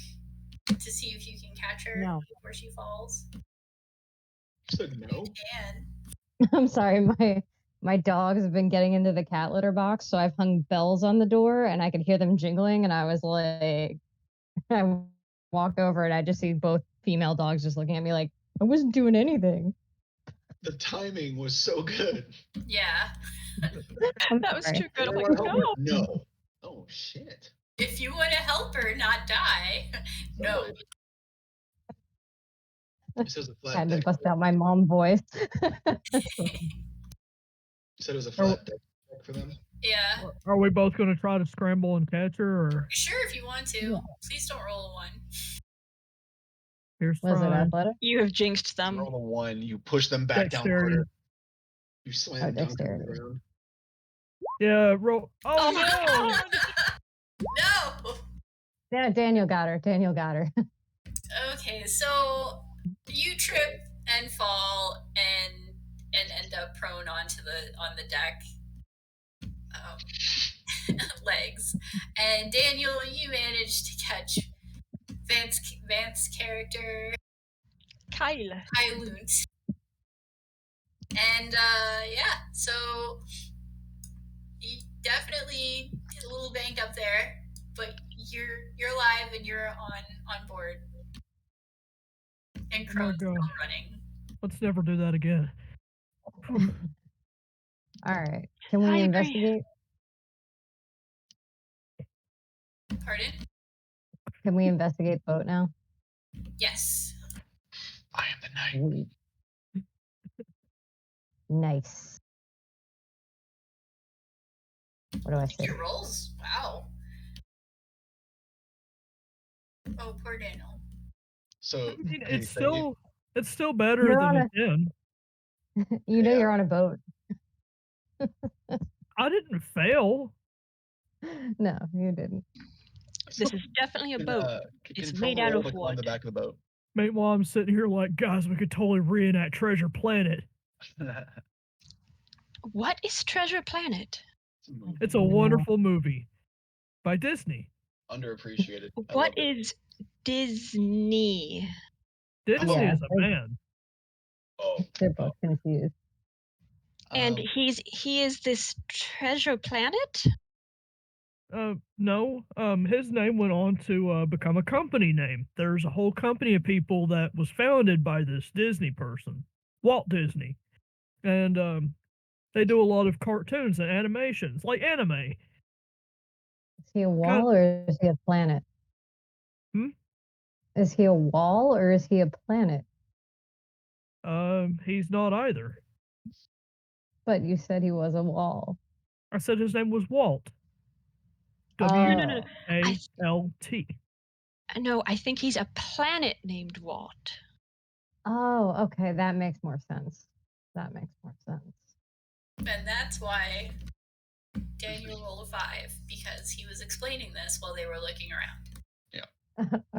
to see if you can catch her No. before she falls. Said no. And I'm sorry, my dogs have been getting into the cat litter box, so I've hung bells on the door and I could hear them jingling, and I was like, I walk over and I just see both female dogs just looking at me like, I wasn't doing anything. The timing was so good. yeah. That was sorry. too good. I'm You like, wanna help no. her? No. Oh shit. If you want to help her not die, no. Somebody. It says a I flat had to deck. bust out my mom voice. You said it was a flat deck for them. Yeah. Are we both going to try to scramble and catch her, or Sure, if you want to. Yeah. Please don't roll a 1. here's Was it trying? athletic? You have jinxed You them. roll a 1, you push them back down Dexterity. harder. You slam dunk them to dexterity. the ground. Yeah, roll. Oh, my no! God. No! Yeah, Daniel got her. Okay, so you trip and fall and end up prone on the deck. Legs. And Daniel, you managed to catch Vance's character, Kyle. Kylunt. And yeah, so you definitely get a little banged up there, but you're alive and you're on board. And Crone's still God. running. Let's never do that again. All right. Can we I agree. investigate? Pardon? Can we investigate the boat now? Yes. I am the knight. Sweet. Nice. What do I say? Your rolls? Wow. Oh, poor Daniel. So I mean, hey, it's thank still better You're than on a 10. You know Yeah. you're on a boat. I didn't fail. No, you didn't. This is definitely a boat. It's made out of on wood. the back of the boat. Meanwhile, I'm sitting here like, guys, we could totally reenact Treasure Planet. What is Treasure Planet? It's a wonderful movie by Disney. Underappreciated. What is Disney? Disney Yeah, is a man. Oh, They're both confused. And he is this Treasure Planet? No. His name went on to become a company name. There's a whole company of people that was founded by this Disney person, Walt Disney, and they do a lot of cartoons and animations, like anime. Is he a wall or is he a planet? Hmm? Is he a wall or is he a planet? He's not either. But you said he was a wall. I said his name was Walt. No. W-A-L-T. No, I think he's a planet named Walt. Oh, okay. That makes more sense. And that's why Daniel rolled a 5, because he was explaining this while they were looking around.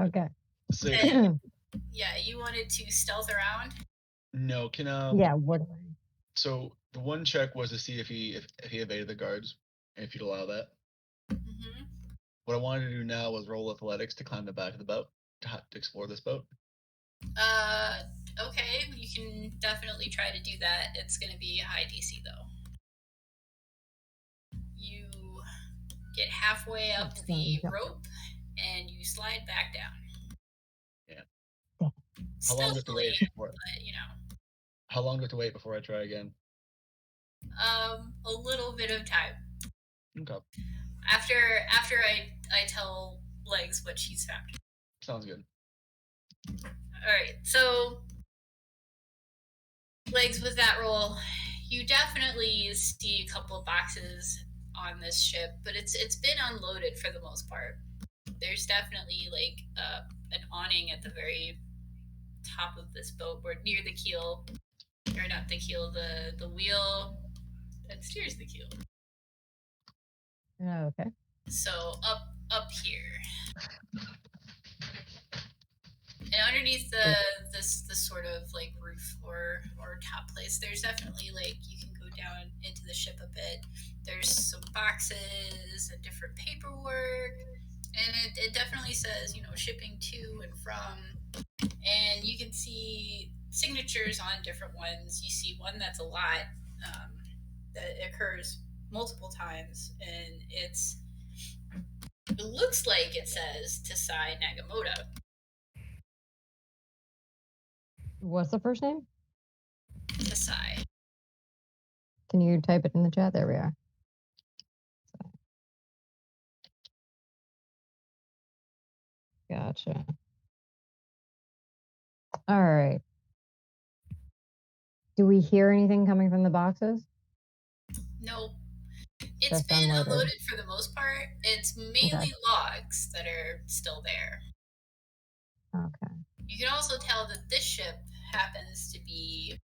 Okay. Sick. And, yeah, you wanted to stealth around? No, can Yeah, what? So the one check was to see if he evaded the guards, and if you'd allow that. Mm-hmm. What I wanted to do now was roll athletics to climb the back of the boat to explore this boat. Okay, you can definitely try to do that. It's going to be a high DC, though. You get halfway up the rope, and you slide back down. Yeah. How long do I have to wait before? But, you know. How long do I have to wait before I try again? A little bit of time. Okay. After I tell Legs what she's found. Sounds good. Alright, so Legs, with that roll, you definitely see a couple of boxes on this ship, but it's been unloaded for the most part. There's definitely like an awning at the very top of this boat, where near the keel, or not the keel, the wheel that steers the keel. Oh, okay. So up here, and underneath this sort of like roof or top place, there's definitely like you can go down into the ship a bit. There's some boxes and different paperwork, and it definitely says, you know, shipping to and from, and you can see signatures on different ones. You see one that's a lot, that occurs multiple times, and it looks like it says Tasai Nagamoto. What's the first name? Tasai. Can you type it in the chat? There we are. Gotcha. All right. Do we hear anything coming from the boxes? Nope. It's Just been unloaded. unloaded for the most part. It's mainly logs that are still there. Okay. You can also tell that this ship happens to be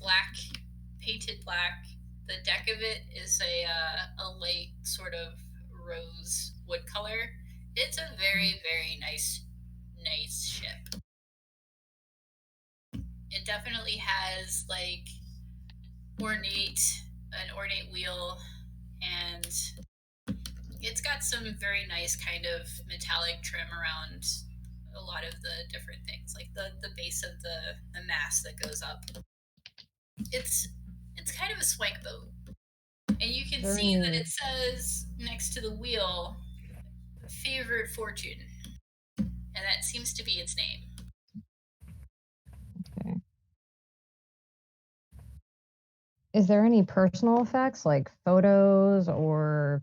black, painted black. The deck of it is a light sort of rose wood color. It's a very, very nice ship. It definitely has like an ornate wheel, and it's got some very nice kind of metallic trim around a lot of the different things, like the base of the mast that goes up. It's kind of a swank boat, and you can see that it says next to the wheel, "Favored Fortune," and that seems to be its name. Okay. Is there any personal effects, like photos or,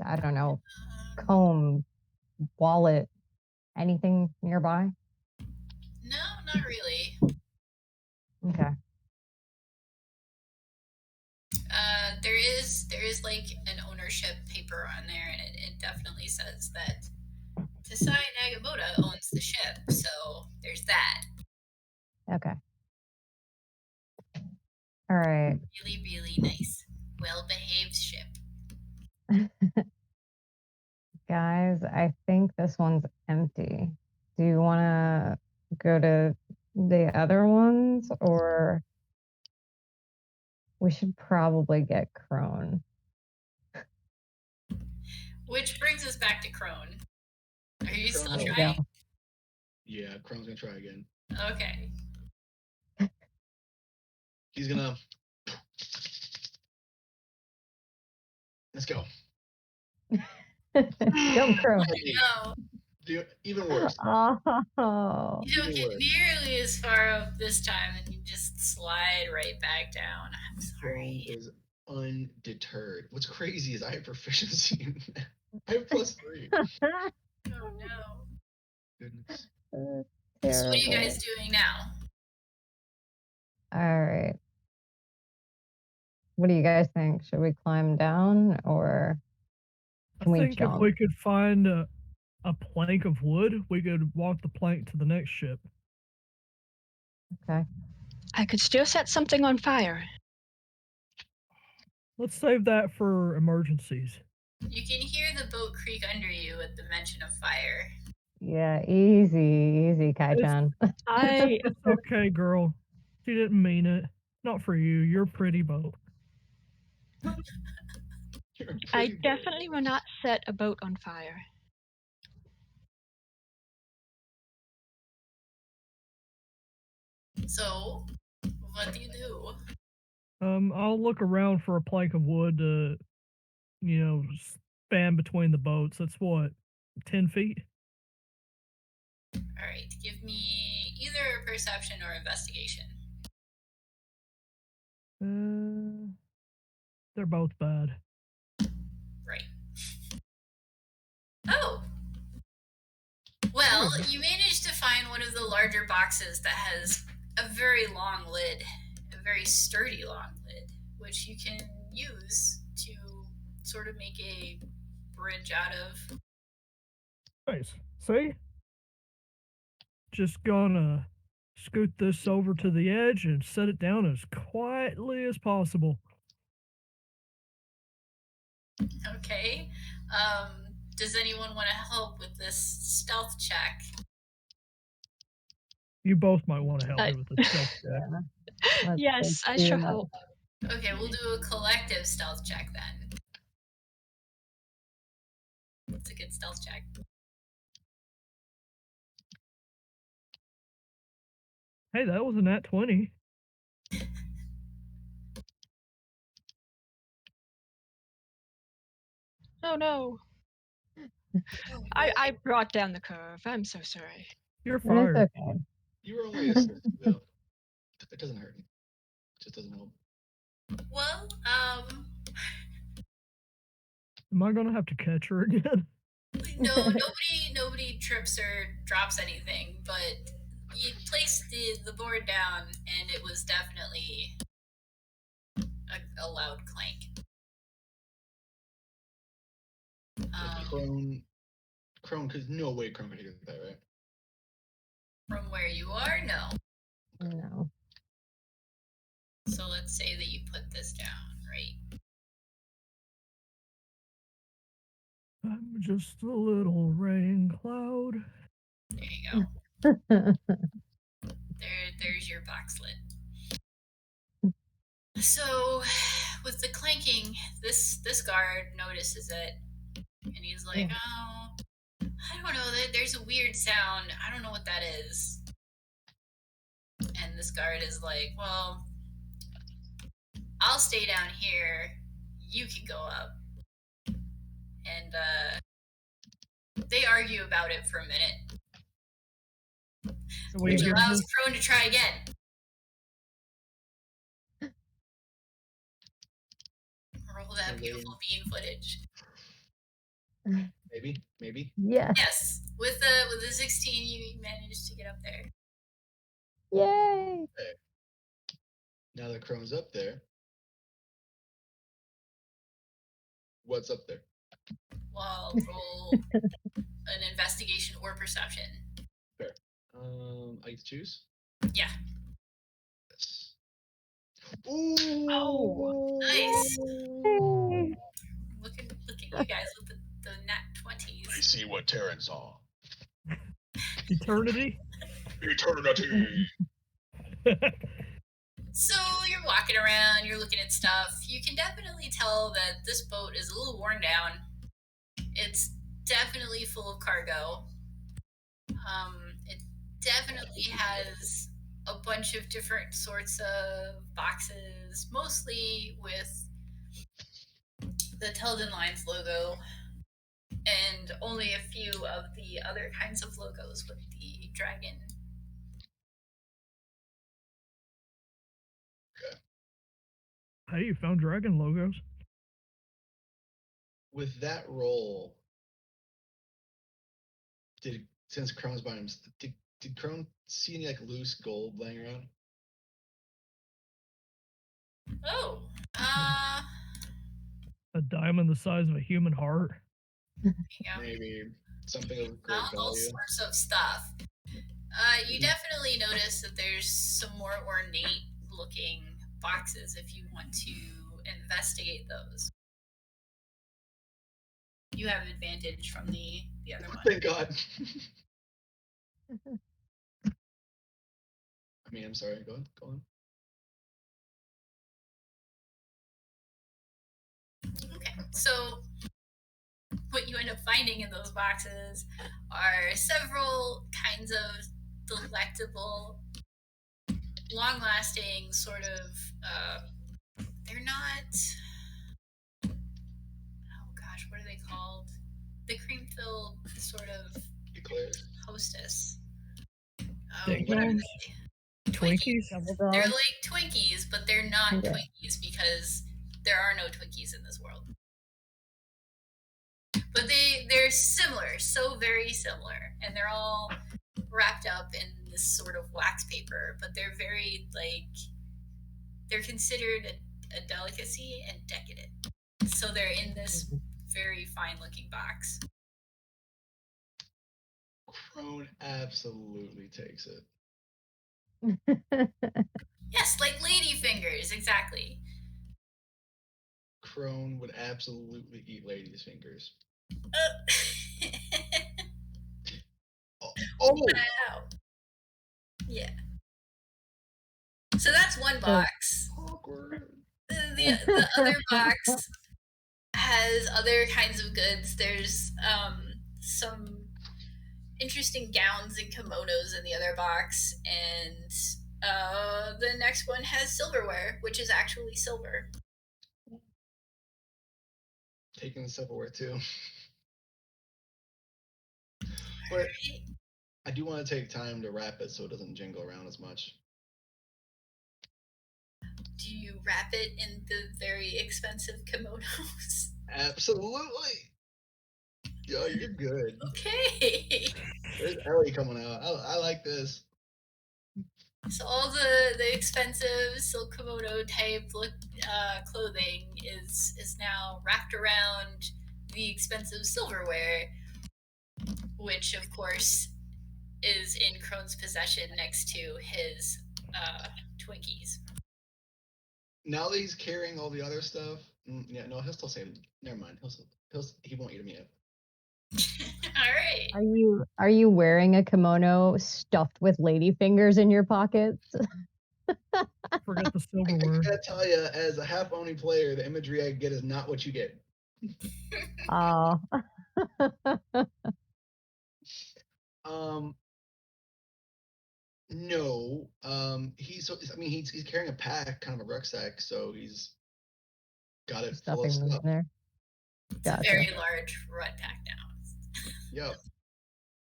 I don't know, comb, wallet, anything nearby? No, not really. Okay. There is like an ownership paper on there, and it definitely says that Tasai Nagamoto owns the ship, so there's that. Okay. All right. Really, really nice, well-behaved ship. Guys, I think this one's empty. Do you want to go to the other ones, or we should probably get Crone? Which brings us back to Crone. Are you still Crone. trying? Yeah, Crone's gonna try again. Okay. He's gonna. Let's go. Go Crone. No. Even worse. Oh. You don't get nearly as far up this time, and you just slide right back down. I'm sorry. Crone is undeterred. What's crazy is I have proficiency. I have +3. Oh no. Goodness. So what are you guys doing now? All right. What do you guys think? Should we climb down, or can I we think jump? if we could find a plank of wood, we could walk the plank to the next ship. Okay. I could still set something on fire. Let's save that for emergencies. You can hear the boat creak under you at the mention of fire. Yeah, easy, Kai-chan. It's okay, girl. She didn't mean it. Not for you. You're a pretty boat. I definitely will not set a boat on fire. So, what do you do? I'll look around for a plank of wood to, span between the boats. That's what, 10 feet? Alright, give me either a perception or investigation. They're both bad. Right. Oh! Well, you managed to find one of the larger boxes that has a very long lid, a very sturdy long lid, which you can use to sort of make a bridge out of. Nice. See? Just gonna scoot this over to the edge and set it down as quietly as possible. Okay. Does anyone want to help with this stealth check? You both might want to help me with this stealth check. Yes, I shall help. Okay, we'll do a collective stealth check then. It's a good stealth check. Hey, that was a nat 20. Oh no. I brought down the curve. I'm so sorry. You're It's fired. okay. You were only a 6, though. It doesn't hurt. It just doesn't help. Well, Am I gonna have to catch her again? no, nobody trips or drops anything, but you placed the board down, and it was definitely a loud clank. Crone, because no way Crone could hear that, right? From where you are, no. No. So let's say that you put this down, right? I'm just a little rain cloud. There you go. There's your box lid. So, with the clanking, this guard notices it, and he's like, "Oh, I don't know. There's a weird sound. I don't know what that is." And this guard is like, "Well, I'll stay down here. You can go up." And they argue about it for a minute, which allows Crone to try again. Roll that beautiful bean footage. Maybe. Yeah. Yes, with the 16, you managed to get up there. Yay! Okay. Now that Crone's up there, what's up there? Well, roll an investigation or perception. Fair. I get to choose? Yeah. Yes. Ooh! Oh, Nice. Yay. Look at you guys with the nat 20s. I see what Terran saw. Eternity? Eternity! So you're walking around, you're looking at stuff. You can definitely tell that this boat is a little worn down. It's definitely full of cargo. It definitely has a bunch of different sorts of boxes, mostly with the Teldon Lines logo, and only a few of the other kinds of logos with the dragon. Hey, you found dragon logos. With that roll, since Crone's behind him, did Crone see any like loose gold laying around? Oh, A diamond the size of a human heart. yeah. Maybe something of great Found all value. sorts of stuff. You definitely notice that there's some more ornate looking boxes if you want to investigate those. You have advantage from the other one. Thank God. I mean, I'm sorry. Go on. Okay, so what you end up finding in those boxes are several kinds of delectable, long-lasting sort of. They're not. Oh gosh, what are they called? The cream-filled sort of Eclairs. hostess. Dick What are dogs? they? Twinkies? Double They're dog. like Twinkies, but they're not Okay. Twinkies because there are no Twinkies in this world. But they're similar, so very similar, and they're all wrapped up in this sort of wax paper, but they're very they're considered a delicacy and decadent. So they're in this very fine looking box. Crone absolutely takes it. Yes, like lady fingers, exactly. Crone would absolutely eat ladies' fingers. Oh! Wow. Yeah. So that's one box. Awkward. The other box has other kinds of goods. There's some interesting gowns and kimonos in the other box, and the next one has silverware, which is actually silver. Taking the silverware too. But I do want to take time to wrap it so it doesn't jingle around as much. Do you wrap it in the very expensive kimonos? Absolutely. Yo, you're good. Okay. There's Ellie coming out. I like this. So all the expensive silk kimono type clothing is now wrapped around the expensive silverware, which of course is in Krone's possession next to his Twinkies. Now that he's carrying all the other stuff, yeah, no, he'll still say. Never mind. He won't eat him yet. All right. Are you wearing a kimono stuffed with lady fingers in your pockets? Forget the I silverware. gotta tell you, as a half Oni player, the imagery I get is not what you get. Oh. No. He's carrying a pack, kind of a rucksack, so he's got it full of Stuffing them stuff. in there. It's a very large rut pack now. Yep.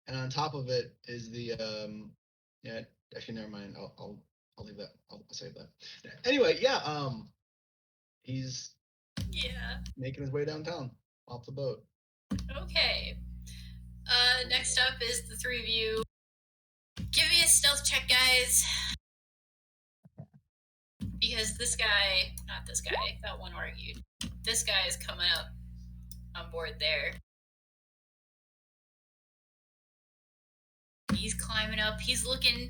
And on top of it is the yeah, actually never mind. I'll leave that. I'll save that. Anyway, yeah, he's making his way downtown off the boat. Okay. Next up is the three of you. Give me a stealth check, guys. Because not this guy, that one argued. This guy is coming up on board there. He's climbing up. He's looking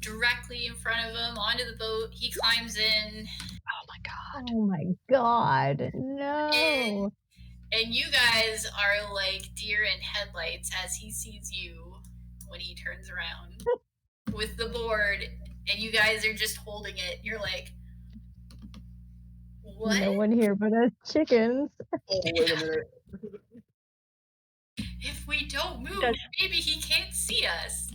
directly in front of him onto the boat. He climbs in. Oh my god. Oh my god. No. And you guys are like deer in headlights as he sees you when he turns around with the board, and you guys are just holding it. You're like, what? No one here but us chickens. Oh, wait a minute. If we don't move, maybe he can't see us.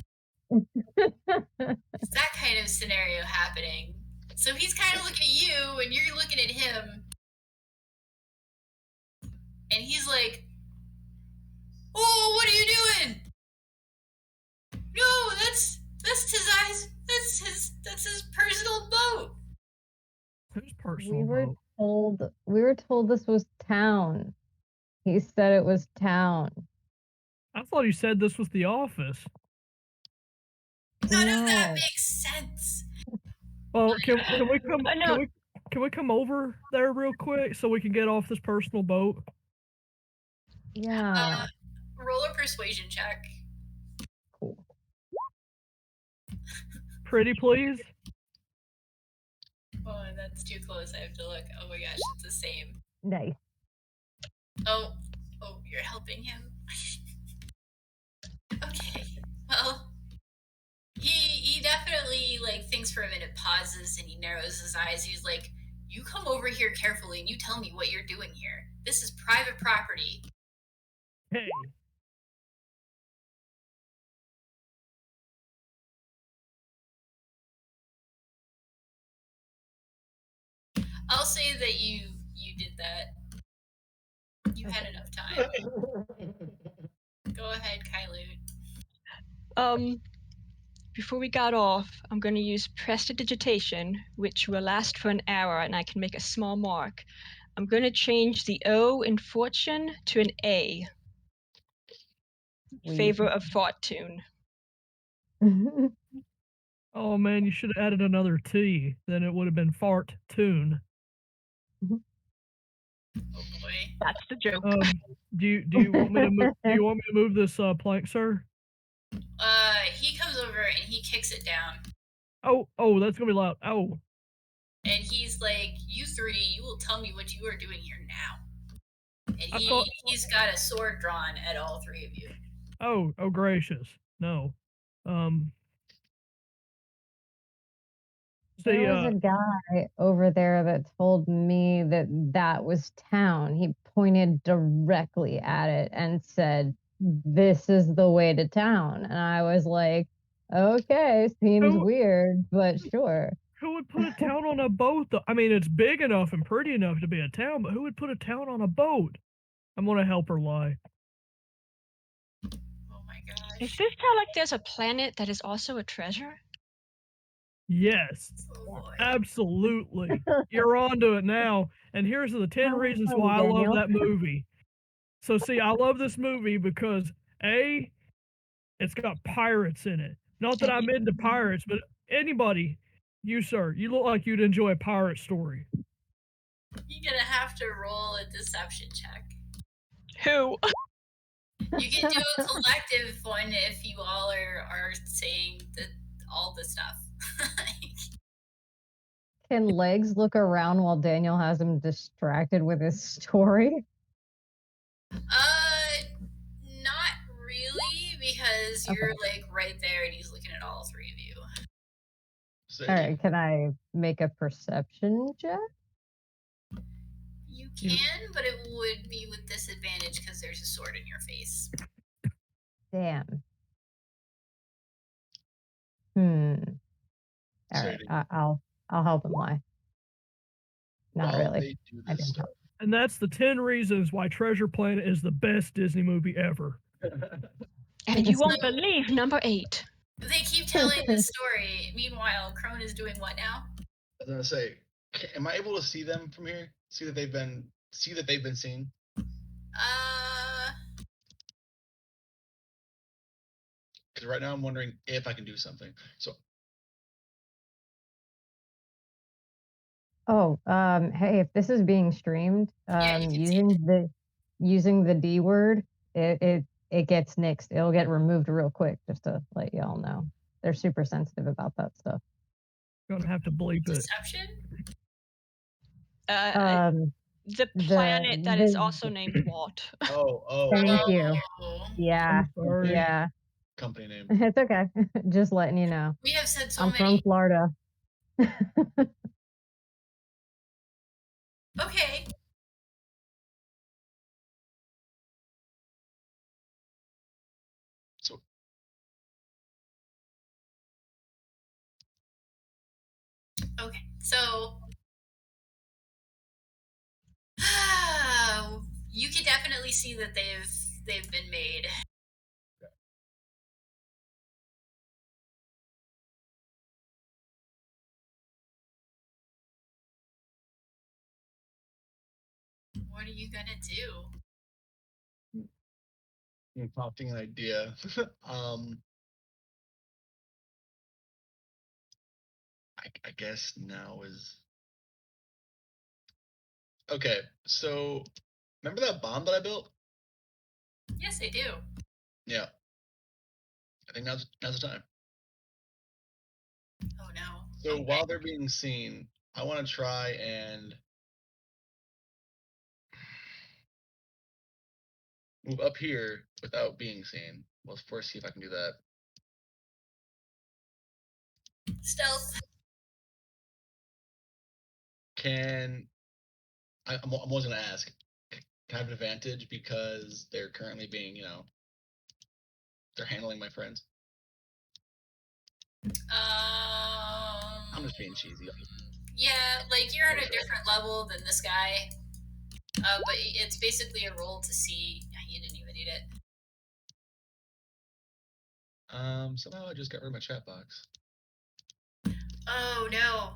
It's that kind of scenario happening. So he's kind of looking at you, and you're looking at him. And he's like, oh, what are you doing? No, that's his that's his personal boat. Whose personal boat? We were told this was town. He said it was town. I thought he said this was the office. None of that makes sense. Well, can we come over there real quick so we can get off this personal boat? Yeah. Roll a persuasion check. Cool. Pretty please? Oh, that's too close. I have to look. Oh my gosh, it's the same. Nice. Oh, you're helping him. Okay. Well, he definitely like thinks for a minute, pauses, and he narrows his eyes. He's like, "You come over here carefully, and you tell me what you're doing here. This is private property." Hey, I'll say that you did that. You had enough time. Go ahead, Kyloot. Before we got off, I'm going to use prestidigitation, which will last for an hour, and I can make a small mark. I'm going to change the O in fortune to an A. Sweet. Favor of fortune. oh man, you should have added another T. Then it would have been fart tune. Oh boy. That's the joke. Do you want me to move? Do you want me to move this plank, sir? He comes over and he kicks it down. Oh, that's gonna be loud. Oh. And he's like, "You three, you will tell me what you are doing here now." And he's got a sword drawn at all three of you. Oh gracious. No. There was a guy over there that told me that that was town. He pointed directly at it and said, "This is the way to town." And I was like, okay, seems weird, but sure. Who would put a town on a boat, though? I mean, it's big enough and pretty enough to be a town, but who would put a town on a boat? I'm gonna help her lie. Oh my gosh. Is this how, like, there's a planet that is also a treasure? Yes, Oh boy. absolutely. You're onto it now. And here's the 10 reasons why I love that movie. So see, I love this movie because A, it's got pirates in it. Not that I'm into pirates, but anybody, you sir, you look like you'd enjoy a pirate story. You're gonna have to roll a deception check. Who? You can do a collective one if you all are saying all the stuff. Can Legs look around while Daniel has him distracted with his story? Not really, because you're like right there and he's looking at all three of you. All right, can I make a perception check? You can, but it would be with disadvantage because there's a sword in your face. Damn. All right, I'll help him lie. Not really. I didn't help. And that's the 10 reasons why Treasure Planet is the best Disney movie ever. And you won't believe number 8. They keep telling the story. Meanwhile, Crone is doing what now? I was gonna say, am I able to see them from here? See that they've been seen? Because right now I'm wondering if I can do something. So. Oh, hey, if this is being streamed, using the D word, it gets nixed. It'll get removed real quick, just to let y'all know. They're super sensitive about that stuff. You're gonna have to bleep Deception? The planet that is also named what? Oh. Thank you. Yeah. Yeah. Company name. It's okay. Just letting you know. We have said so I'm many. from Florida. Okay. So. Okay, so you can definitely see that they've been made. What are you gonna do? I'm prompting an idea. I guess now is okay. So, remember that bomb that I built? Yes, I do. Yeah. I think now's the time. Oh no. So Okay. while they're being seen, I want to try and move up here without being seen. Let's first see if I can do that. Stealth. I'm always going to ask, can I have an advantage because they're currently being, they're handling my friends? I'm just being cheesy. Yeah, like you're on a different level than this guy. But it's basically a roll to see. You didn't even need it. Somehow I just got rid of my chat box. Oh no.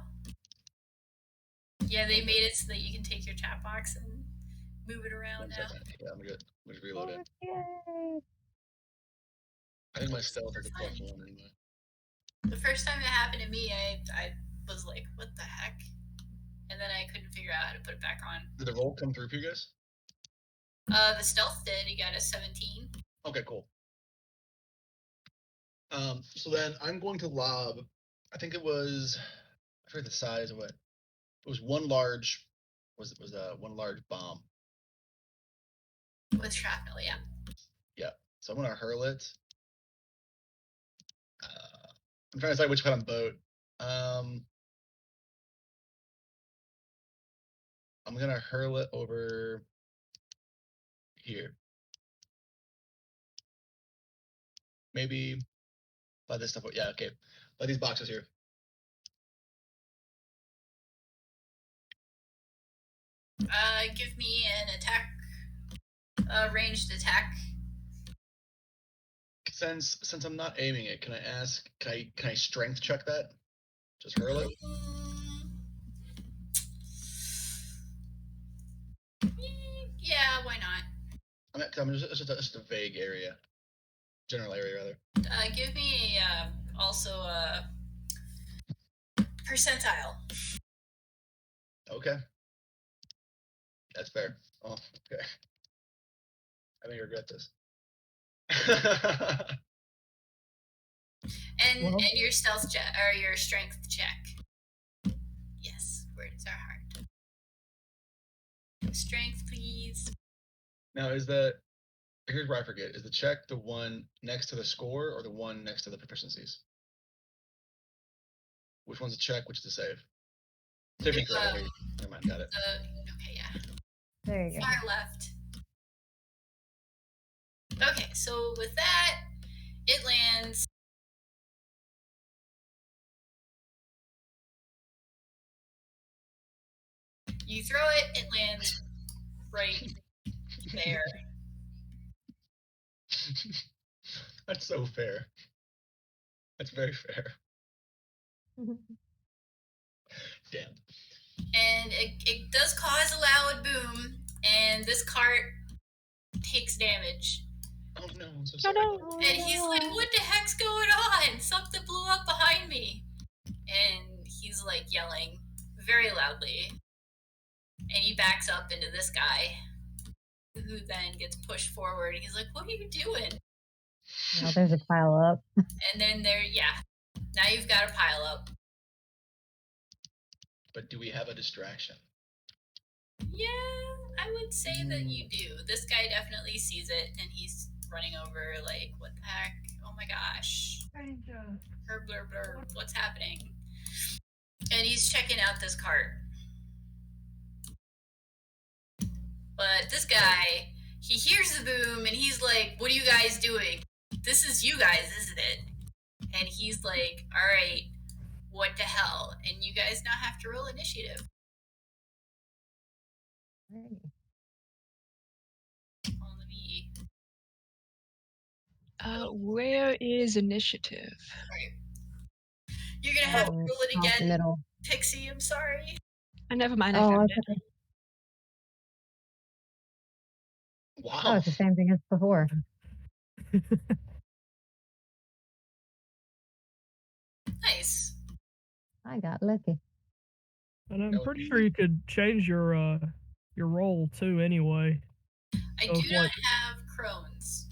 Yeah, they made it so that you can take your chat box and move it around 1 now. second. Yeah, I'm good. I'm just reload it. Yay. I think my It's stealth is a super fun. +1 anyway. The first time it happened to me, I was like, what the heck? And then I couldn't figure out how to put it back on. Did the roll come through for you guys? The stealth did. He got a 17. Okay, cool. So then I'm going to lob. I think it was. I forget the size of it. It was one large. Was one large bomb. With shrapnel, yeah. Yeah. So I'm gonna hurl it. I'm trying to decide which kind of boat. I'm gonna hurl it over here. Maybe by this stuff. Yeah, okay. By these boxes here. Give me an attack. Ranged attack. Since I'm not aiming it, can I ask? Can I strength check that? Just hurl it. Yeah, why not? It's just a vague area, general area rather. Give me also a percentile. Okay, that's fair. Oh, okay. I may regret this. And your stealth check or your strength check. Yes, words are hard. Strength, please. Now, here's where I forget. Is the check the one next to the score or the one next to the proficiencies? Which one's a check? Which is a save? Saving throw. Okay, never mind. Got it. Okay, yeah. There you go. Far left. Okay, so with that, it lands. You throw it, it lands right there. That's so fair. That's very fair. Damn. And it does cause a loud boom, and this cart takes damage. Oh no, I'm so sorry. no. And he's like, what the heck's going on? Something blew up behind me. And he's like yelling very loudly. And he backs up into this guy, who then gets pushed forward. He's like, what are you doing? Now there's a pile up. And then now you've got a pile up. But do we have a distraction? Yeah, I would say that you do. This guy definitely sees it, and he's running over like, what the heck? Oh my gosh. Herb blur blur, what's happening? And he's checking out this cart. But this guy, he hears the boom, and he's like, what are you guys doing? This is you guys, isn't it? And he's like, all right, what the hell? And you guys now have to roll initiative. On the V. Where is initiative? Right. You're gonna have to roll it Off the again, middle. Pixie, I'm sorry. Never mind, I Oh, found it's it. okay. Wow. Oh, it's the same thing as before. Nice. I got lucky. And I'm That would pretty be- sure you could change your roll too anyway. I So do if, not like- have crones.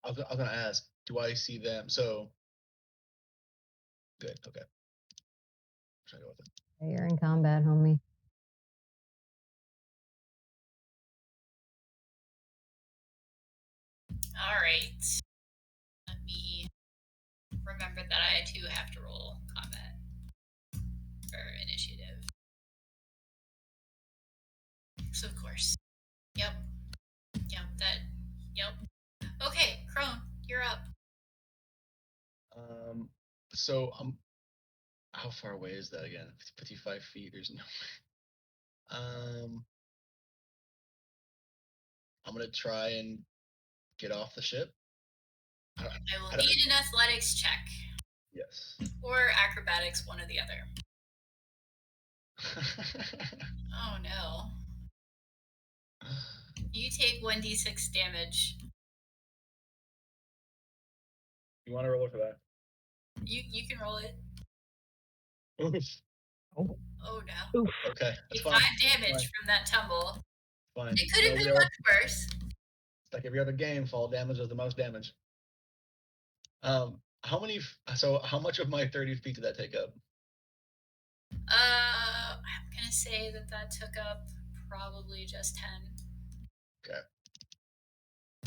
I was gonna ask, do I see them? So Good. Okay. Try to go with it. You're in combat, homie. All right. Let me remember that I too have to roll combat or initiative. So of course. Yep. Okay, Crone, you're up. So how far away is that again? 55 feet. There's no way. I'm gonna try and get off the ship. I will need an athletics check. Yes. Or acrobatics, one or the other. Oh no. You take 1d6 damage. You want to roll for that? You can roll it. Oof. Oh no. Oof. Okay. That's Take fine. 5 damage from that tumble. Fine. It could have been much worse. It's like every other game, fall damage does the most damage. How much of my 30 feet did that take up? I'm gonna say that took up probably just 10. Okay.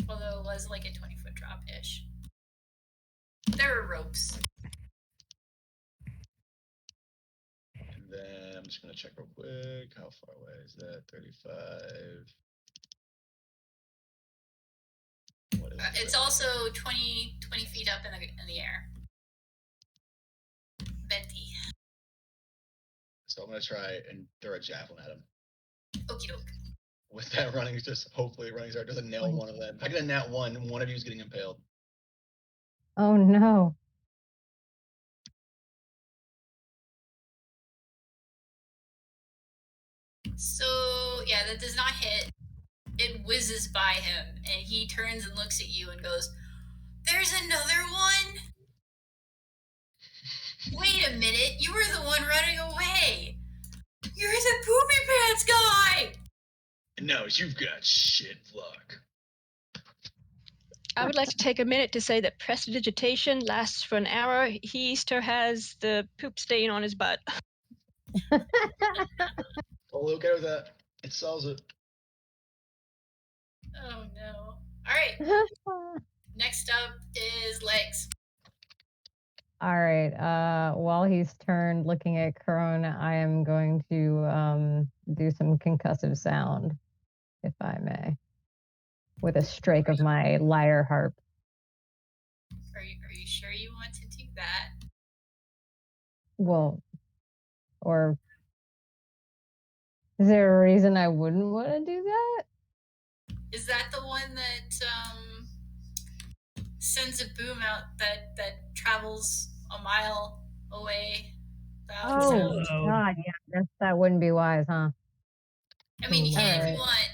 Although it was like a 20-foot drop-ish. There were ropes. And then I'm just gonna check real quick. How far away is that? 35. What is It's also 20 feet up in the air. Betty. So I'm gonna try and throw a javelin at him. Okie doke. With that running, just hopefully running start doesn't nail one of them. If I get a nat one of you is getting impaled. Oh no. So yeah, that does not hit. It whizzes by him, and he turns and looks at you and goes, "There's another one? Wait a minute, you were the one running away. You're the poopy pants guy!" No, you've got shit luck. I would like to take a minute to say that prestidigitation lasts for an hour. He still has the poop stain on his butt. Totally okay with that. It solves it. Oh no. Alright, next up is Legs. All right. While he's turned looking at Crone, I am going to do some concussive sound, if I may, with a strike of my lyre harp. Are you sure you want to do that? Well, or is there a reason I wouldn't want to do that? Is that the one that sends a boom out that travels a mile away? Oh God, yeah, that wouldn't be wise, huh? I mean, you can if Alright. you want.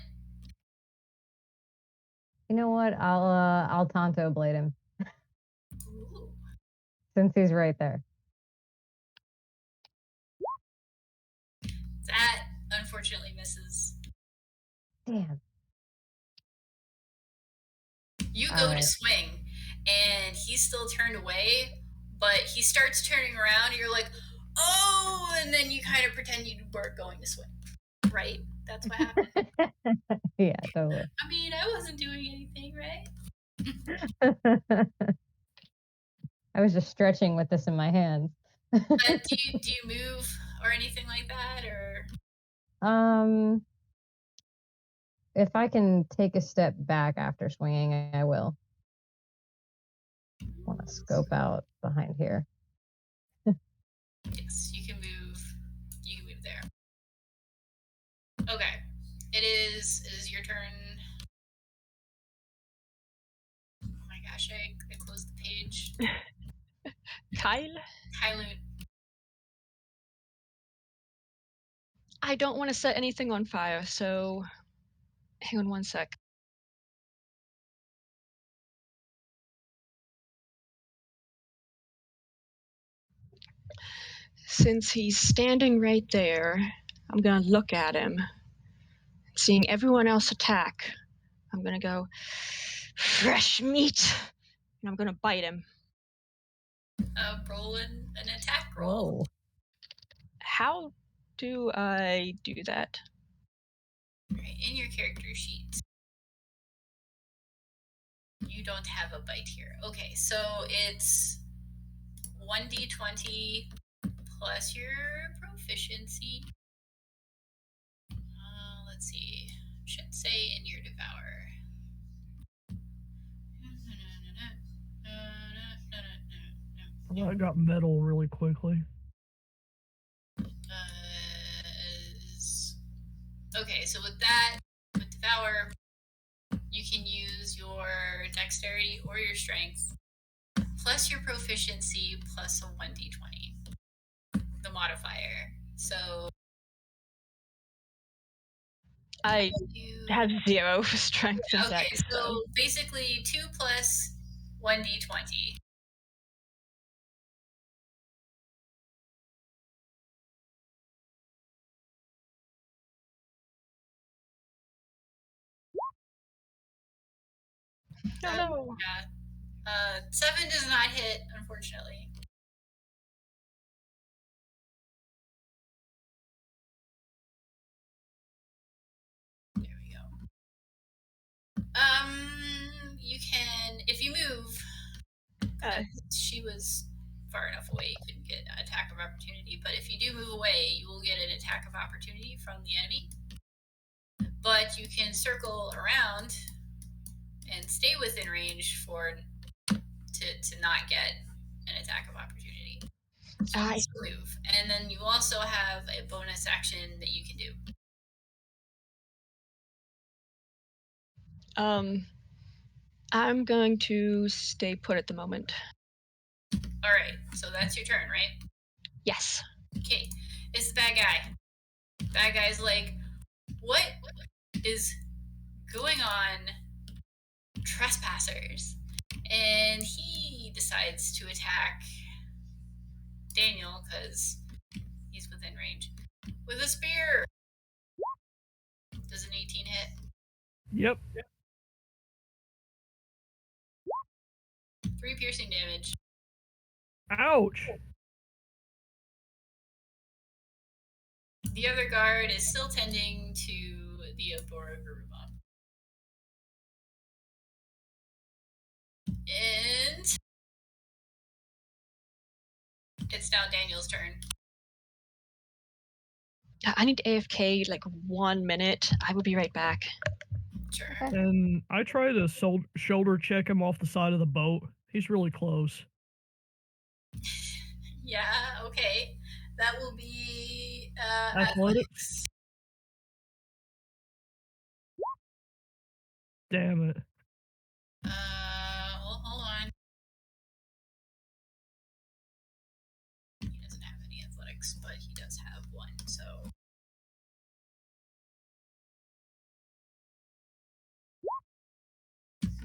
You know what? I'll Tonto blade him Ooh. since he's right there. That unfortunately misses. Damn. You go to Alright. swing, and he's still turned away, but he starts turning around, and you're like, "Oh!" And then you kind of pretend you were going to swing, right? That's what happened. Yeah, totally. I mean, I wasn't doing anything, right? I was just stretching with this in my hands. But do you move or anything like that, or? If I can take a step back after swinging, I will. Want to scope out behind here. Yes, you can move. You can move there. Okay, it is your turn. Oh my gosh, I closed the page. Kyle? Kyloot. I don't want to set anything on fire, so hang on one sec. Since he's standing right there, I'm going to look at him. Seeing everyone else attack, I'm going to go, fresh meat, and I'm going to bite him. Roll an attack roll. Whoa. How do I do that? Right, in your character sheet. You don't have a bite here. Okay, so it's 1d20 plus your proficiency. Let's see. Should say in your devour. I got metal really quickly. Okay, so with that, with devour, you can use your dexterity or your strength plus your proficiency plus a 1d20, the modifier. So I you have 0 for strength and okay, dex. so basically 2 plus 1d20. Oh no. Yeah. 7 does not hit, unfortunately. There we go. You can, if you move, she was far enough away you couldn't get an attack of opportunity, but if you do move away, you will get an attack of opportunity from the enemy. But you can circle around and stay within range to not get an attack of opportunity. So you can still move. And then you also have a bonus action that you can do. I'm going to stay put at the moment. All right, so that's your turn, right? Yes. Okay, it's the bad guy. Bad guy's like, what is going on, trespassers? And he decides to attack Daniel because he's within range with a spear. Does an 18 hit? Yep. 3 piercing damage. Ouch. The other guard is still tending to the Abora Garuba. And it's now Daniel's turn. I need AFK like 1 minute. I will be right back. Sure. And I try to shoulder check him off the side of the boat. He's really close. Yeah, okay. That will be Athletics. Damn it. Hold on. He doesn't have any athletics, but he does have 1, so.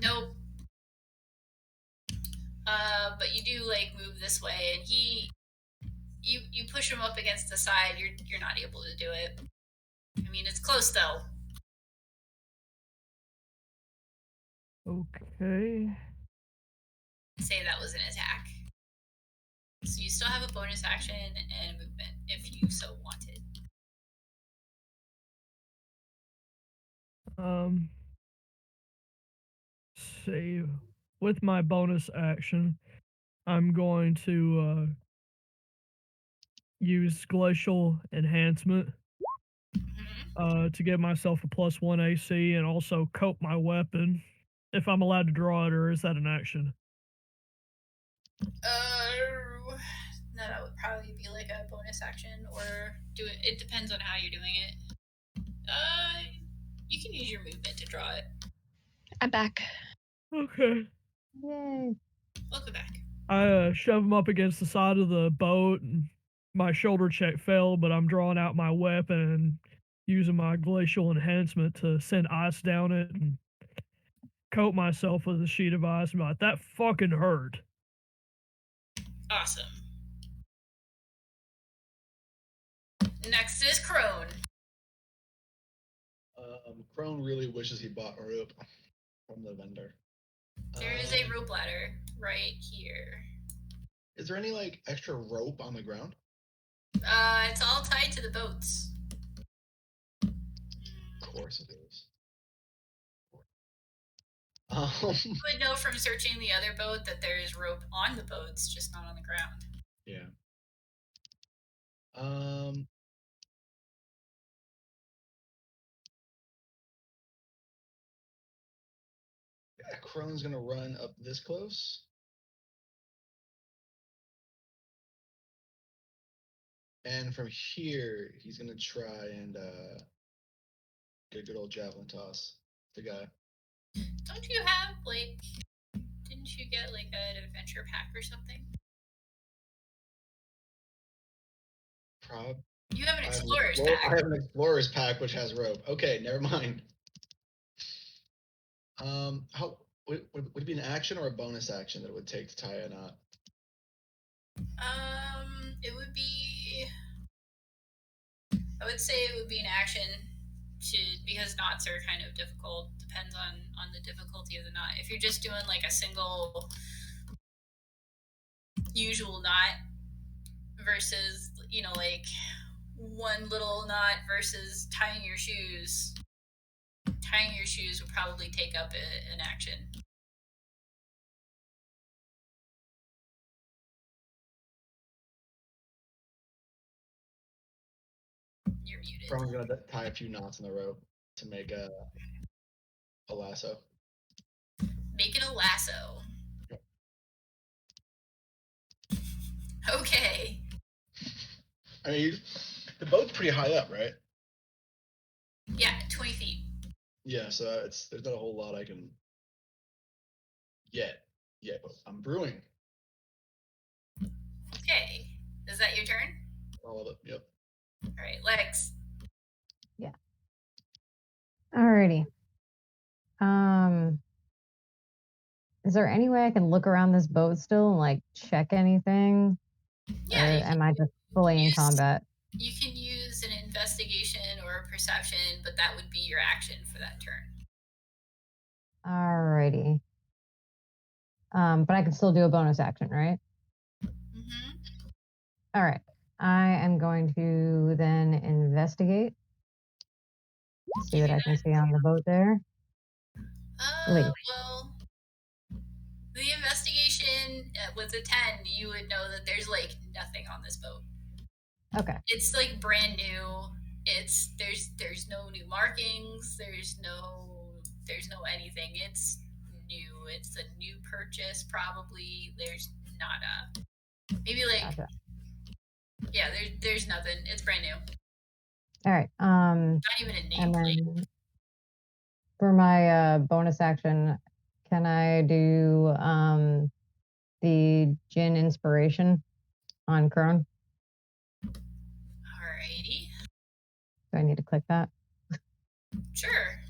Nope. But you do like move this way, and you push him up against the side. You're not able to do it. I mean, it's close though. Okay. Say that was an attack. So you still have a bonus action and movement if you so wanted. Save. With my bonus action, I'm going to use glacial enhancement to give myself a +1 AC and also coat my weapon. If I'm allowed to draw it, or is that an action? No, that would probably be like a bonus action, or do it. It depends on how you're doing it. You can use your movement to draw it. I'm back. Okay. Yay. Welcome back. I shove him up against the side of the boat, and my shoulder check failed, but I'm drawing out my weapon and using my glacial enhancement to send ice down it and coat myself with a sheet of ice. I'm like, that fucking hurt. Awesome. Next is Crone. Crone really wishes he bought a rope from the vendor. There is a rope ladder right here. Is there any like extra rope on the ground? It's all tied to the boats. Of course it is. You would know from searching the other boat that there is rope on the boats, just not on the ground. Yeah. Yeah, Crone's gonna run up this close. And from here, he's gonna try and get a good old javelin toss. The guy. Don't you have like? Didn't you get like an adventure pack or something? You have an explorer's pack. I have an explorer's pack which has rope. Okay, never mind. How would it be an action or a bonus action that it would take to tie a knot? It would be. I would say it would be an action because knots are kind of difficult. Depends on the difficulty of the knot. If you're just doing like a single usual knot versus like one little knot versus tying your shoes. Tying your shoes would probably take up an action. You're muted. Crone's gonna tie a few knots in the rope to make a lasso. Make it a lasso. Yep. Okay. I mean, the boat's pretty high up, right? Yeah, 20 feet. Yeah, so there's not a whole lot I can get yet, but I'm brewing. Okay. Is that your turn? All of it, yep. All right, Lex. Yeah. Alrighty. Is there any way I can look around this boat still and like check anything? Yeah. Or am I just fully in combat? You can use an investigation or a perception, but that would be your action for that turn. Alrighty. But I can still do a bonus action, right? Mm-hmm. All right. I am going to then investigate. See what I can see on the boat there. Well, the investigation with a 10, you would know that there's like nothing on this boat. Okay. It's like brand new. There's no new markings. There's no anything. It's new. It's a new purchase probably. There's not maybe like Gotcha. Yeah, there's nothing. It's brand new. All right. Not even a name plate. For my bonus action, can I do the Gin Inspiration on Crone? Alrighty. Do I need to click that? Sure.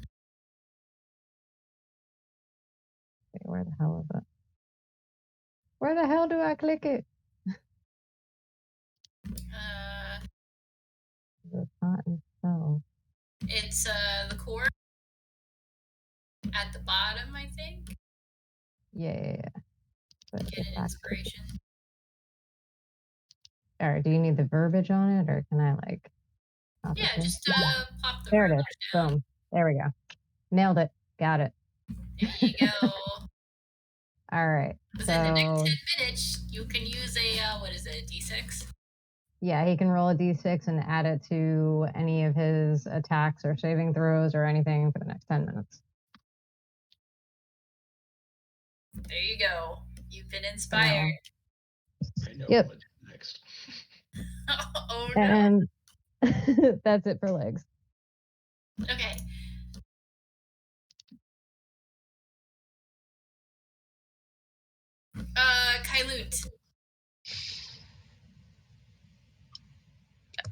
Okay, where the hell is it? Where the hell do I click it? It's not in spell. It's the core at the bottom, I think. Yeah. Get an inspiration. All right. Do you need the verbiage on it, or can I like? Yeah, just pop the there it verbiage is. down. Boom. There we go. Nailed it. Got it. There you go. All right. Within the next 10 minutes, you can use a D6? Yeah, he can roll a d6 and add it to any of his attacks or saving throws or anything for the next 10 minutes. There you go. You've been inspired. I know Yep. what's next. Oh no. And that's it for legs. Okay. Kailut.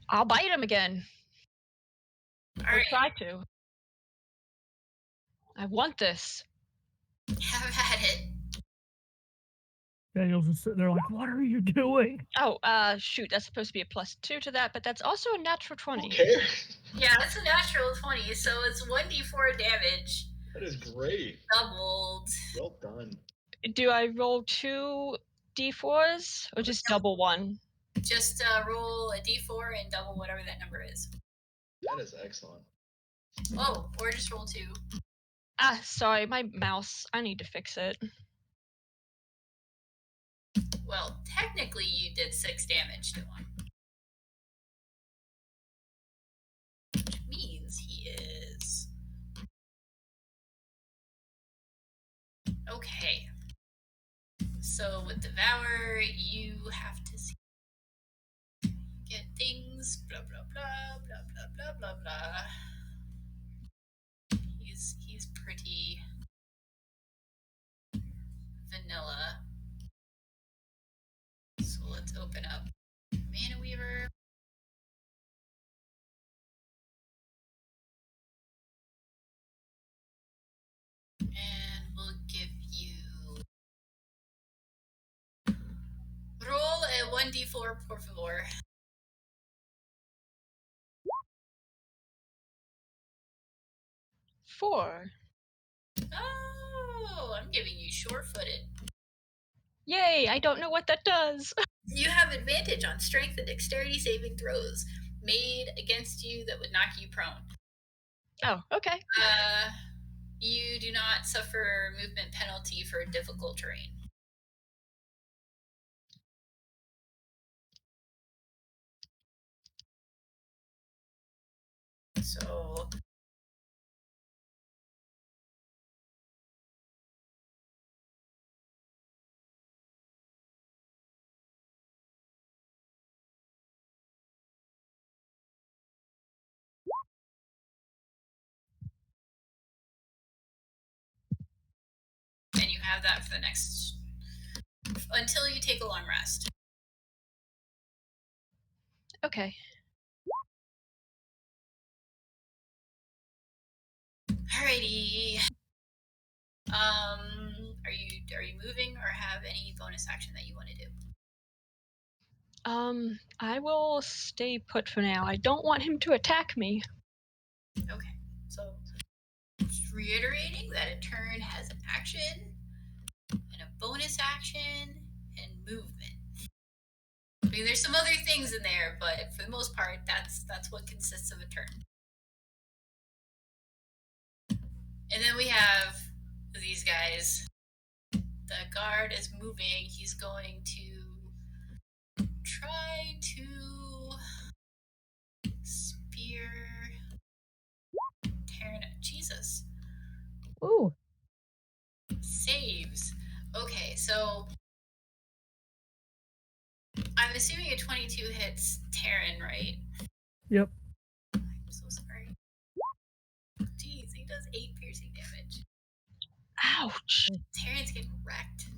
I'll bite him again. All Or right. try to. I want this. Have at it. Daniel's just sitting there like, what are you doing? Oh, shoot, that's supposed to be a +2 to that, but that's also a natural 20. Okay. Yeah, that's a natural 20, so it's 1d4 damage. That is great. Doubled. Well done. Do I roll 2 d4s or just double one? Just roll a d4 and double whatever that number is. That is excellent. Oh, or just roll 2. Ah, sorry, my mouse. I need to fix it. Well, technically you did 6 damage to him. Which means he is... Okay. So with Devour, you have to see... get things, blah, blah, blah, blah, blah, blah, blah, blah. He's pretty vanilla. So let's open up Mana Weaver. And we'll give you... roll a 1d4, por favor. 4. Oh, I'm giving you sure-footed. Yay, I don't know what that does. You have advantage on strength and dexterity saving throws made against you that would knock you prone. Oh, okay. You do not suffer movement penalty for difficult terrain. So... and you have that for the next... until you take a long rest. Okay. Alrighty. Are you moving or have any bonus action that you want to do? I will stay put for now. I don't want him to attack me. Okay. So just reiterating that a turn has an action and a bonus action and movement. I mean, there's some other things in there, but for the most part, that's what consists of a turn. And then we have these guys. The guard is moving. He's going to try to spear Terran. Jesus. Ooh. Saves. Okay, so I'm assuming a 22 hits Terran, right? Yep. I'm so sorry. Jeez, he does 8 piercing damage. Ouch. Terran's getting wrecked.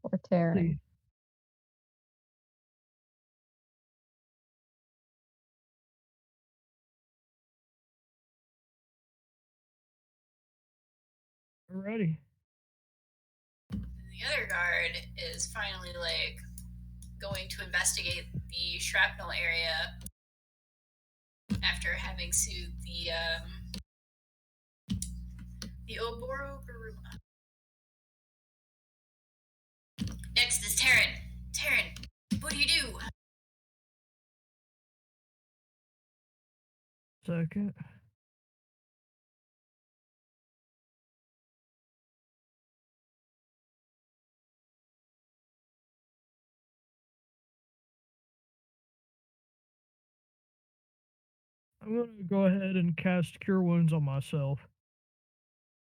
Poor Terran. See. Alrighty. The other guard is finally like going to investigate the shrapnel area after having soothed the Oboroguruma. Next is Terran. Terran, what do you do? Second. I'm going to go ahead and cast Cure Wounds on myself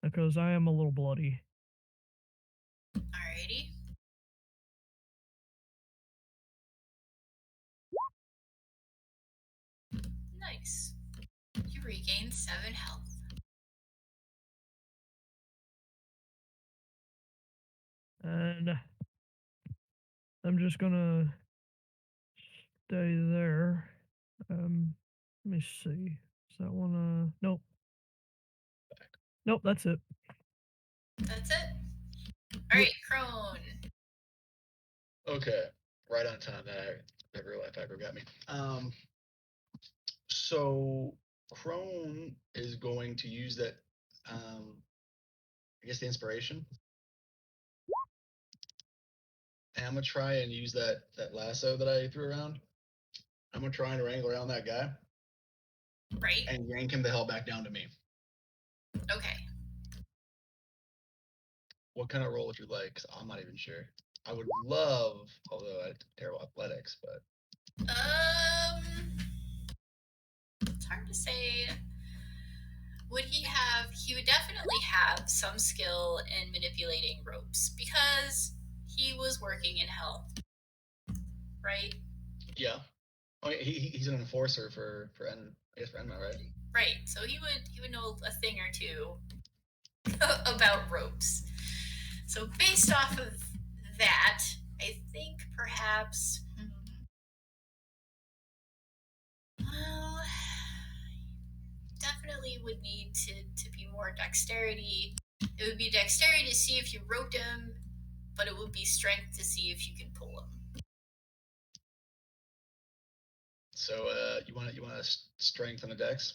because I am a little bloody. Alrighty. Nice. You regain 7 health. And I'm just going to stay there. Let me see. Is that one? Nope. Nope, that's it. That's it? Alright, Crone. Okay, right on time. That real life aggro got me. So Crone is going to use that. I guess the inspiration. and I'm gonna try and use that lasso that I threw around. I'm gonna try and wrangle around that guy Right? and yank him the hell back down to me. Okay. What kind of roll would you like? 'Cause I'm not even sure. I would love, although I had terrible athletics, but It's hard to say. He would definitely have some skill in manipulating ropes because he was working in hell. Right? yeah. Oh, he's an enforcer for Enma, right? Right. So he would know a thing or two about ropes. So based off of that, I think perhaps well, definitely would need to be more dexterity. It would be dexterity to see if you roped him, but it would be strength to see if you can pull him. So you want to strengthen the dex?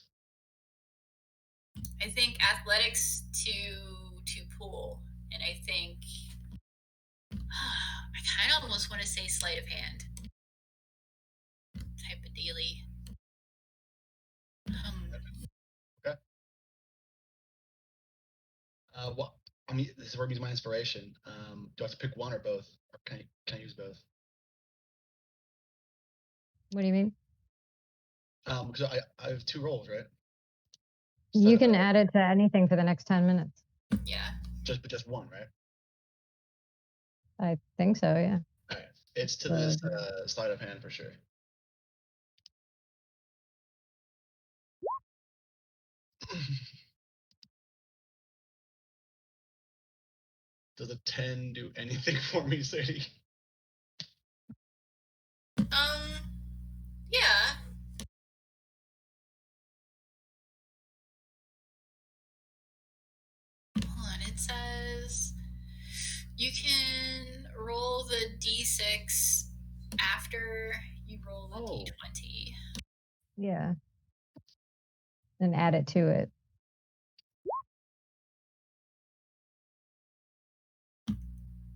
I think athletics to pull, and I think I kind of almost want to say sleight of hand type of dealy. Okay. What? I mean, this is where I use my inspiration. Do I have to pick one or both? Or can I use both? What do you mean? Because I have 2 rolls, right? You Instead can of, add it to anything for the next 10 minutes. Yeah. just one, right? I think so, yeah. All right. It's to So- this sleight of hand for sure. Does a 10 do anything for me, Sadie? Yeah. Hold on, it says you can roll the d6 after you roll the Oh. d20. Yeah. And add it to it.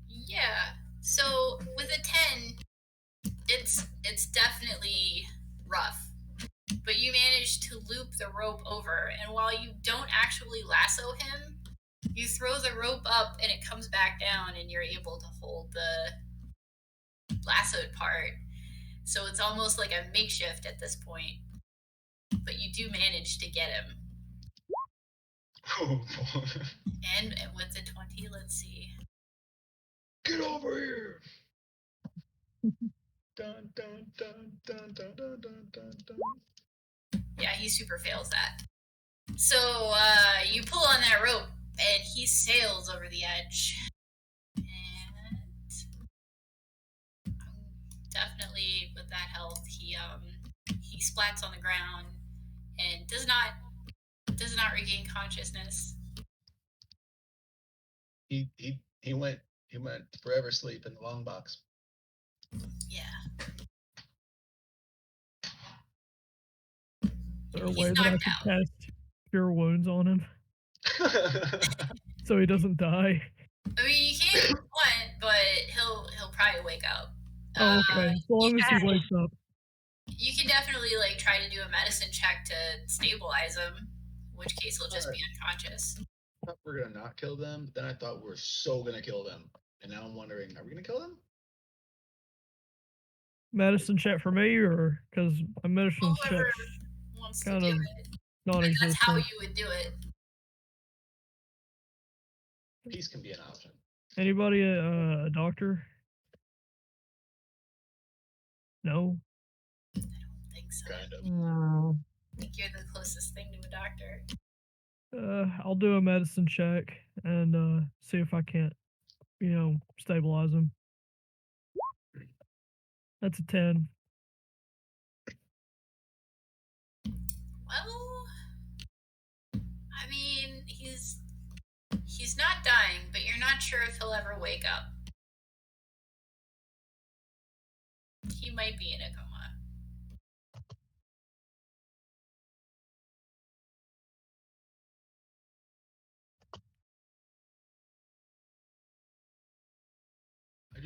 Yeah. So with a 10, it's definitely rough. But you manage to loop the rope over, and while you don't actually lasso him, you throw the rope up and it comes back down and you're able to hold the lassoed part. So it's almost like a makeshift at this point. But you do manage to get him. Oh, boy. And with the 20, let's see. Get over here! Dun, dun, dun, dun, dun, dun, dun, dun, dun. Yeah, he super fails that. So you pull on that rope and he sails over the edge. And definitely with that health, he splats on the ground and does not regain consciousness. He went forever asleep in the long box. Yeah. Is there a He's way that I knocked could out. cast Cure Wounds on him so he doesn't die? I mean, you can if you want, but he'll probably wake up. Oh, okay. As long as he wakes up. You can definitely like try to do a medicine check to stabilize him, in which case he'll just be unconscious. I thought we were gonna not kill them, then I thought we were so gonna kill them. And now I'm wondering, are we gonna kill them? Medicine check for me, or because a medicine Whoever check's wants to kind do of it. But non-existent. that's how you would do it. Peace can be an option. Anybody a doctor? No. I don't think so. Kind of. No. I think you're the closest thing to a doctor. I'll do a medicine check and see if I can't, stabilize him. That's a 10. Well, I mean, he's not dying, but you're not sure if he'll ever wake up. He might be in a coma.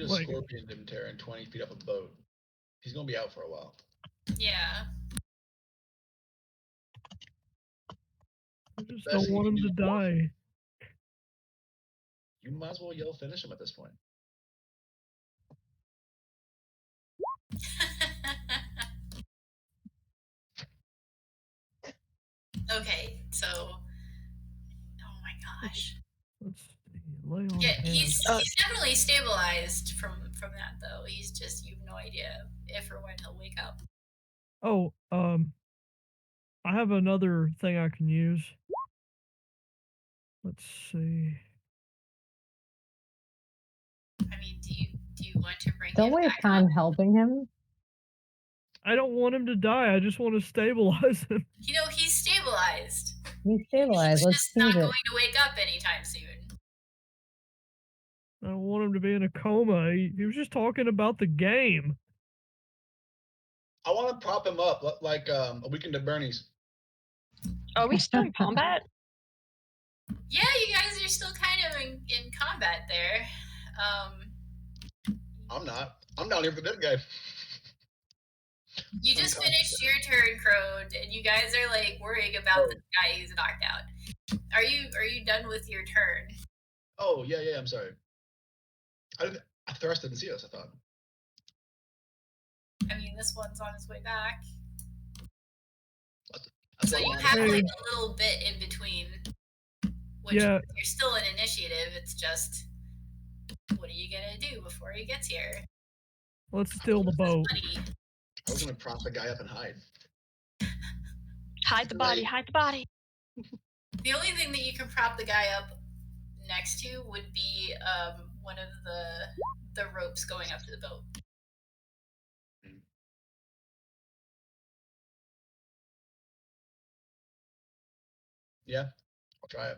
just Like- scorpioned him tearing 20 feet up a boat. He's gonna be out for a while. Yeah. I just Best don't thing want you him can to do is die. You might as well yell finish him at this point. Okay, so. Oh my gosh. Let's see. Lay on Yeah, hands. he's definitely stabilized from that though. He's just, you have no idea if or when he'll wake up. Oh, I have another thing I can use. Let's see. I mean, do you want to bring Don't him waste back time up? helping him. I don't want him to die. I just want to stabilize him. You know, he's stabilized. He's stabilized. He's Let's just tease not it. going to wake up anytime soon. I don't want him to be in a coma. He was just talking about the game. I want to prop him up like a Weekend at Bernie's. Are we still in combat? Yeah, you guys are still kind of in combat there. I'm not. I'm down here for this guy. You just I'm finished your turn, Crone, and you guys are like worrying about this guy who's knocked out. Are you done with your turn? Oh yeah. I'm sorry. I Thrust didn't see us. I thought. I mean, this one's on his way back. That's So what I you wanted. have Hey. like a little bit in between, which Yeah. you're still in initiative. It's just, what are you gonna do before he gets here? Let's steal the boat. Buddy. I was gonna prop the guy up and hide. Hide the body, Right. hide the body. The only thing that you can prop the guy up next to would be one of the ropes going up to the boat. Yeah, I'll try it.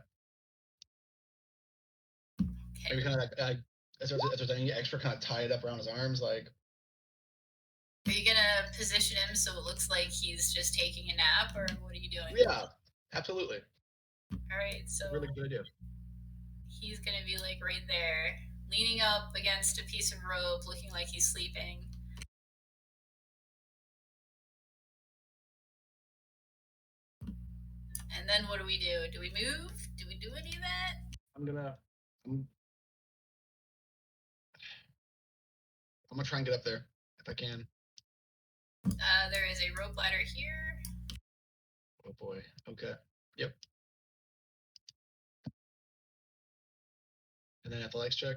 Okay. Maybe kind of like as there's any extra, kind of tie it up around his arms, like. Are you gonna position him so it looks like he's just taking a nap, or what are you doing? Yeah, absolutely. All right, so Really good idea. he's gonna be like right there, leaning up against a piece of rope, looking like he's sleeping. And then what do we do? Do we move? Do we do any of that? I'm gonna try and get up there if I can. There is a rope ladder here. Oh boy. Okay. Yep. And then athletics check.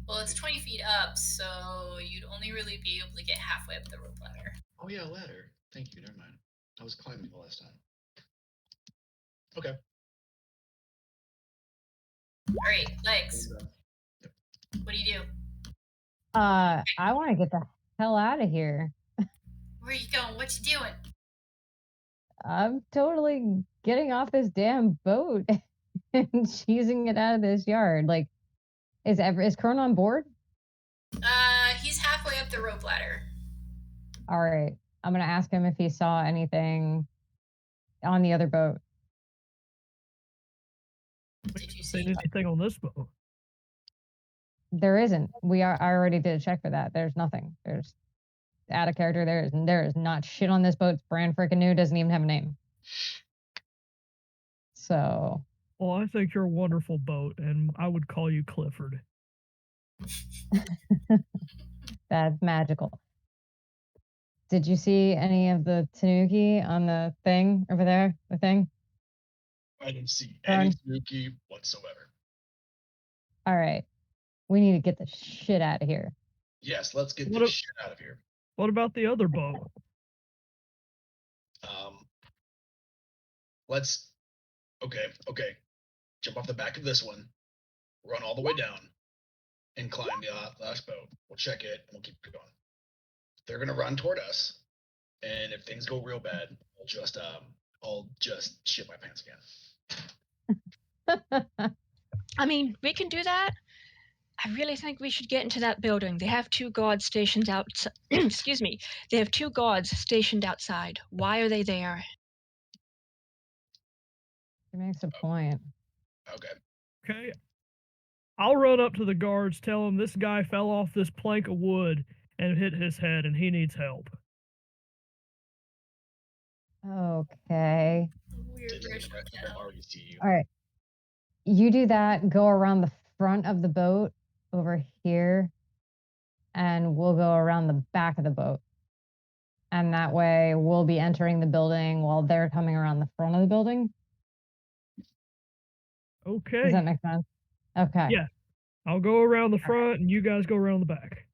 Well, it's 20 feet up, so you'd only really be able to get halfway up the rope ladder. Oh yeah, ladder. Thank you. Never mind. I was climbing the last time. Okay. All right, legs. What do you do? I want to get the hell out of here. Where are you going? What you doing? I'm totally getting off this damn boat and cheesing it out of this yard. Like, is Kern on board? He's halfway up the rope ladder. All right. I'm gonna ask him if he saw anything on the other boat. Did you Seen see? anything on this boat? There isn't. I already did a check for that. There's nothing. There's out of character. There is not shit on this boat. It's brand freaking new. Doesn't even have a name. So. Well, I think you're a wonderful boat, and I would call you Clifford. That's magical. Did you see any of the tanuki on the thing over there? The thing? I didn't see Darn. any Tanuki whatsoever. All right. We need to get the shit out of here. Yes, let's get What this a- shit out of here. What about the other boat? Let's. Okay. Jump off the back of this one, run all the way down, and climb the last boat. We'll check it and we'll keep going. They're gonna run toward us, and if things go real bad, I'll just shit my pants again. I mean, we can do that. I really think we should get into that building. They have 2 guards stationed out. Excuse me. They have 2 guards stationed outside. Why are they there? He makes a point. Okay. Okay, I'll run up to the guards, tell them this guy fell off this plank of wood and hit his head, and he needs help. Okay. Weird Didn't version I of can hell. already see you. All right. You do that, go around the front of the boat over here, and we'll go around the back of the boat. And that way we'll be entering the building while they're coming around the front of the building. Does Okay. that make sense? Okay. Yeah. I'll go around the front, and you guys go around the back.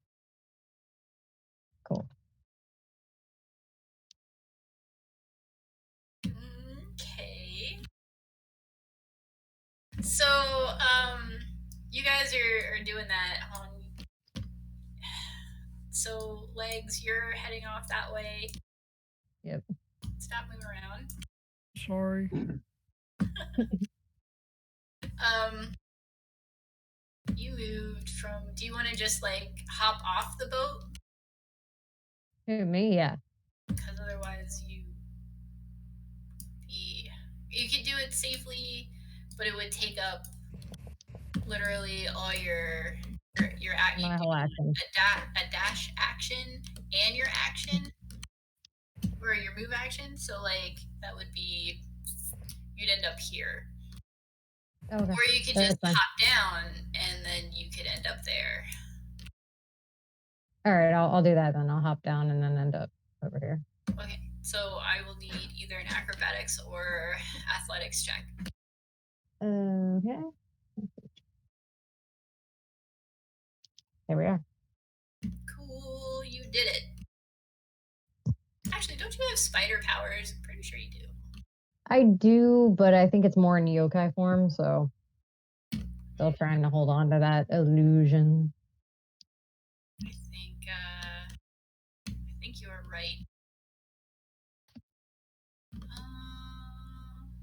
Cool. Okay. So, you guys are doing that. So, Legs, you're heading off that way. Yep. Stop moving around. Sorry. You moved from. Do you want to just like hop off the boat? Who, me? Yeah. Because otherwise you could do it safely, but it would take up literally all your My whole action. a dash action and your action or your move action. So like that would be you'd end up here. Okay. Or you could That's just fine. hop down and then you could end up there. All right, I'll do that then. I'll hop down and then end up over here. Okay, so I will need either an acrobatics or athletics check. Okay. There we are. Cool, you did it. Actually, don't you have spider powers? I'm pretty sure you do. I do, but I think it's more in yokai form, so still trying to hold on to that illusion. I think you are right.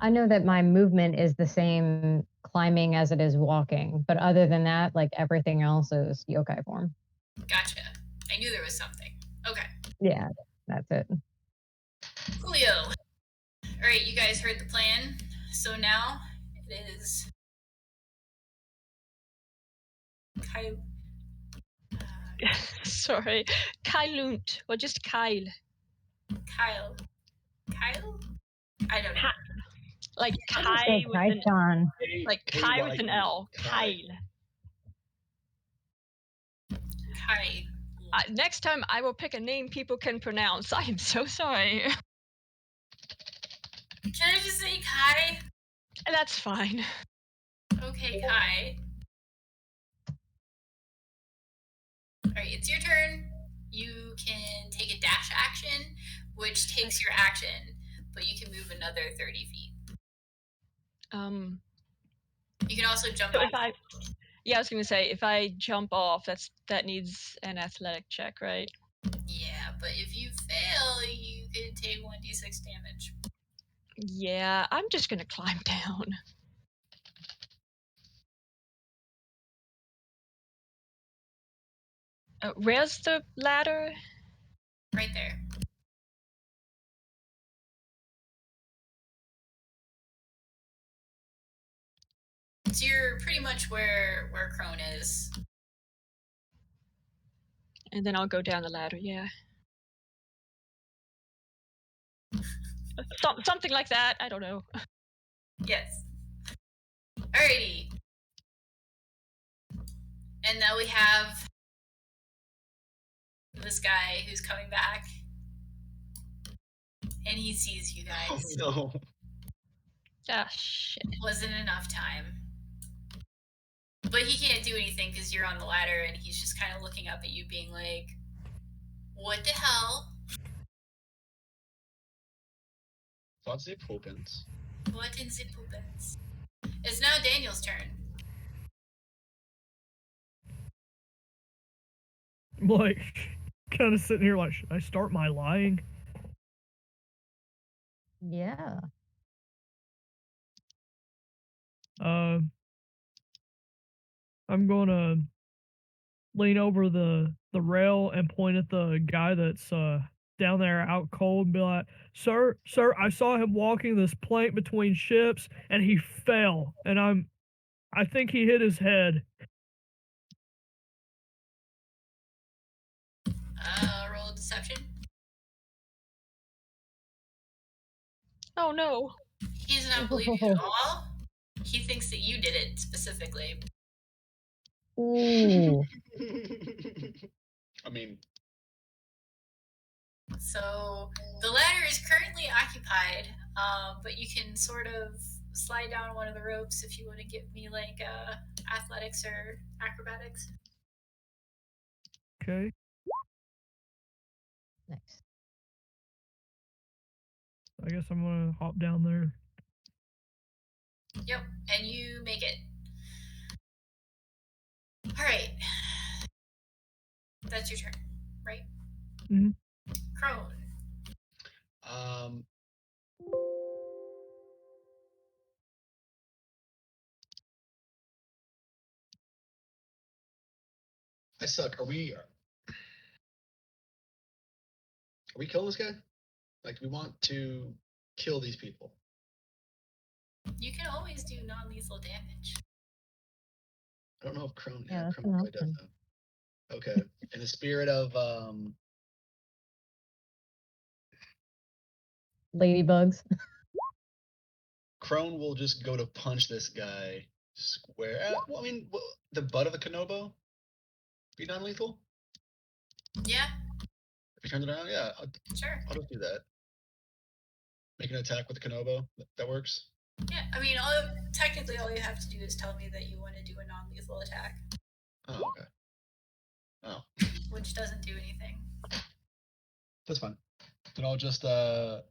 I know that my movement is the same climbing as it is walking, but other than that, like everything else is yokai form. Gotcha. I knew there was something. Okay. Yeah, that's it. Coolio. All right, you guys heard the plan. So now it is Sorry. Kailunt, or just Kyle. Kyle. Kyle? I don't know. Like I Kai say with an Kaishan. like Kai with an L. Kyle. Kai. Next time I will pick a name people can pronounce. I am so sorry. Can I just say Kai? That's fine. Okay, Kai. Alright, it's your turn. You can take a dash action, which takes your action, but you can move another 30 feet. You can also jump So off. I was gonna say if I jump off, that needs an athletic check, right? Yeah, but if you fail, you could take 1d6 damage. Yeah, I'm just gonna climb down. Where's the ladder? Right there. So you're pretty much where Crone is. And then I'll go down the ladder, yeah. Something like that, I don't know. Yes. Alrighty. And now we have this guy who's coming back. And he sees you guys. Oh, no. Ah, shit. Wasn't enough time. But he can't do anything because you're on the ladder and he's just kind of looking up at you being like, what the hell? What's it opens? What in the poopens? It's now Daniel's turn. I'm like, kind of sitting here like, should I start my lying? Yeah. I'm gonna lean over the rail and point at the guy that's down there out cold and be like, sir, I saw him walking this plank between ships and he fell, and I think he hit his head. Oh no. He does not believe you at all. He thinks that you did it specifically. Ooh. I mean, So the ladder is currently occupied, but you can sort of slide down one of the ropes if you want to give me like athletics or acrobatics. Okay. Nice. I guess I'm gonna hop down there. Yep, and you make it. All right, that's your turn, right? Mhm. Crone. I suck. Are we killing this guy? Like, we want to kill these people. You can always do non-lethal damage. I don't know if Crone. Yeah, Yeah, that's Crone an probably does option. that. Okay. In the spirit of Ladybugs. Crone will just go to punch this guy square. Well, I mean, the butt of the Kanobo be non-lethal. Yeah, If he turns it around, yeah, sure. I'll just do that. Make an attack with the Kanobo. That works. Yeah, I mean, technically all you have to do is tell me that you want to do a non-lethal attack, Oh, okay. Oh, which doesn't do anything. that's fine. Then I'll just climb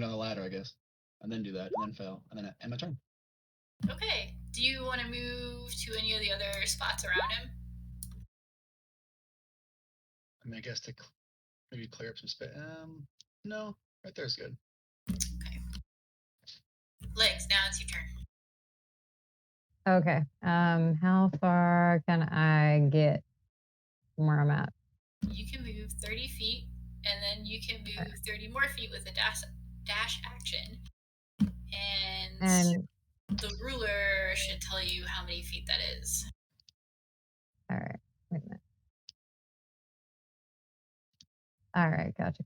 down the ladder, I guess, and then do that, and then fail, and then end my turn. Okay. Do you want to move to any of the other spots around him? I mean, I guess to maybe clear up some space. No, right there's good. Okay. Legs, now it's your turn. Okay. How far can I get from where I'm at? You can move 30 feet, and then you can move 30 more feet with a dash action. And the ruler should tell you how many feet that is. All right. Wait a minute. All right. Gotcha.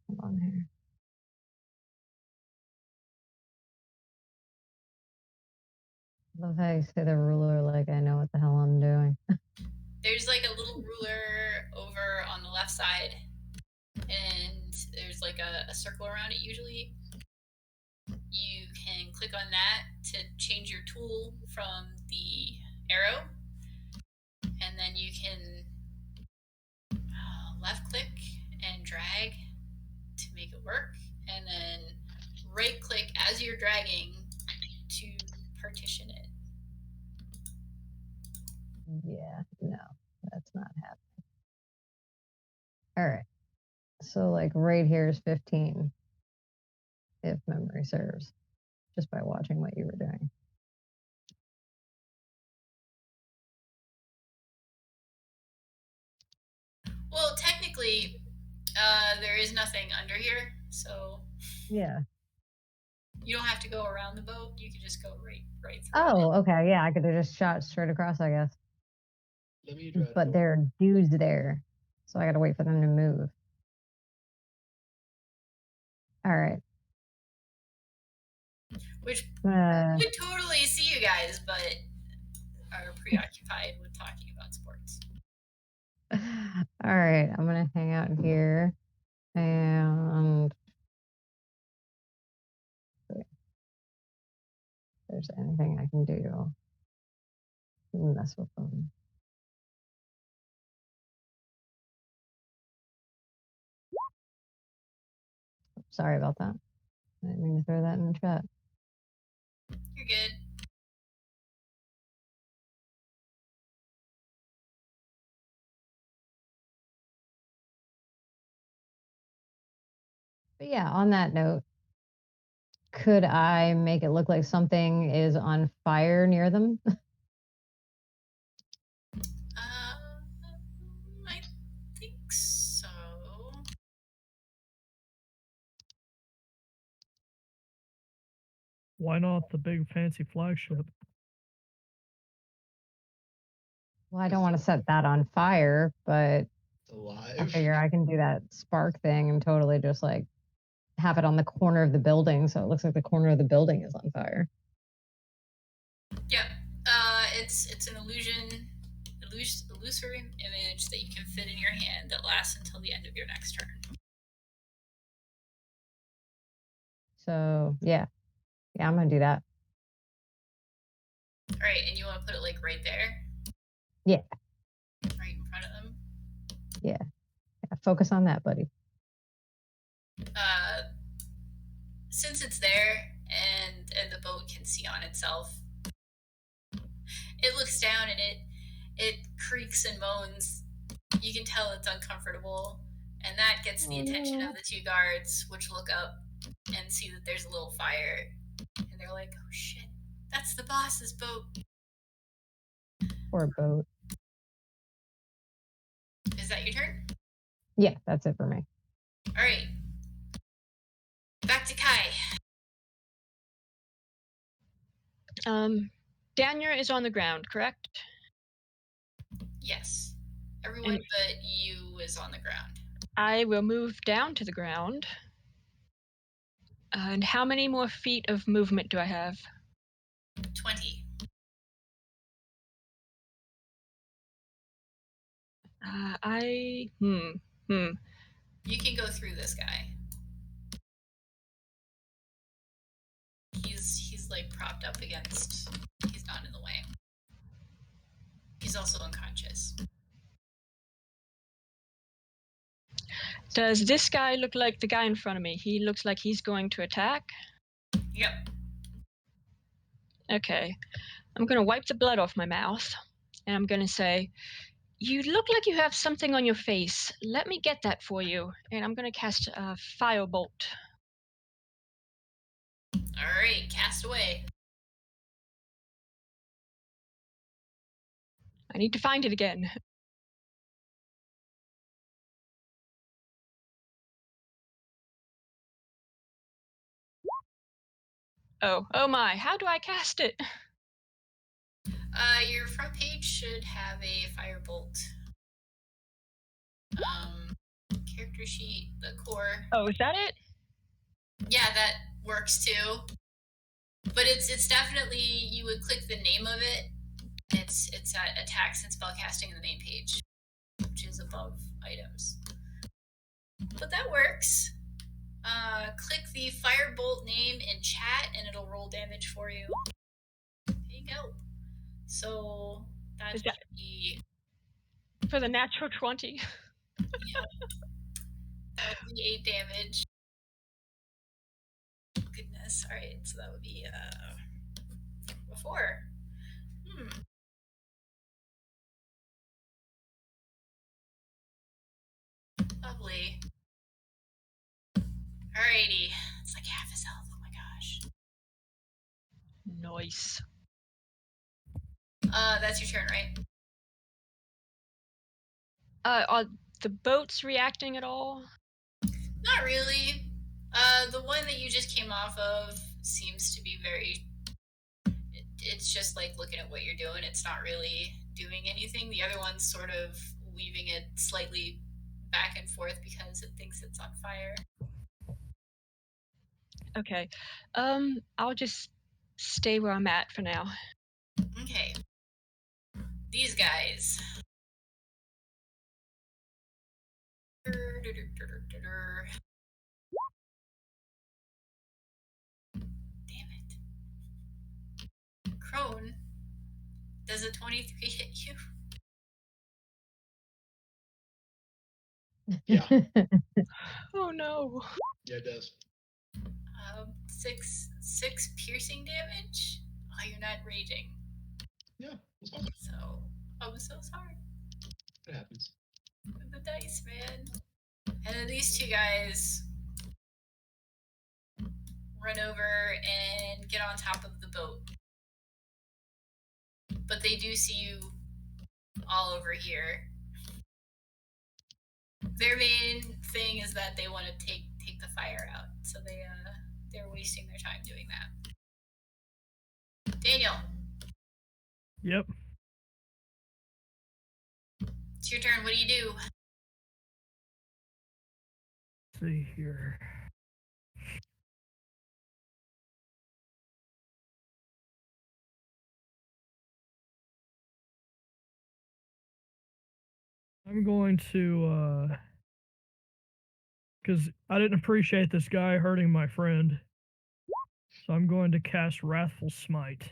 Hold on here. Love how you say the ruler like I know what the hell I'm doing. There's like a little ruler over on the left side, and there's like a circle around it usually. You can click on that to change your tool from the arrow, and then you can left click and drag to make it work, and then right click as you're dragging to partition it. Yeah, no, that's not happening. All right. So like right here is 15, if memory serves, just by watching what you were doing. Well, technically, there is nothing under here, so Yeah. you don't have to go around the boat. You can just go right through Oh, okay. Yeah, I could have just shot straight across, I guess. Let me try. But there are dudes there, so I gotta wait for them to move. All right. Which Uh, would totally see you guys, but are preoccupied with talking about sports. all right. I'm gonna hang out here, and if there's anything I can do to mess with them. Sorry about that. I didn't mean to throw that in the chat. You're good. But yeah, on that note, could I make it look like something is on fire near them? I think so. Why not the big fancy flagship? Well, I don't want to set that on fire, but I alive. figure I can do that spark thing and totally just like have it on the corner of the building, so it looks like the corner of the building is on fire. Yep. It's an illusory image that you can fit in your hand that lasts until the end of your next turn. So yeah, I'm gonna do that. All right, and you want to put it like right there? Yeah. Right in front of them? Yeah, focus on that, buddy. Since it's there and the boat can see on itself, it looks down and it creaks and moans. You can tell it's uncomfortable, and that gets the attention of the two guards, which look up and see that there's a little fire, and they're like, "Oh shit, that's the boss's boat." Poor boat. Is that your turn? Yeah, that's it for me. All right. Back to Kai. Daniel is on the ground, correct? Yes. Everyone And- but you is on the ground. I will move down to the ground. And how many more feet of movement do I have? 20. You can go through this guy. He's like propped up against. He's not in the way. He's also unconscious. Does this guy look like the guy in front of me? He looks like he's going to attack. Yep. Okay. I'm going to wipe the blood off my mouth, and I'm going to say, "You look like you have something on your face. Let me get that for you." And I'm going to cast a firebolt. All right, cast away. I need to find it again. Oh my, how do I cast it? Your front page should have a firebolt. Character sheet, the core. Oh, is that it? Yeah, that works too. But it's definitely, you would click the name of it. It's at attacks and spellcasting in the main page, which is above items. But that works. Click the firebolt name in chat and it'll roll damage for you. There you go. So that Is that- should be For the natural 20. that would be 8 damage. Goodness. Alright, so that would be a 4. Lovely. Alrighty. It's like half his health. Oh my gosh. Nice. That's your turn, right? Are the boats reacting at all? Not really. The one that you just came off of seems to be very... It's just like looking at what you're doing. It's not really doing anything. The other one's sort of weaving it slightly back and forth because it thinks it's on fire. Okay. I'll just stay where I'm at for now. Okay. These guys. Damn it. Crone, does a 23 hit you? Yeah. Oh no. Yeah, it does. 6 piercing damage? Oh, you're not raging. Yeah, that's fine. So, I'm so sorry. It happens. The dice, man. And then these two guys run over and get on top of the boat. But they do see you all over here. Their main thing is that they want to take the fire out. So they're wasting their time doing that. Daniel, Yep. it's your turn. What do you do? see here. I'm going to, because I didn't appreciate this guy hurting my friend. So I'm going to cast Wrathful Smite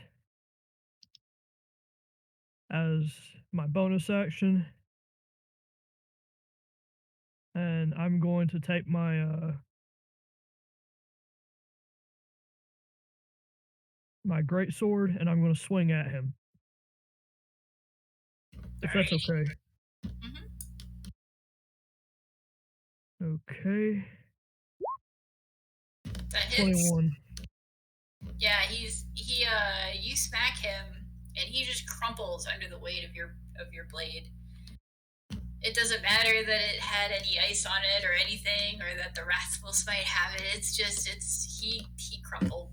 as my bonus action. And I'm going to take my my greatsword and I'm going to swing at him. If that's okay. Okay. That hits. 21. Yeah, you smack him and he just crumples under the weight of your blade. It doesn't matter that it had any ice on it or anything, or that the Wrathful Smite have it. It's just he crumpled.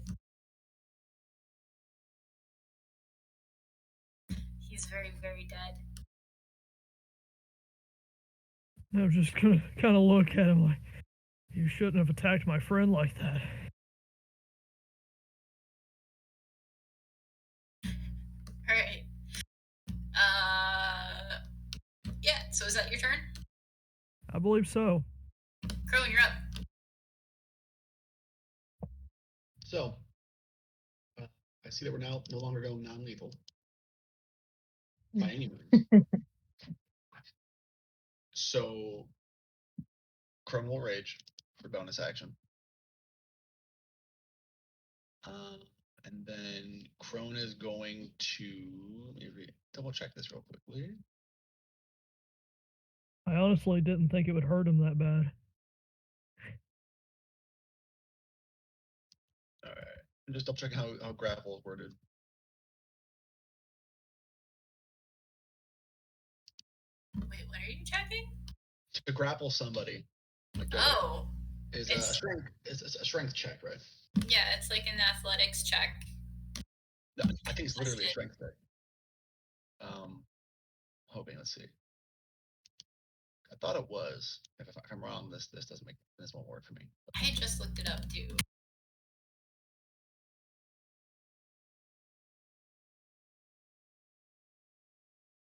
He's very, very dead. I'm just gonna kind of look at him like, you shouldn't have attacked my friend like that. All right. Yeah. So is that your turn? I believe so. Crone, you're up. So, I see that we're now no longer going non-lethal by any means. So, Crone will rage for bonus action. And then Crone is going to double check this real quickly. I honestly didn't think it would hurt him that bad. All right, and just double check how grapple is worded. Wait, what are you checking? To grapple somebody. Like Oh. Is a strength. It's a strength check, right? Yeah, it's like an athletics check. No, I think it's literally a strength check. Hoping. Let's see. I thought it was. If I'm wrong, this won't work for me. I just looked it up too.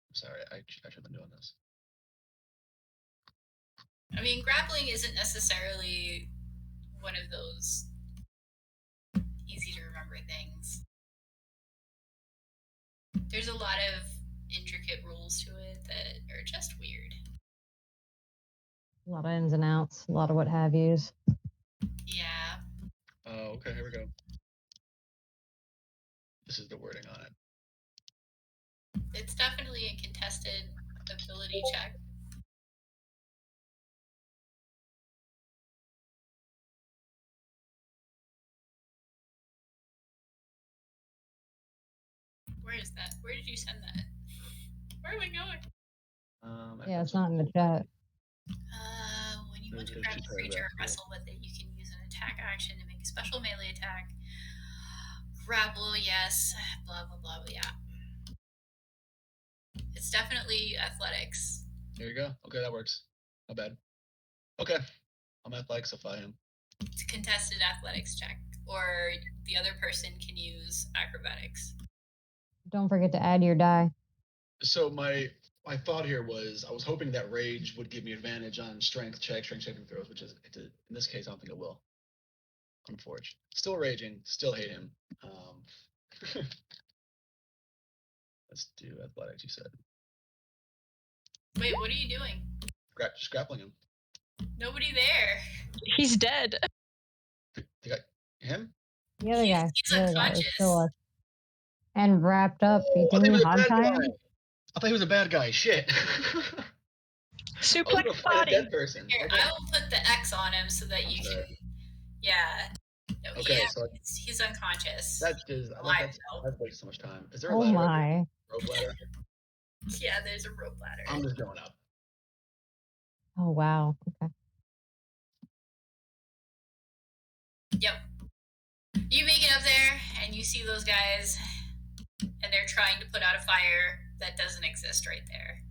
I'm sorry, I should have been doing this. I mean, grappling isn't necessarily one of those easy to remember things. There's a lot of intricate rules to it that are just weird. A lot of ins and outs, a lot of what have yous. Yeah. Oh, okay, here we go. This is the wording on it. It's definitely a contested ability check. Where is that? Where did you send that? Where are we going? Yeah, it's not in the chat. When you want to grab a creature and wrestle with it, you can use an attack action to make a special melee attack. Grapple, yes. Blah, blah, blah, blah, yeah. It's definitely athletics. There you go. Okay, that works. Not bad. Okay. I'm athleticsify him. It's a contested athletics check, or the other person can use acrobatics. Don't forget to add your die. So my thought here was I was hoping that rage would give me advantage on strength checks, strength saving throws, which is in this case I don't think it will. Unfortunately. Still raging, still hate him. Let's do athletics, you said. Wait, what are you doing? Just grappling him. Nobody there. He's dead. The guy, him? The other guy. He's The other guy unconscious. is still us. And wrapped up I thought he between was a hog bad time. guy. I thought he was a bad guy. Shit. Suplex fight a body. dead person. Here, Okay. I will put the X on him so that you can. Yeah. No, Okay, so he's unconscious. that's wasted so much time. Is there a Oh ladder? my. Rope ladder? Yeah, there's a rope ladder. I'm just going up. Oh wow. Okay. Yep. You make it up there, and you see those guys, and they're trying to put out a fire that doesn't exist right there.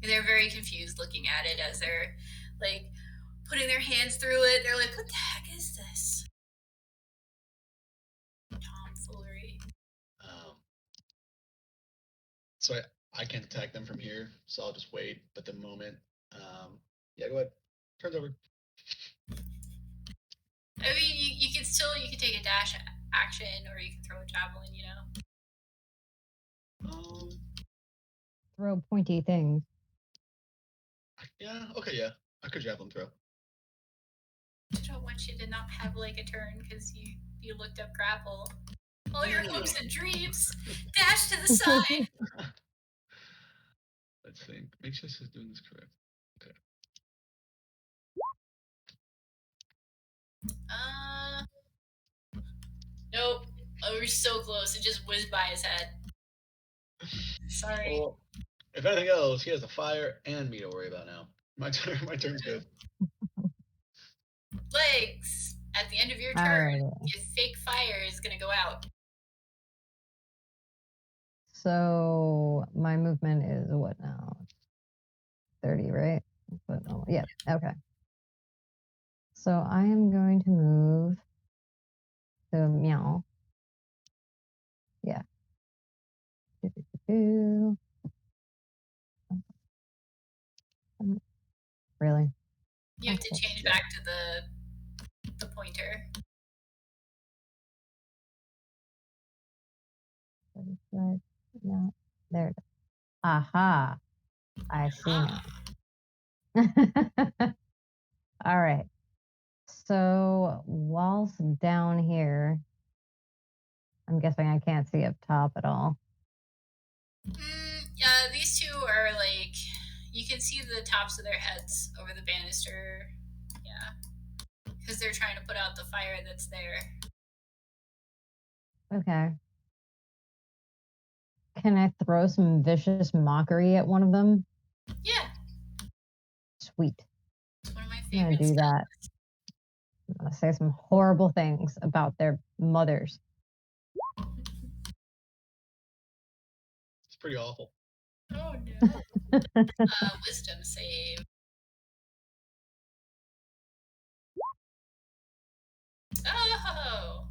They're very confused looking at it as they're like putting their hands through it. They're like, what the heck is this? Tomfoolery. So I can't attack them from here, so I'll just wait. But the moment, yeah, go ahead. Turns over. I mean, you can take a dash action, or you can throw a javelin. Throw pointy things. Yeah. Okay. Yeah. I could javelin throw. I don't want you to not have like a turn because you looked up grapple. All your hopes and dreams dash to the side. Let's think. Make sure this is doing this correct. Okay. Nope. Oh, we're so close. It just whizzed by his head. Sorry. Well, if anything else, he has a fire and me to worry about now. My turn's good. Legs. At the end of your turn, Alright. your fake fire is gonna go out. So my movement is what now? 30, right? But, oh, yeah. Okay. So I am going to move to meow. Yeah. Really? You have to change back to the pointer. No, there it is. Aha. I see now. All right. So whilst down here, I'm guessing I can't see up top at all. Yeah, these two are like, you can see the tops of their heads over the banister. Yeah. Because they're trying to put out the fire that's there. Okay. Can I throw some vicious mockery at one of them? Yeah. Sweet. It's one of my I'm favorite gonna do that. I'm gonna say some horrible things about their mothers. It's pretty awful. Oh no. Wisdom save. Oh.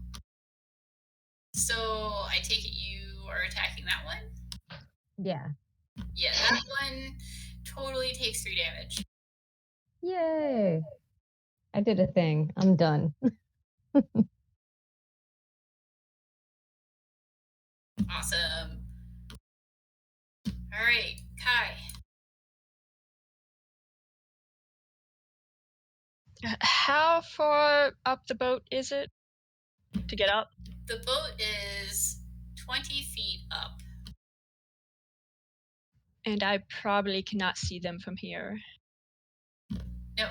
So I take it you are attacking that one? Yeah. Yeah, that one totally takes 3 damage. Yay. I did a thing. I'm done. Awesome. All right, Kai. How far up the boat is it to get up? The boat is 20 feet up. And I probably cannot see them from here. No.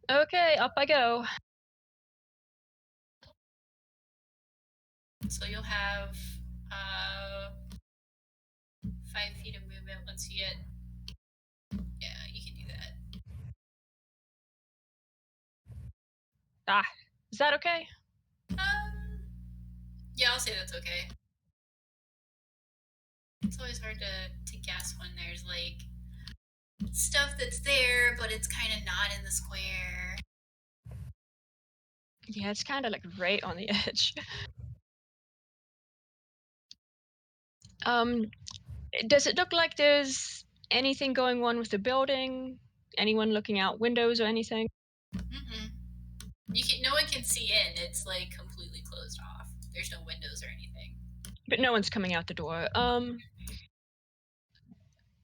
Okay, up I go. So you'll have 5 feet of movement once you get. Yeah, you can do that. Ah, is that okay? Yeah, I'll say that's okay. It's always hard to guess when there's like stuff that's there, but it's kind of not in the square. Yeah, it's kind of like right on the edge. Does it look like there's anything going on with the building? Anyone looking out windows or anything? Mm-mm. No one can see in. It's like completely closed off. There's no windows or anything. But no one's coming out the door.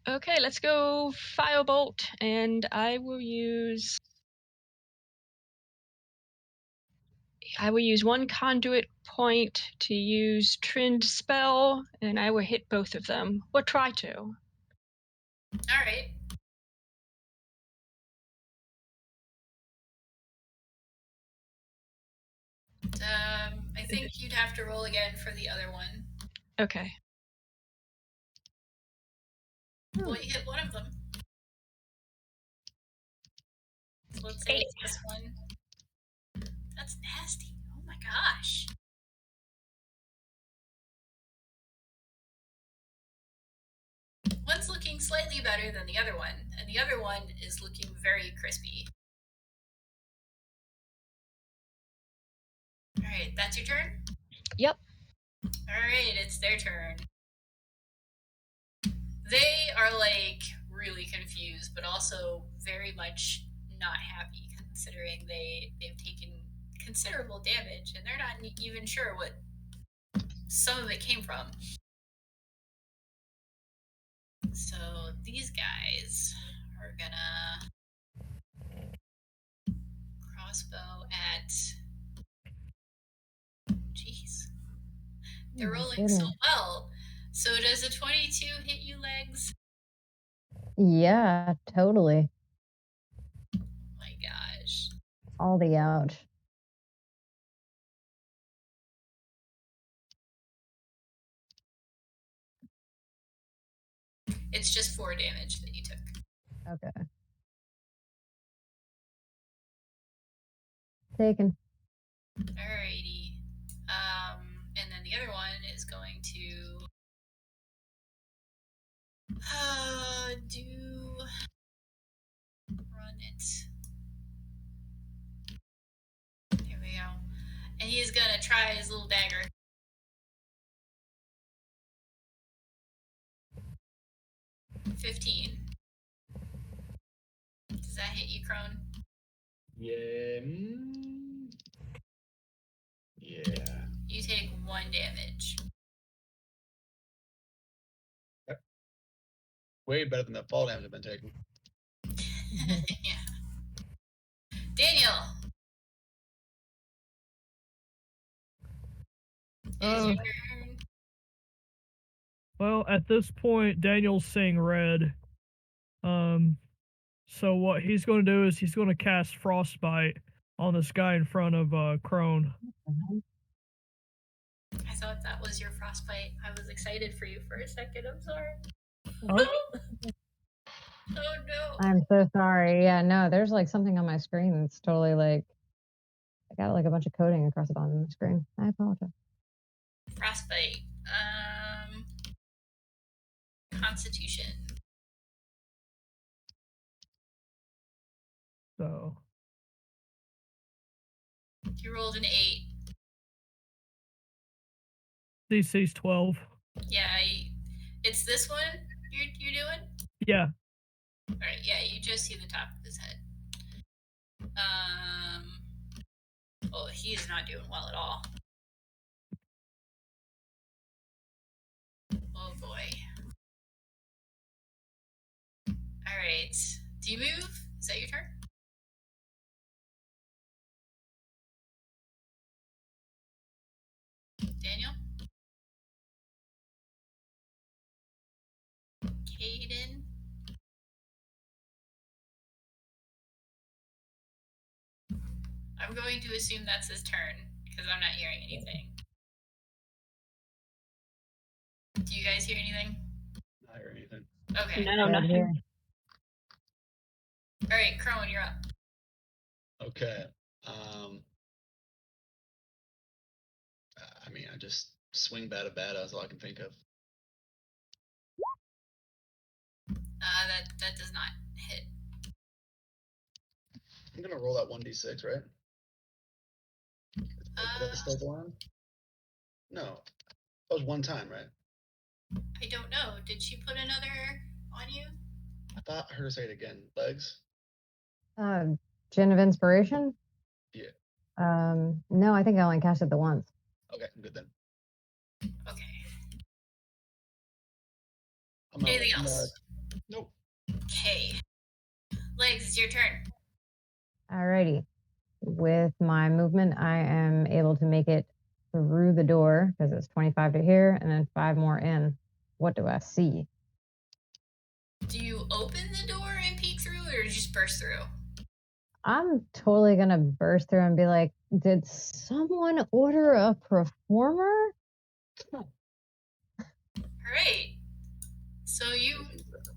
Okay, let's go firebolt, and I will use 1 conduit point to use Trimmed Spell, and I will hit both of them. Or try to. All right. I think you'd have to roll again for the other one. Okay. Well, you hit one of them. So let's say it's this one. That's nasty. Oh my gosh. One's looking looking slightly better than the other one, and the other one is looking very crispy. All right, that's your turn? Yep. All right, it's their turn. They are like really confused, but also very much not happy, considering they've taken considerable damage, and they're not even sure what some of it came from. So these guys are gonna crossbow at. Jeez, they're rolling so well. So does a 22 hit you, Legs? Yeah, totally. Oh my gosh. All the ouch. It's just 4 damage that you took. Okay. Taken. Alrighty. And then the other one is going to run it. Here we go. And he's gonna try his little dagger. 15. Does that hit you, Crone? Yeah. Yeah. You take 1 damage. Yep. Way better than that fall damage I've been taking. Yeah. Daniel. It is your turn. Well, at this point, Daniel's seeing red. So what he's going to do is he's going to cast Frostbite on this guy in front of Crone. I thought that was your frostbite. I was excited for you for a second. I'm sorry. Oh. Oh no. I'm so sorry. Yeah, no, there's like something on my screen that's totally like, I got like a bunch of coding across the bottom of the screen. I apologize. Frostbite. Constitution. So You rolled an 8. DC's 12. Yeah, it's this one you're doing? Yeah. Alright, yeah, you just see the top of his head. Oh, he is not doing well at all. Oh boy. Alright. Do you move? Is that your turn? Daniel? Caden? I'm going to assume that's his turn, because I'm not hearing anything. Do you guys hear anything? Not hear anything. Okay. No, nothing. Alright, Crone, you're up. Okay. I mean, I just swing bad. That's all I can think of. That does not hit. I'm gonna roll that 1d6, right? Did that still go on? No. That was one time, right? I don't know. Did she put another on you? I thought I heard her say it again. Legs? Gin of Inspiration? Yeah. No, I think I only cast it the once. Okay, I'm good then. Okay. I'm Anything else? Nope. Okay. Legs, it's your turn. Alrighty. With my movement, I am able to make it through the door because it's 25 to here and then 5 more in. What do I see? Do you open the door and peek through, or just burst through? I'm totally gonna burst through and be like, did someone order a performer? All right. So you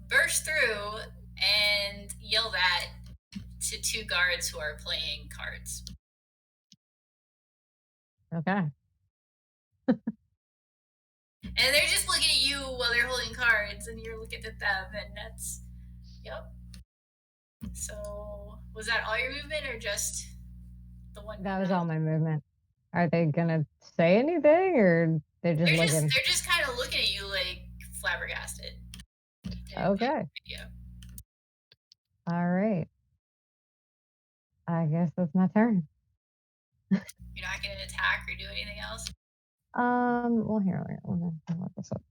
burst through and yell that to 2 guards who are playing cards. Okay. And they're just looking at you while they're holding cards, and you're looking at them, and that's, yep. So, was that all your movement, or just the one? That was all my movement. Are they gonna say anything, or they're just looking? They're just kind of looking at you like flabbergasted. Okay. Yeah. All right. I guess that's my turn. You're not gonna attack or do anything else. Well, here, let me look this up.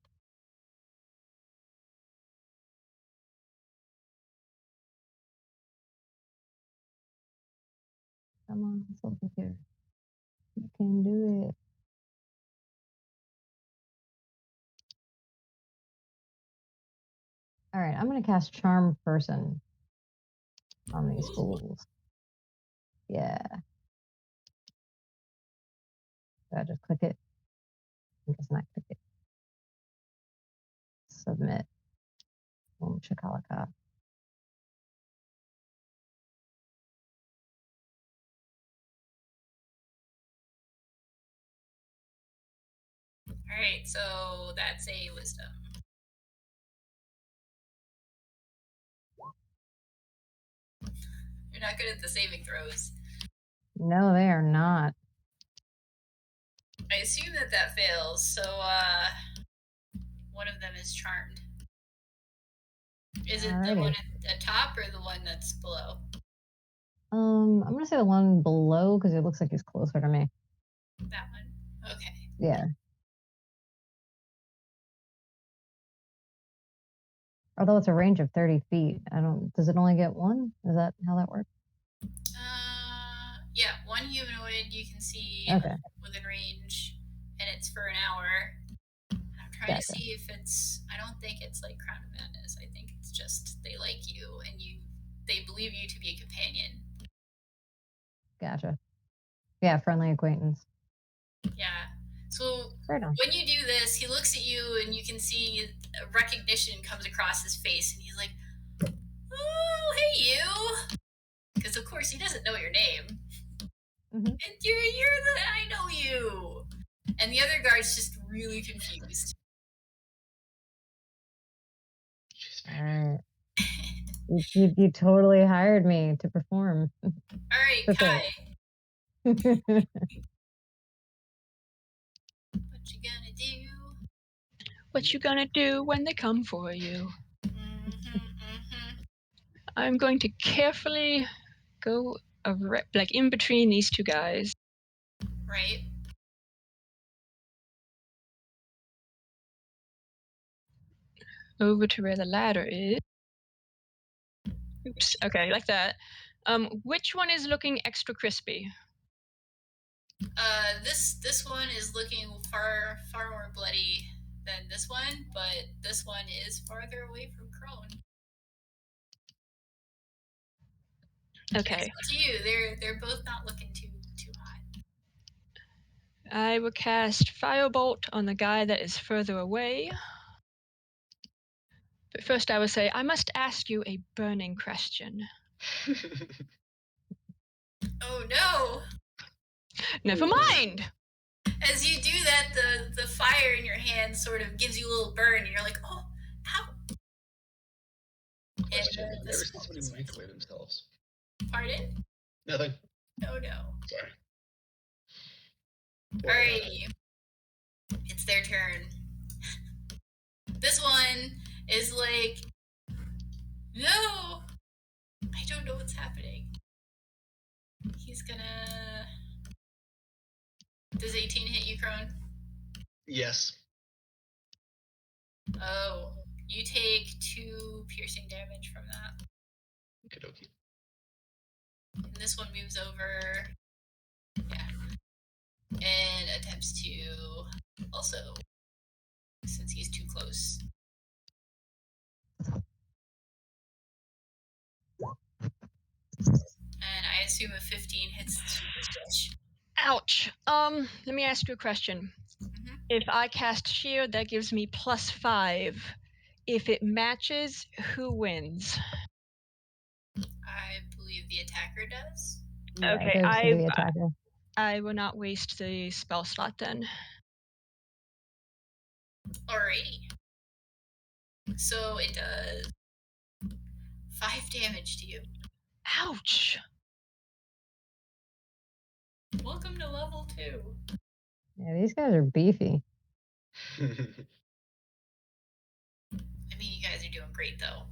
Come on, slow computer. You can do it. All right, I'm gonna cast Charm Person on these fools. Yeah. I just click it. I guess not click it. Submit. Boom, shakalaka. All right, so that's a wisdom. You're not good at the saving throws. No, they are not. I assume that fails, so one of them is charmed. Is it the one at the top or the one that's below? I'm gonna say the one below because it looks like he's closer to me. That one. Okay. Yeah. Although it's a range of 30 feet, does it only get one? Is that how that works? Yeah, one humanoid you can see within range, and it's for an hour. I'm trying to see if it's, I don't think it's like Crown of Madness. I think it's just they like you and they believe you to be a companion. Gotcha. Yeah, friendly acquaintance. Yeah. So when you do this, he looks at you and you can see recognition comes across his face, and he's like, "Oh, hey you," because of course he doesn't know your name. Mm-hmm. And I know you. And the other guard's just really confused. You totally hired me to perform. All right, Kai. What you gonna do? What you gonna do when they come for you? I'm going to carefully go like in between these two guys. Right. Over to where the ladder is. Oops. Okay, like that. Which one is looking extra crispy? This one is looking far more bloody than this one, but this one is farther away from Crone. Okay. It's up to you. They're both not looking too hot. I will cast Firebolt on the guy that is further away. But first I will say, I must ask you a burning question. Oh no! Never mind! As you do that, the fire in your hand sort of gives you a little burn, and you're like, oh, ow! Question, I've never seen somebody microwave themselves. Pardon? Nothing. Oh no. Sorry. Alrighty. It's their turn. This one is like, no! I don't know what's happening. He's gonna... Does 18 hit you, Crone? Yes. Oh, you take 2 piercing damage from that. Okie-dokie. And this one moves over. Yeah. And attempts to also, since he's too close. And I assume a 15 hits the stretch. Ouch. Let me ask you a question. Mm-hmm. If I cast Shield, that gives me +5. If it matches, who wins? I believe the attacker does. Yeah, okay, I will not waste the spell slot then. Alrighty. So it does 5 damage to you. Ouch. Welcome to level 2. Yeah, these guys are beefy. I mean, you guys are doing great, though.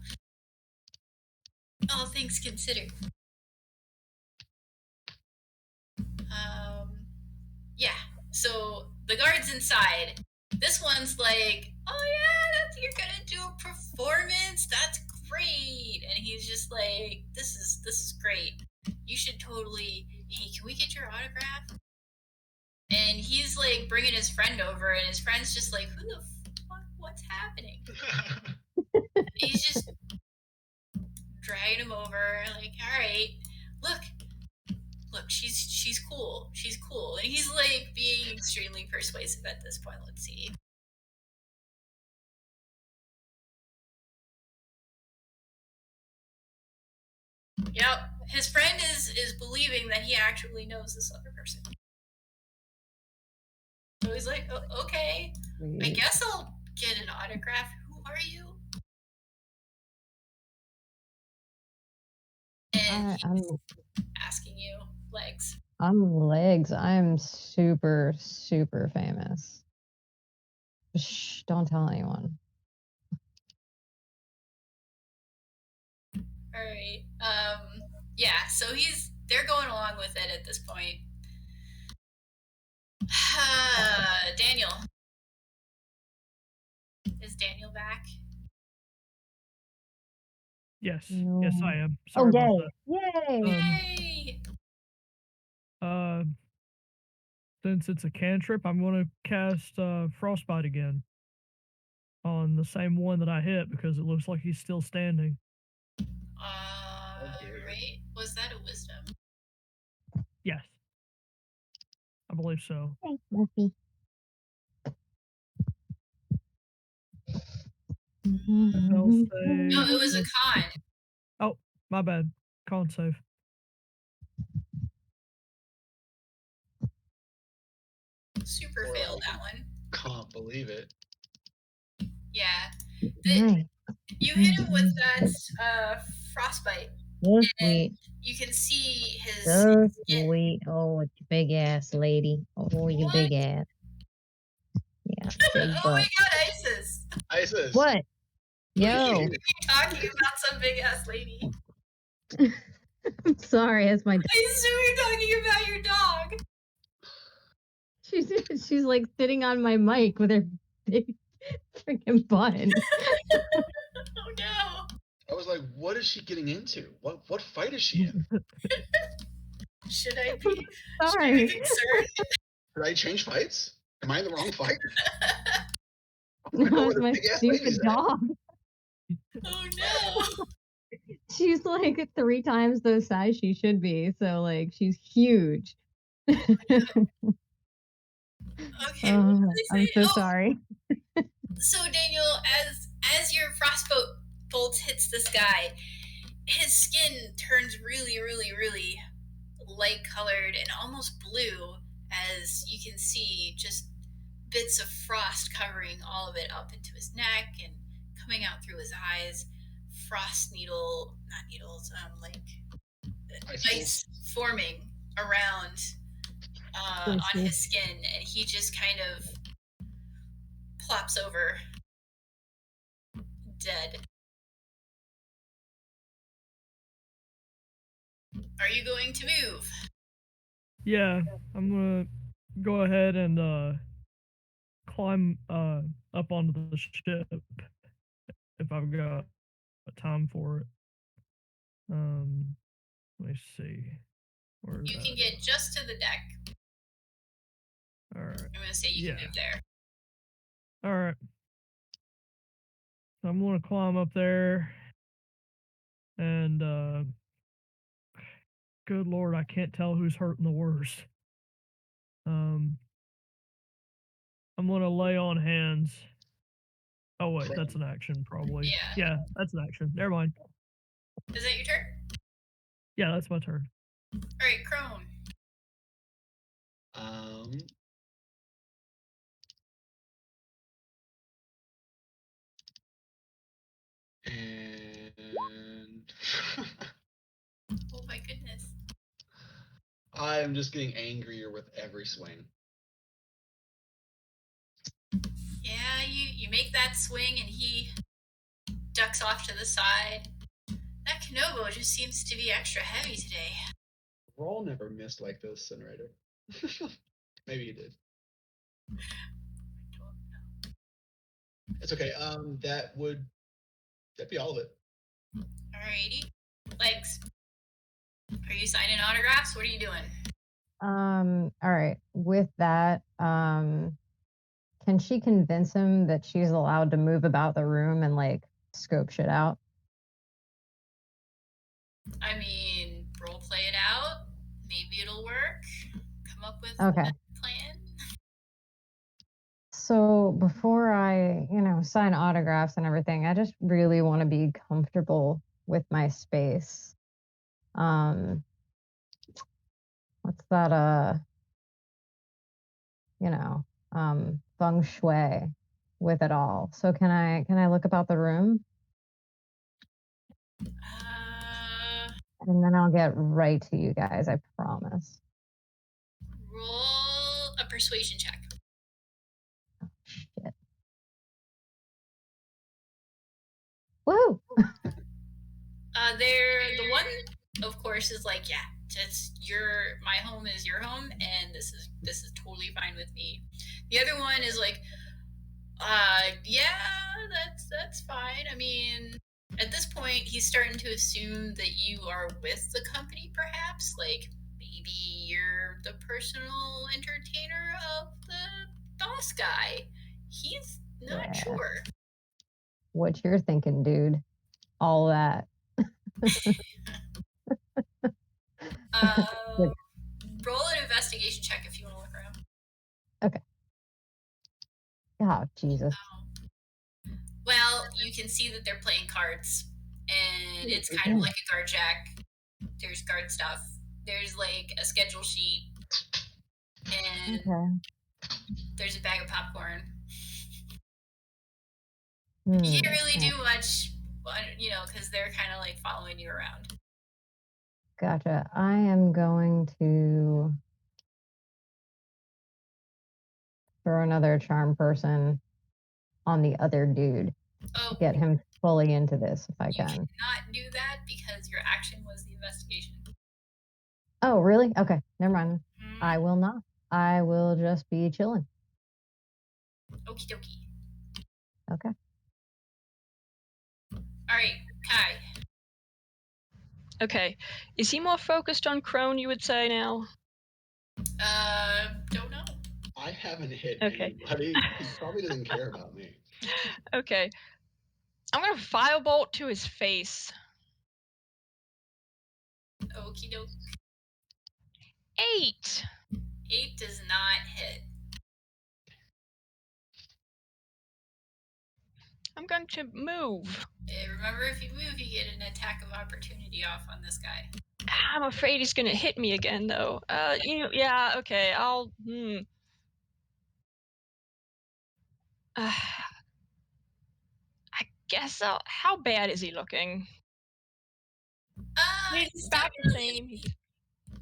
All things considered. Yeah. So the guard's inside. This one's like, "Oh yeah, you're gonna do a performance. That's great." And he's just like, "This is great. You should totally. Hey, can we get your autograph?" And he's like bringing his friend over, and his friend's just like, "Who the fuck? What's happening?" He's just dragging him over, like, "All right, look, she's cool. She's cool." And he's like being extremely persuasive at this point. Let's see. Yep, his friend is believing that he actually knows this other person. So he's like, "Okay, I guess I'll get an autograph. Who are you?" And I'm asking you, Legs. I'm Legs. I'm super, super famous. Shh, don't tell anyone. All right. Yeah. So they're going along with it at this point. Daniel. Is Daniel back? Yes, No. yes, I am. Sorry about that. Yay! Yay! Since it's a cantrip, I'm going to cast Frostbite again on the same one that I hit because it looks like he's still standing. Right. Was that a wisdom? Yes, I believe so. Thanks, Murphy. Spell save. No, it was a con. Oh, my bad. Con save. Super Or failed like- that one. Can't believe it. Yeah. Nice. You hit him with that frostbite. So And sweet. you can see his So skin. sweet. Oh, it's a big ass lady. Oh, you What? big ass. Yeah, big Oh butt. my god, Isis! Isis. What? Yo. You keep talking about some big ass lady. I'm sorry, that's my. I assume you're talking about your dog. She's like sitting on my mic with her big freaking bun. Oh no. I was like, what is she getting into? What fight is she in? Should I be Sorry. concerned? Did I change fights? Am I in the wrong fight? No, it's my Big-ass stupid ladies at? dog. Oh no. She's like 3 times the size she should be, so like she's huge. Okay, what did I I'm say? so Oh, sorry. so Daniel, as your frostbolt bolt hits this guy, his skin turns really, really, really light colored and almost blue, as you can see just bits of frost covering all of it up into his neck and coming out through his eyes. Frost not needles, like ice forming around on his skin, and he just kind of plops over dead. Are you going to move? Yeah, I'm gonna go ahead and climb up onto the ship if I've got time for it. Let me see. Where's You that? can get just to the deck. All right. I'm going to say you can move there. All right. So I'm gonna climb up there, and good lord, I can't tell who's hurting the worst. I'm gonna lay on hands. Oh wait, that's an action probably. Yeah. Yeah, that's an action. Never mind. Is that your turn? Yeah, that's my turn. All right, Crone. I am just getting angrier with every swing. Yeah, you make that swing and he ducks off to the side. That Kanobo just seems to be extra heavy today. Roll never missed like this, Sunrider. Maybe you did. It's okay. That'd be all of it. Alrighty. Legs. Are you signing autographs? What are you doing? All right. With that, can she convince him that she's allowed to move about the room and like scope shit out? I mean, role play it out. Maybe it'll work. Come up with Okay. a plan. So before I, sign autographs and everything, I just really want to be comfortable with my space. What's that? Feng shui with it all. So can I look about the room? And then I'll get right to you guys, I promise. Roll a persuasion check. Oh, shit. Woo! The one, of course, is like, yeah, it's my home is your home, and this is totally fine with me. The other one is like, yeah, that's fine. I mean, at this point, he's starting to assume that you are with the company, perhaps. Like, maybe you're the personal entertainer of the DOS guy. He's not sure. What you're thinking, dude. All that. Roll an investigation check if you want to look around. Okay. Oh, Jesus. Well, you can see that they're playing cards, and it's kind of like a card jack. There's card stuff. There's like a schedule sheet, and there's a bag of popcorn. You can't really do much, because they're kind of like following you around. Gotcha. I am going to throw another charm person on the other dude. Oh, get him fully into this if I can. You cannot do that because your action was the investigation. Oh, really? Okay, never mind. I will not. I will just be chilling. Okie dokie. Okay. All right, Kai. Okay. Is he more focused on Crone, you would say now? Don't know. I haven't hit anybody. He probably doesn't care about me. Okay. I'm gonna firebolt to his face. Okie doke. 8. 8 does not hit. I'm going to move. Remember, if you move, you get an attack of opportunity off on this guy. I'm afraid he's gonna hit me again, though. Yeah, okay. I guess so. How bad is he looking? He's about the same.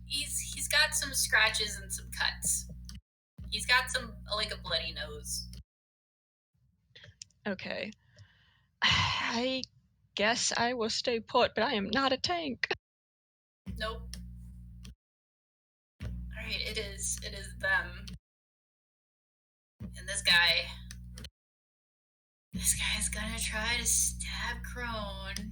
He's got some scratches and some cuts. He's got like a bloody nose. Okay. I guess I will stay put, but I am not a tank. Nope. Alright, it is them. And this guy is gonna try to stab Crone.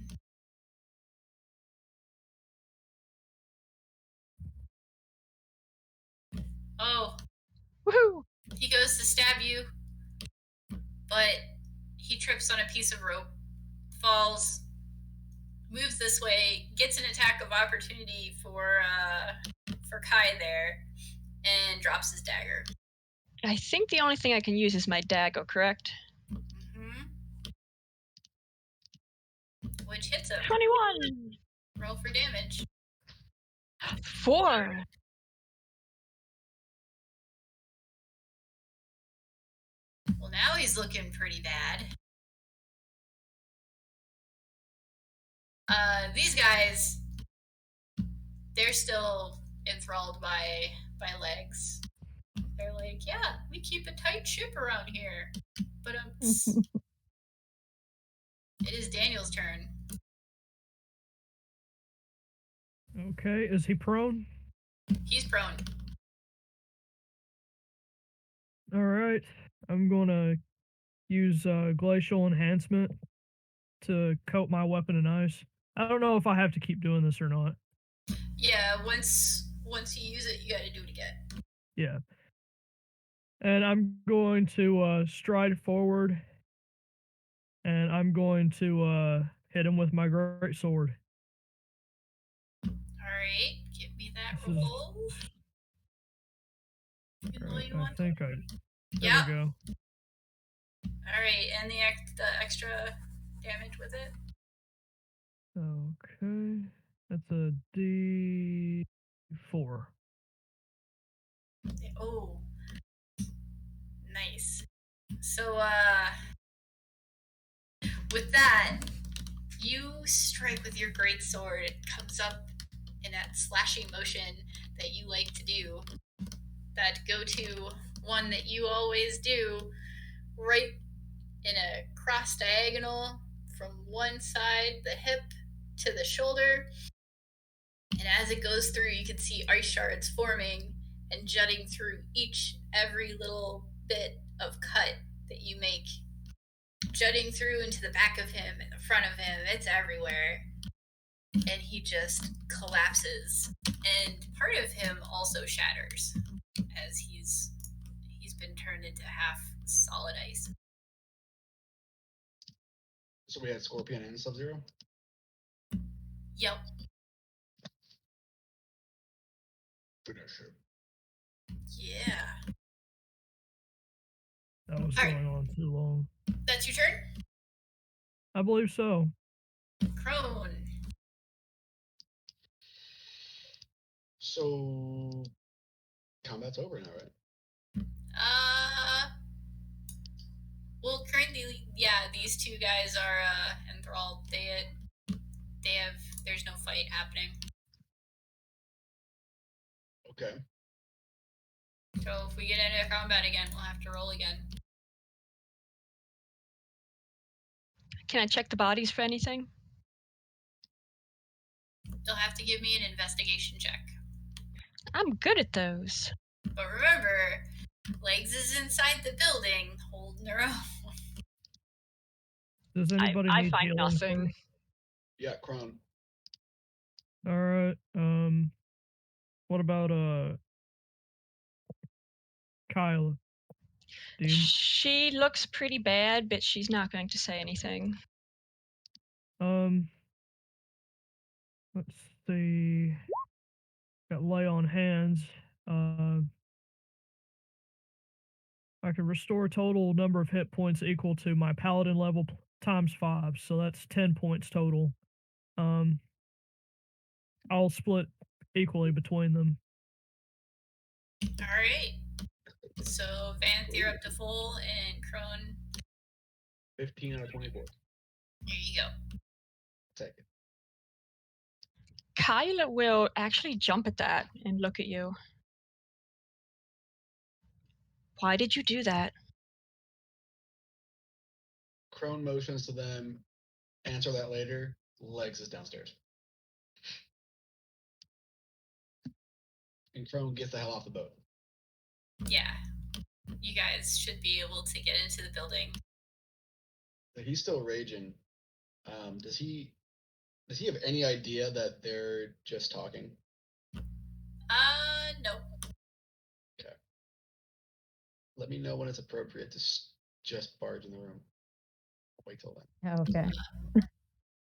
Oh. Woohoo! He goes to stab you, but he trips on a piece of rope, falls, moves this way, gets an attack of opportunity for Kai there, and drops his dagger. I think the only thing I can use is my dagger, correct? Mm-hmm. Which hits him. 21! Roll for damage. 4! Well, now he's looking pretty bad. These guys, they're still enthralled by Legs. They're like, yeah, we keep a tight ship around here. But it is Daniel's turn. Okay, is he prone? He's prone. All right, I'm gonna use glacial enhancement to coat my weapon in ice. I don't know if I have to keep doing this or not. Yeah, once you use it, you gotta do it again. Yeah. And I'm going to stride forward, and I'm going to hit him with my great sword. Alright, give me that This is- roll. Even though you I want think to. I. There Yeah. we go. Alright, and the extra damage with it. Okay, that's a D4. Oh, nice. So, with that, you strike with your great sword. It comes up in that slashing motion that you like to do. That go-to one that you always do, right in a cross diagonal from one side, the hip, to the shoulder. And as it goes through, you can see ice shards forming and jutting through every little bit of cut that you make. Jutting through into the back of him, in the front of him, it's everywhere. And he just collapses. And part of him also shatters as he's been turned into half solid ice. So we had Scorpion and Sub-Zero? Yep. Finisher. Yeah. That was All right. going on too long. That's your turn? I believe so. Crone. So combat's over now, right? Well, currently, yeah, these two guys are enthralled. There's no fight happening. Okay. So if we get into combat again, we'll have to roll again. Can I check the bodies for anything? You'll have to give me an investigation check. I'm good at those. But remember, Legs is inside the building, holding her own. Does anybody I need find healing nothing. first? Yeah, Crone. All right. What about Kyla? Do you, She looks pretty bad, but she's not going to say anything. let's see. Got lay on hands. I can restore total number of hit points equal to my paladin level times 5, so that's 10 points total. I'll split equally between them. Alright. So, Vanth, you're up to full, and Crone, 15 out of 24. here you go. Take it. Kyla will actually jump at that and look at you. Why did you do that? Crone motions to them. Answer that later. Legs is downstairs. And Crone gets the hell off the boat. Yeah. You guys should be able to get into the building. He's still raging. Does he have any idea that they're just talking? No. Okay. Let me know when it's appropriate to just barge in the room. I'll wait till then. Okay.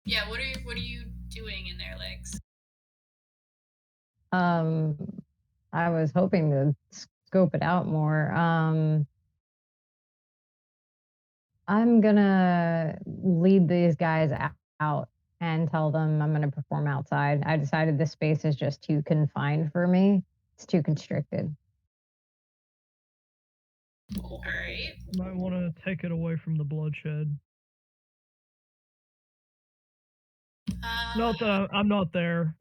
Yeah, what are you doing in there, Legs? I was hoping to scope it out more. I'm gonna lead these guys out and tell them I'm gonna perform outside. I decided this space is just too confined for me. It's too constricted. Alright. Might want to take it away from the bloodshed. Not that I'm not there.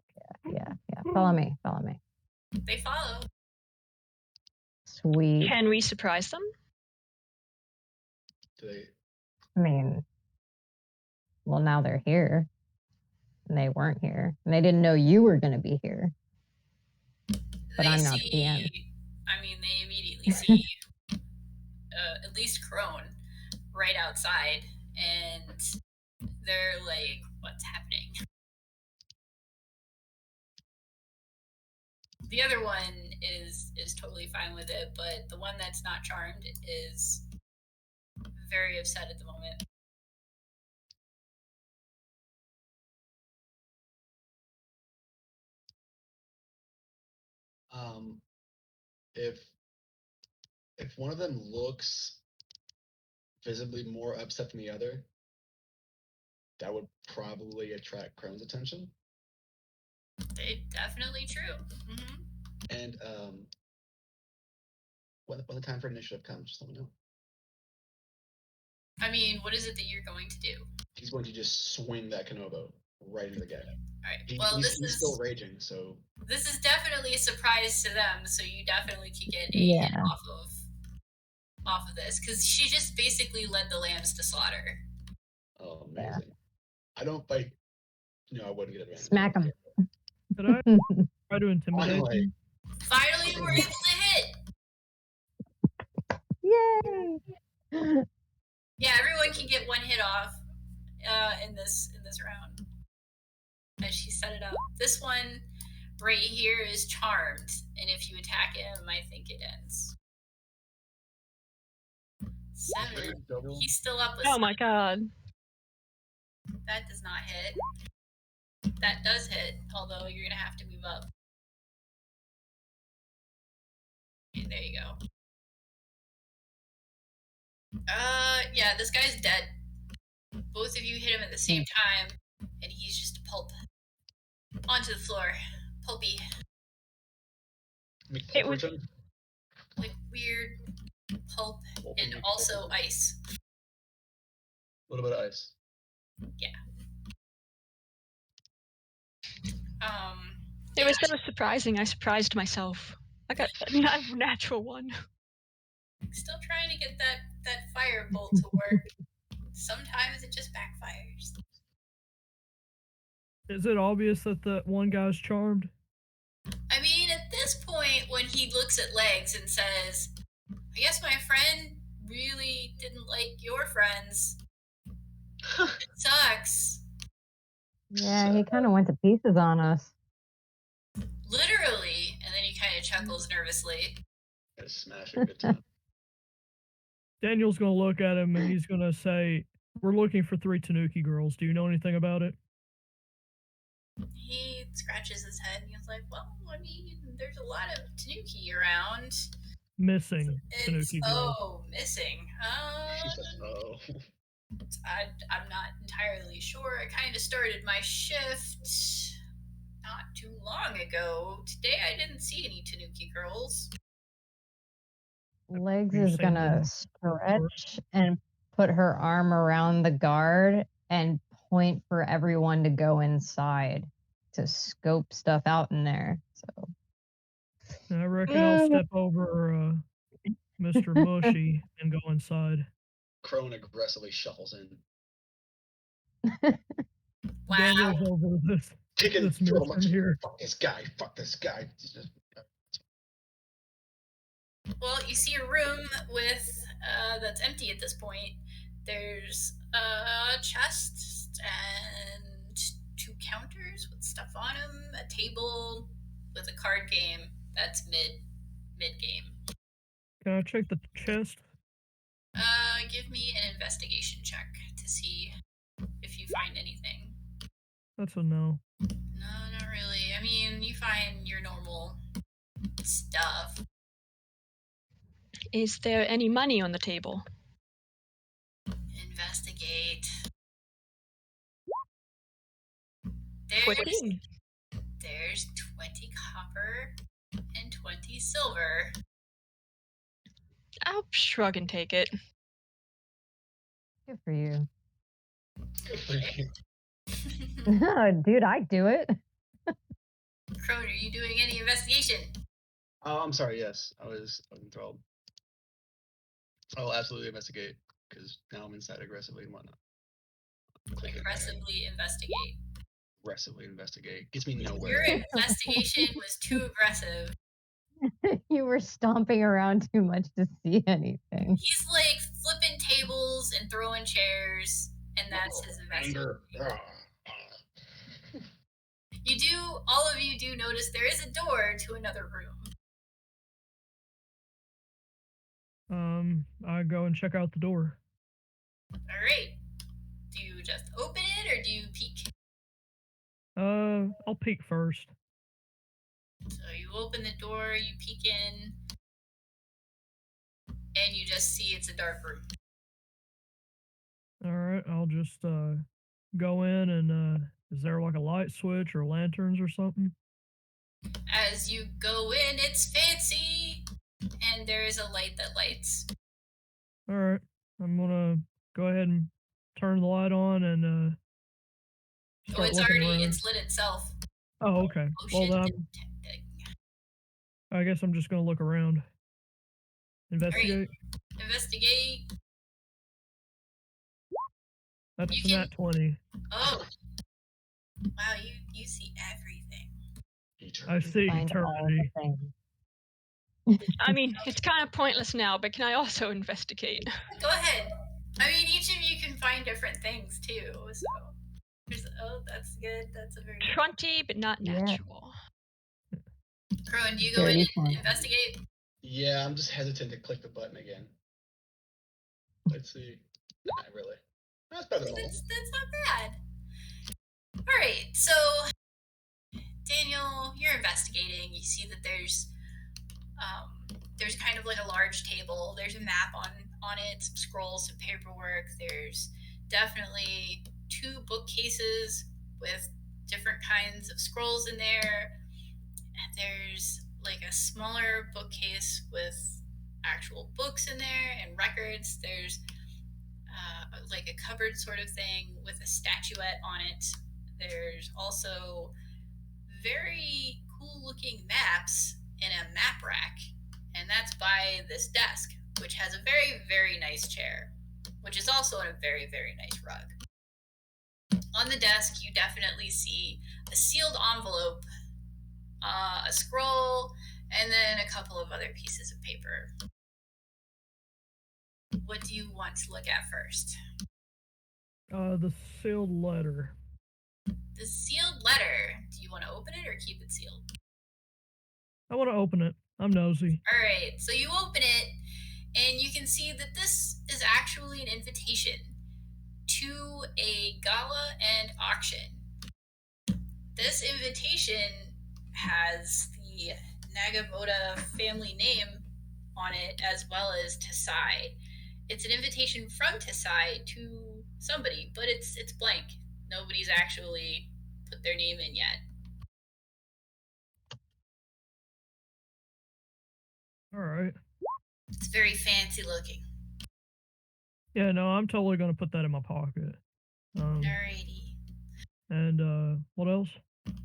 Yeah. Follow me. They follow. Sweet. Can we surprise them? Do they? I mean, well, now they're here. And they weren't here. And they didn't know you were going to be here. But I'm not the DM. I mean, they immediately see at least Crone right outside, and they're like, "What's happening?" The other one is totally fine with it, but the one that's not charmed is very upset at the moment. If one of them looks visibly more upset than the other, that would probably attract Crone's attention. Definitely true. Mm-hmm. And when the time for initiative comes, just let me know. I mean, what is it that you're going to do? He's going to just swing that Kenobo right into the guy. All right. He's still raging, so this is definitely a surprise to them. So you definitely could get a hit off of this, because she just basically led the lambs to slaughter. Oh, amazing! Yeah. I don't fight. No, I wouldn't get advantage. Smack him. Did I try to intimidate him? Finally, we're able to hit. Yay! Yeah, everyone can get one hit off in this round. As she set it up. This one right here is charmed, and if you attack him, I think it ends. 7. He's still up with 7. Oh my god. That does not hit. That does hit, although you're gonna have to move up. Okay, there you go. Yeah, this guy's dead. Both of you hit him at the same time, and he's just a pulp. Onto the floor. Pulpy. It was like weird pulp and also ice. A little bit of ice. Yeah. It was so surprising. I surprised myself. I got a natural one. Still trying to get that firebolt to work. Sometimes it just backfires. Is it obvious that the one guy's charmed? I mean, at this point, when he looks at Legs and says, I guess my friend really didn't like your friends. It sucks. Yeah, he kind of went to pieces on us. Literally. And then he kind of chuckles nervously. Gotta smash a good time. Daniel's going to look at him and he's going to say, we're looking for 3 Tanuki girls. Do you know anything about it? He scratches his head and he's like, well, I mean, there's a lot of Tanuki around. Missing Tanuki girls. Oh, missing. I'm not entirely sure. I kind of started my shift not too long ago. Today I didn't see any Tanuki girls. Legs is gonna stretch and put her arm around the guard and point for everyone to go inside to scope stuff out in there. So I reckon I'll step over Mr. Mushy and go inside. Crone aggressively shuffles in. Wow. Daniel's over this here. Fuck this guy. Fuck this guy. Well, you see a room with that's empty at this point. There's a chest and 2 counters with stuff on them, a table with a card game. That's mid game. Can I check the chest? Give me an investigation check to see if you find anything. That's a no. No, not really. I mean, you find your normal stuff. Is there any money on the table? Investigate. 14. There's 20 copper and 20 silver. I'll shrug and take it. good for you. Good for you. Dude, I'd do it. Crone, are you doing any investigation? Oh, I'm sorry. Yes, I was enthralled. I'll absolutely investigate because now I'm inside aggressively and whatnot. Click it. Aggressively investigate. Aggressively investigate gets me nowhere. Your investigation was too aggressive. You were stomping around too much to see anything. He's like flipping tables and throwing chairs, and that's his investigation. Anger. All of you do notice there is a door to another room. I go and check out the door. All right. Do you just open it or do you peek? I'll peek first. So you open the door, you peek in, and you just see it's a dark room. All right, I'll just go in and is there like a light switch or lanterns or something? As you go in, it's fancy, and there is a light that lights. All right, I'm gonna go ahead and turn the light on and start looking around. It's lit itself. Oh, okay. Well, Motion then detecting. I guess I'm just gonna look around. Investigate. Investigate. That's You a nat 20. Oh. Wow, you see everything. I see Find all the eternity. things. I mean, it's kind of pointless now, but can I also investigate? Go ahead. I mean, each of you can find different things too. So, that's good. That's a very good. 20, but not Yeah. natural. Rowan, do you go in Very and fun. investigate? Yeah, I'm just hesitant to click the button again. Let's see. Not really. That's better than normal. That's not bad. All right, so Daniel, you're investigating. You see that there's kind of like a large table. There's a map on it, some scrolls, some paperwork. There's definitely 2 bookcases with different kinds of scrolls in there. And there's like a smaller bookcase with actual books in there and records. There's like a cupboard sort of thing with a statuette on it. There's also very cool looking maps in a map rack, and that's by this desk, which has a very, very nice chair, which is also in a very, very nice rug. On the desk, you definitely see a sealed envelope, a scroll, and then a couple of other pieces of paper. What do you want to look at first? The sealed letter. The sealed letter. Do you want to open it or keep it sealed? I want to open it. I'm nosy. All right, so you open it, and you can see that this is actually an invitation to a gala and auction. This invitation has the Nagamoto family name on it, as well as Tasai. It's an invitation from Tasai to somebody, but it's blank. Nobody's actually put their name in yet. All right. It's very fancy looking. Yeah, no, I'm totally gonna put that in my pocket. Alrighty. And what else?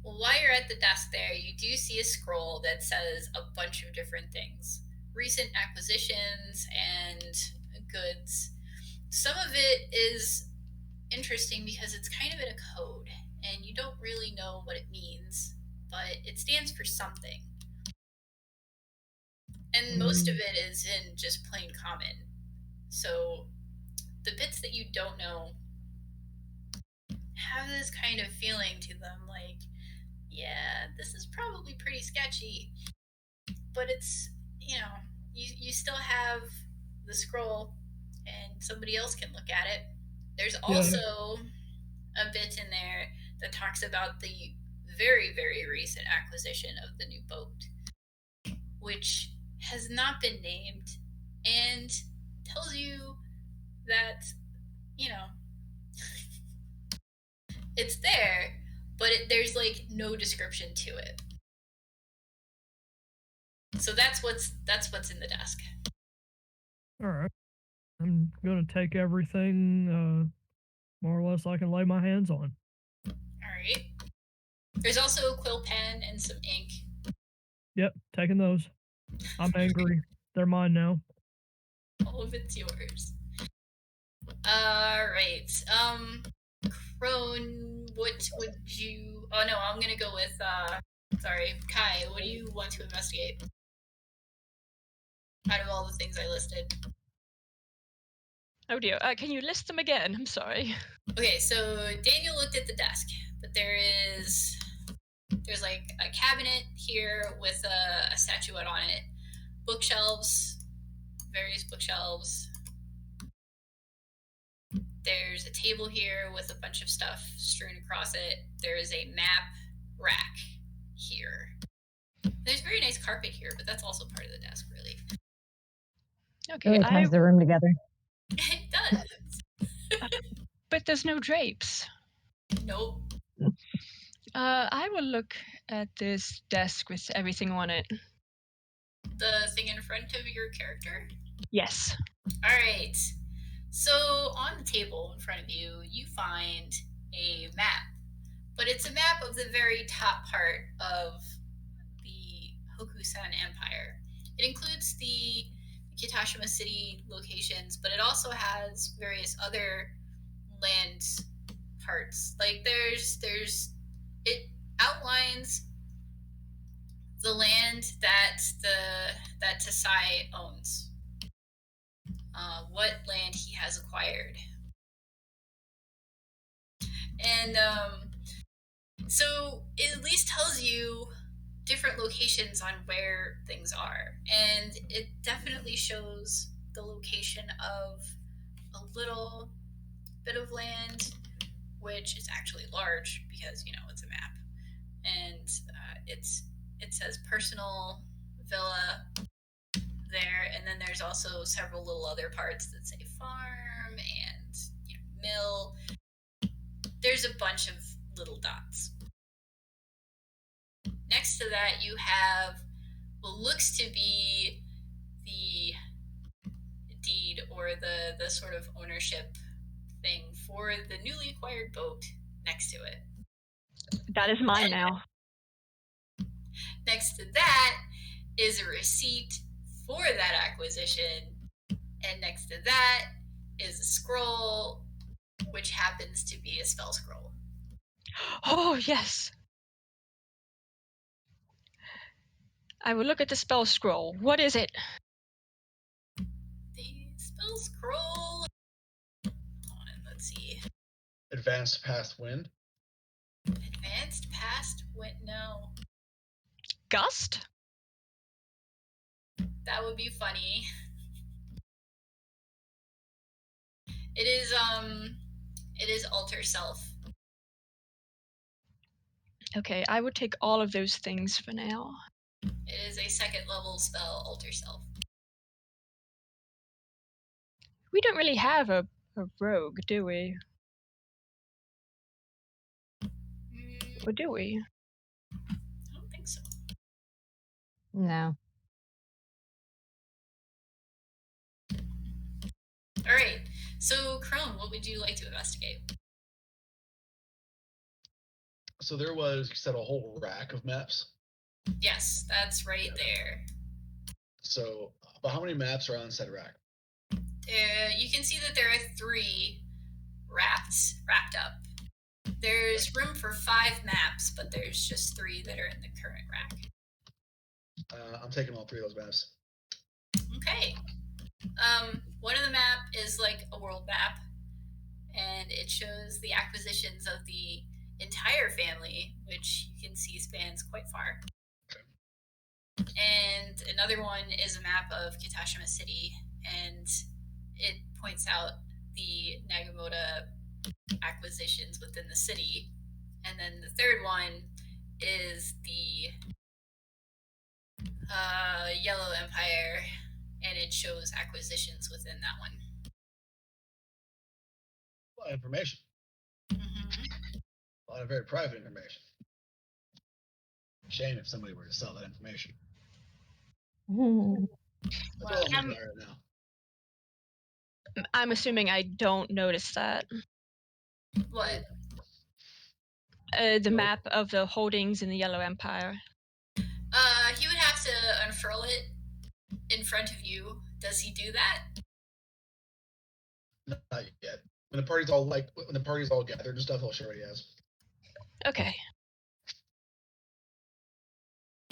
Well, while you're at the desk there, you do see a scroll that says a bunch of different things. Recent acquisitions and goods. Some of it is interesting because it's kind of in a code, and you don't really know what it means, but it stands for something. And most of it is in just plain common. So the bits that you don't know have this kind of feeling to them, like, yeah, this is probably pretty sketchy, but it's, you still have the scroll and somebody else can look at it. There's also a bit in there that talks about the very, very recent acquisition of the new boat, which has not been named, and tells you that, it's there, but there's like no description to it. So that's what's in the desk. All right. I'm gonna take everything more or less I can lay my hands on. All right. There's also a quill pen and some ink. Yep, taking those. I'm angry. They're mine now. All of it's yours. Alright. Crone, what would you... Oh no, I'm gonna go with, sorry, Kai, what do you want to investigate? Out of all the things I listed. Oh dear. Can you list them again? I'm sorry. Okay, so Daniel looked at the desk, but there's like a cabinet here with a statuette on it, bookshelves, various bookshelves. There's a table here with a bunch of stuff strewn across it. There is a map rack here. There's very nice carpet here, but that's also part of the desk, really. Okay, Really ties the room together. It does. but there's no drapes. Nope. I will look at this desk with everything on it. The thing in front of your character? Yes. Alright. So on the table in front of you, you find a map. But it's a map of the very top part of the Hokusan Empire. It includes the Kitashima City locations, but it also has various other land parts. Like it outlines the land that Tasai owns. What land he has acquired. And so it at least tells you different locations on where things are. And it definitely shows the location of a little bit of land, which is actually large because, it's a map. And it says personal villa there, and then there's also several little other parts that say farm and mill. There's a bunch of little dots. Next to that, you have what looks to be the deed or the sort of ownership thing for the newly acquired boat next to it. That is mine now. Next to that is a receipt for that acquisition, and next to that is a scroll, which happens to be a spell scroll. Oh, yes. I will look at the spell scroll. What is it? The spell scroll... Hold on, let's see. Advanced past wind. Advanced past wind? No. Gust? That would be funny. It is alter self. Okay, I would take all of those things for now. It is a second level spell, alter self. We don't really have a rogue, do we? Or do we? I don't think so. No. Alright, so Crone, what would you like to investigate? So there was, you said, a whole rack of maps. Yes, that's right there. So, but how many maps are on said rack? You can see that there are 3 wrapped up. There's room for 5 maps, but there's just 3 that are in the current rack. I'm taking all 3 of those maps. Okay. One of the map is like a world map, and it shows the acquisitions of the entire family, which you can see spans quite far. Okay. And another one is a map of Kitashima City, and it points out the Nagamoto acquisitions within the city. And then the third one is the Yellow Empire, and it shows acquisitions within that one. A lot of information. Mm-hmm. A lot of very private information. Shame if somebody were to sell that information. That's all I'm looking at right now. I'm assuming I don't notice that. What? The map of the holdings in the Yellow Empire. He would have to unfurl it in front of you. Does he do that? Not yet. When the party's all gathered and stuff, I'll show what he has. Okay.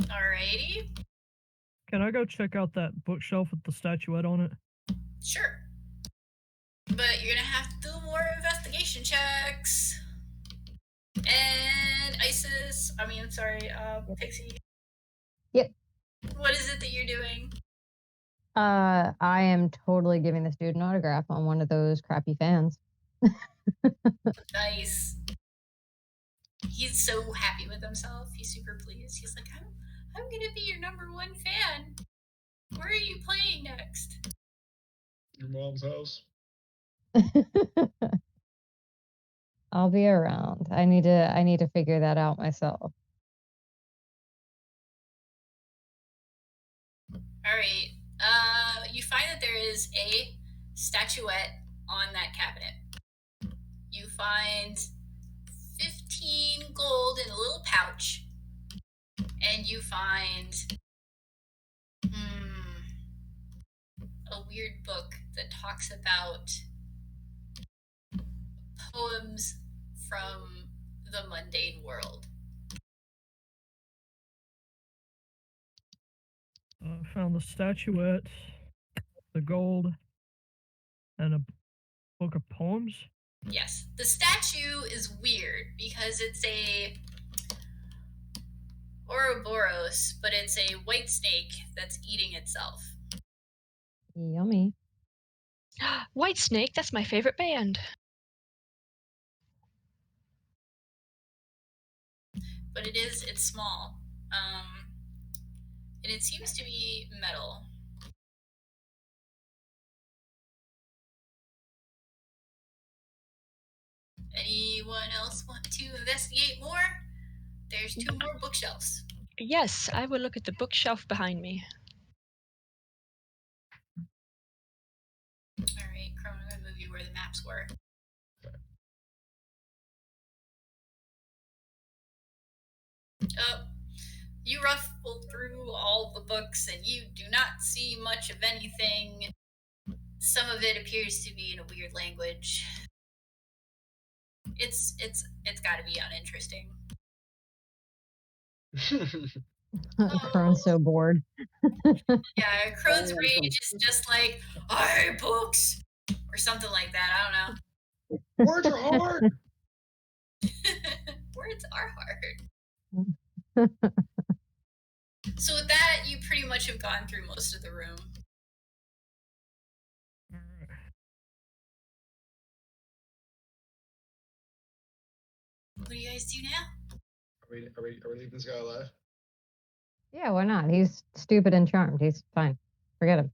Alrighty. Can I go check out that bookshelf with the statuette on it? Sure. But you're gonna have to do more investigation checks. And Pixie. Yep. What is it that you're doing? I am totally giving this dude an autograph on one of those crappy fans. Nice. He's so happy with himself. He's super pleased. He's like, I'm gonna be your #1 fan. Where are you playing next? Your mom's house. I'll be around. I need to figure that out myself. All right. You find that there is a statuette on that cabinet. You find 15 gold in a little pouch, and you find a weird book that talks about poems from the mundane world. Found the statuette, the gold, and a book of poems. Yes. The statue is weird because it's a Ouroboros, but it's a white snake that's eating itself. Yummy. Whitesnake, that's my favorite band. But it's small. And it seems to be metal. Anyone else want to investigate more? There's 2 more bookshelves. Yes, I will look at the bookshelf behind me. Alright, Crone, I'm gonna move you where the maps were. Oh, you ruffle through all the books and you do not see much of anything. Some of it appears to be in a weird language. It's gotta be uninteresting. Crone's so bored. Yeah, Crone's rage is just like, I hate books! Or something like that, I don't know. Words are hard. Words are hard. So with that, you pretty much have gone through most of the room. What do you guys do now? Are we leaving this guy alive? Yeah, why not? He's stupid and charmed. He's fine. Forget him.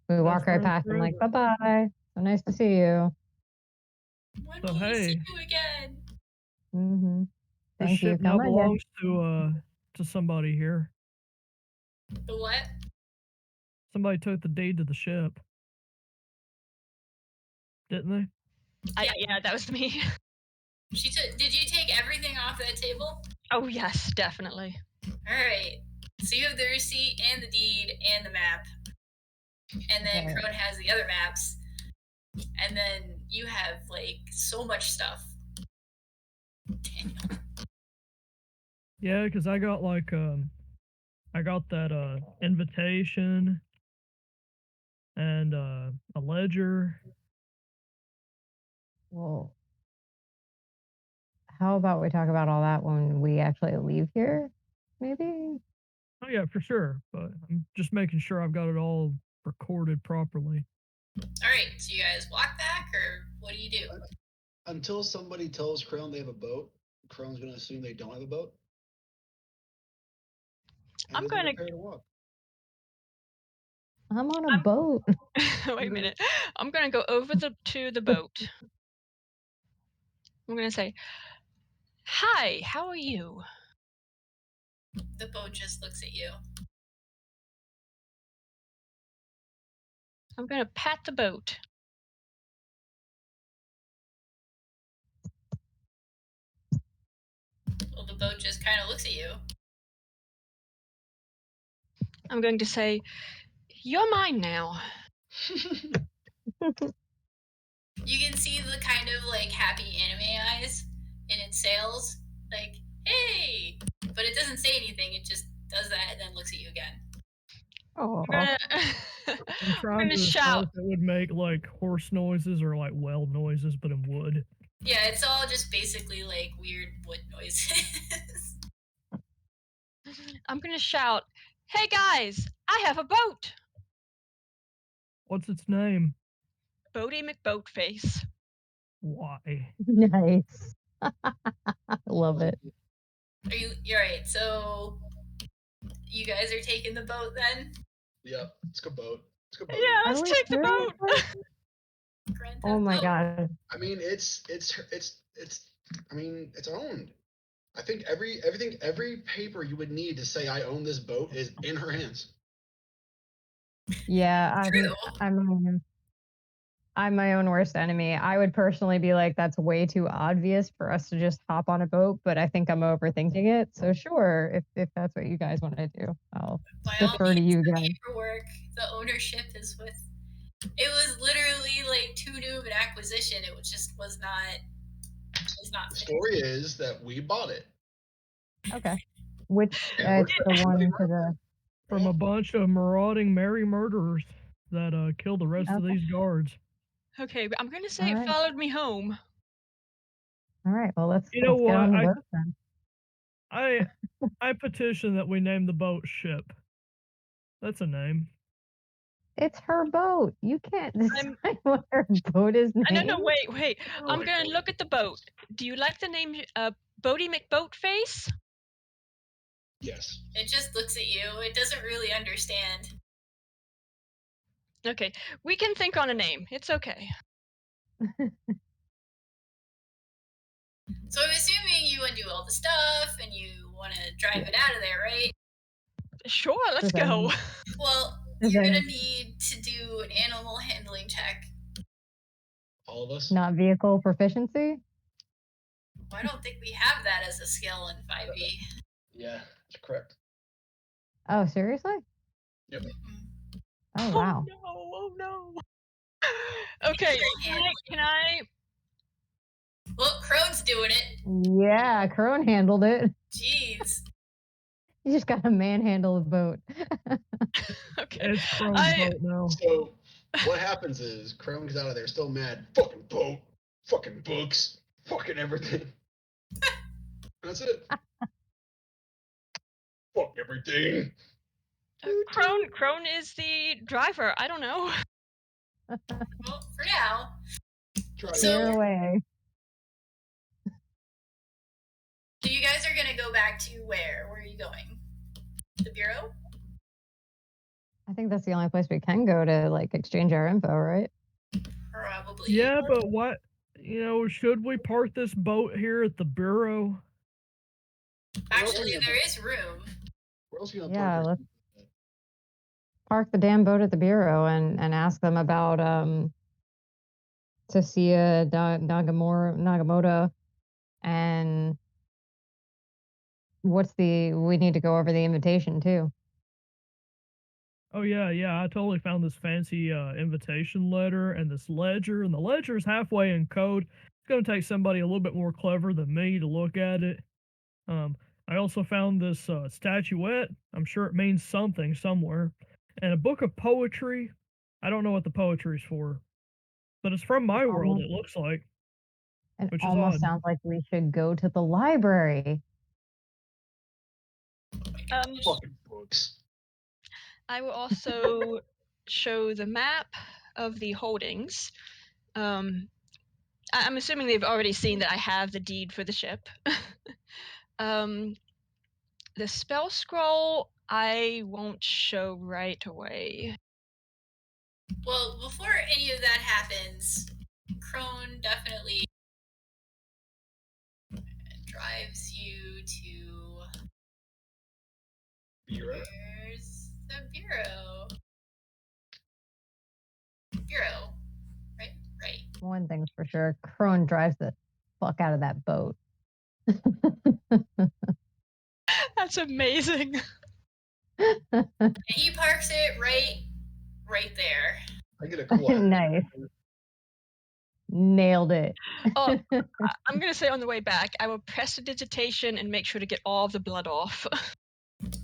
We walk right friends past him like, forever. bye-bye. So nice to see you. When So, will we see hey. you again? Mm-hmm. This Thank you. ship now Come again. belongs to somebody here. The what? Somebody took the deed to the ship, didn't they? Yeah, that was me. Did you take everything off that table? Oh yes, definitely. Alright. So you have the receipt and the deed and the map. And then Okay. Crone has the other maps. And then you have like so much stuff. Daniel. Yeah, because I got that invitation and a ledger. Well, how about we talk about all that when we actually leave here? Maybe? Oh yeah, for sure. But I'm just making sure I've got it all recorded properly. Alright, so you guys walk back or what do you do? Until somebody tells Crone they have a boat, Crone's going to assume they don't have a boat. And I'm isn't gonna- prepared to walk. I'm on a boat. Wait a minute. I'm gonna go over to the boat. I'm gonna say, "Hi, how are you?" The boat just looks at you. I'm gonna pat the boat. Well, the boat just kind of looks at you. I'm going to say, "You're mine now." You can see the kind of like happy anime eyes in its sails, like, hey! But it doesn't say anything, it just does that and then looks at you again. Oh, I'm gonna, I'm I'm trying gonna to decide shout. if it would make like horse noises or like whale noises, but in wood. Yeah, it's all just basically like weird wood noises. I'm gonna shout, "Hey guys, I have a boat." What's its name? Boaty McBoatface. Why? nice. Love it. You're right, so you guys are taking the boat then? Yep. Let's go boat. Let's go boat. Yeah, Are let's we take the boat. seriously? Grand Oh Theft my Auto. god. I mean, it's I mean, it's owned. I think every paper you would need to say I own this boat is in her hands. Yeah, True. I'm my own worst enemy. I would personally be like, that's way too obvious for us to just hop on a boat, but I think I'm overthinking it. So sure, if that's what you guys want to do, I'll By all defer to means, you the guys. paperwork, the ownership is with. It was literally like too new of an acquisition. It was not. The story is that we bought it. Okay. Which And we're it's the one to the From a bunch of marauding merry murderers that killed the rest of Okay. these guards. Okay, but I'm gonna say All it right. followed me home. All right. Well, let's You know get on the what? boat then. I petition that we name the boat Ship. That's a name. It's her boat. You can't decide I'm- what her boat is named. No, wait. I'm my gonna boat. look at the boat. Do you like the name Boaty McBoatface? Yes. It just looks at you. It doesn't really understand. Okay, we can think on a name. It's okay. So I'm assuming you want to do all the stuff and you want to drive it out of there, right? Sure, let's Sure go. thing. Well, Sure you're thing. gonna need to do an animal handling check. All of us. Not vehicle proficiency. Well, I don't think we have that as a skill in 5e. Yeah, that's correct. Oh, seriously? Yep. Oh wow. Oh no. Okay, can I? Well, Crone's doing it. Yeah, Crone handled it. Jeez. You just gotta manhandle the boat. Okay. It's Chrome's boat now. So what happens is Chrome gets out of there still mad. Fucking boat. Fucking books. Fucking everything. That's it. Fuck everything. Crone is the driver. I don't know. Well, for now. Try So- Steer away. So you guys are gonna go back to where? Where are you going? The bureau? I think that's the only place we can go to like exchange our info, right? Probably. Yeah, but what? Should we park this boat here at the bureau? Actually, there is room. Where else are you gonna Yeah, park? let's park the damn boat at the bureau and ask them about Tasia Nagamoto and we need to go over the invitation too. Oh yeah, I totally found this fancy invitation letter and this ledger, and the ledger's halfway in code. It's gonna take somebody a little bit more clever than me to look at it. I also found this statuette. I'm sure it means something somewhere, and a book of poetry. I don't know what the poetry's for, but it's from my world. It looks like. It Which is almost odd. sounds like we should go to the library. Fucking books. I will also show the map of the holdings. I'm assuming they've already seen that I have the deed for the ship. The spell scroll I won't show right away. Well, before any of that happens, Crone definitely drives you to. Bureau. Where's the bureau? Bureau. Right. One thing's for sure, Crone drives the fuck out of that boat. That's amazing. And he parks it right there. I get a cool Nice. Nailed it. Oh, I'm gonna say on the way back, I will prestidigitation and make sure to get all of the blood off.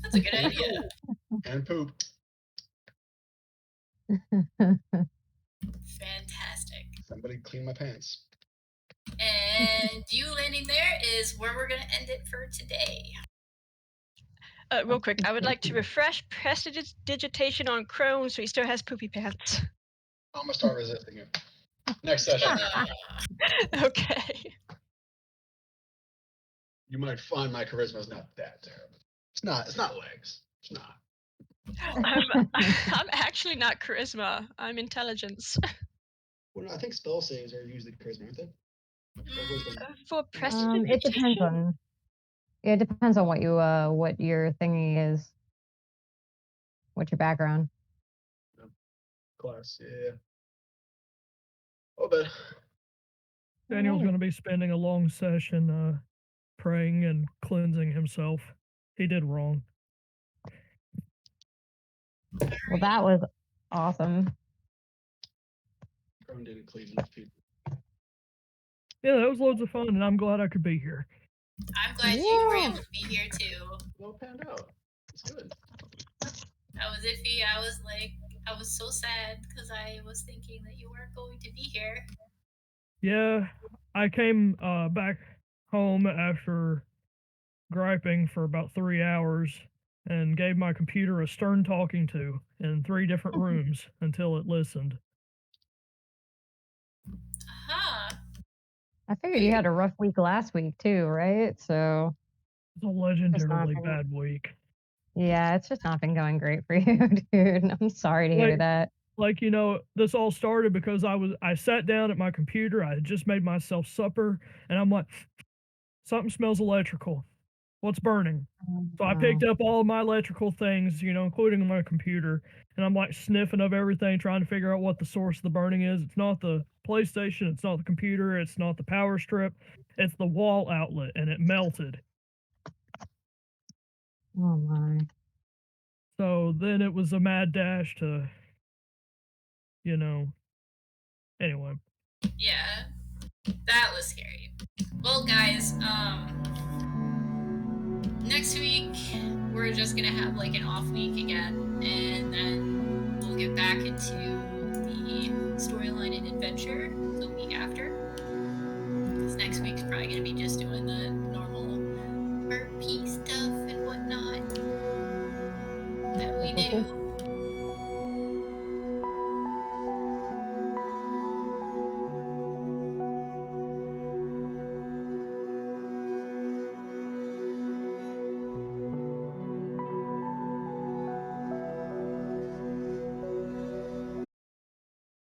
That's a good idea. and poop. Fantastic. Somebody clean my pants. And you landing there is where we're going to end it for today. Real quick, I would like to refresh prestidigitation on Chrome so he still has poopy pants. I'm gonna start resisting it. Next session. Okay. You might find my charisma's not that terrible. It's not legs. It's not. I'm actually not charisma. I'm intelligence. Well, no, I think spell saves are usually charisma, aren't they? Or wisdom? For It prestidigitation, depends on. It depends on what you what your thingy is. What's your background? Class, yeah. Oh, but Daniel's going to be spending a long session praying and cleansing himself. He did wrong. Well, that was awesome. Prone didn't clean enough people. Yeah, that was loads of fun, and I'm glad I could be here. I'm glad you were able to be here too. Well panned out. It's good. I was iffy. I was so sad because I was thinking that you weren't going to be here. Yeah, I came back home after griping for about 3 hours and gave my computer a stern talking to in 3 different rooms until it listened. Aha. I figured you had a rough week last week too, right? So It's a legendarily been- bad week. yeah, it's just not been going great for you, dude. I'm sorry to hear that. Like, you know, this all started because I sat down at my computer, I had just made myself supper, and I'm like, something smells electrical. What's burning? So I picked up all of my electrical things, you know, including my computer, and I'm like sniffing of everything, trying to figure out what the source of the burning is. It's not the PlayStation, it's not the computer, it's not the power strip, it's the wall outlet, and it melted. Oh my. So then it was a mad dash to, you know, anyway. Yeah. That was scary. Well, guys, next week we're just gonna have like an off week again, and then we'll get back into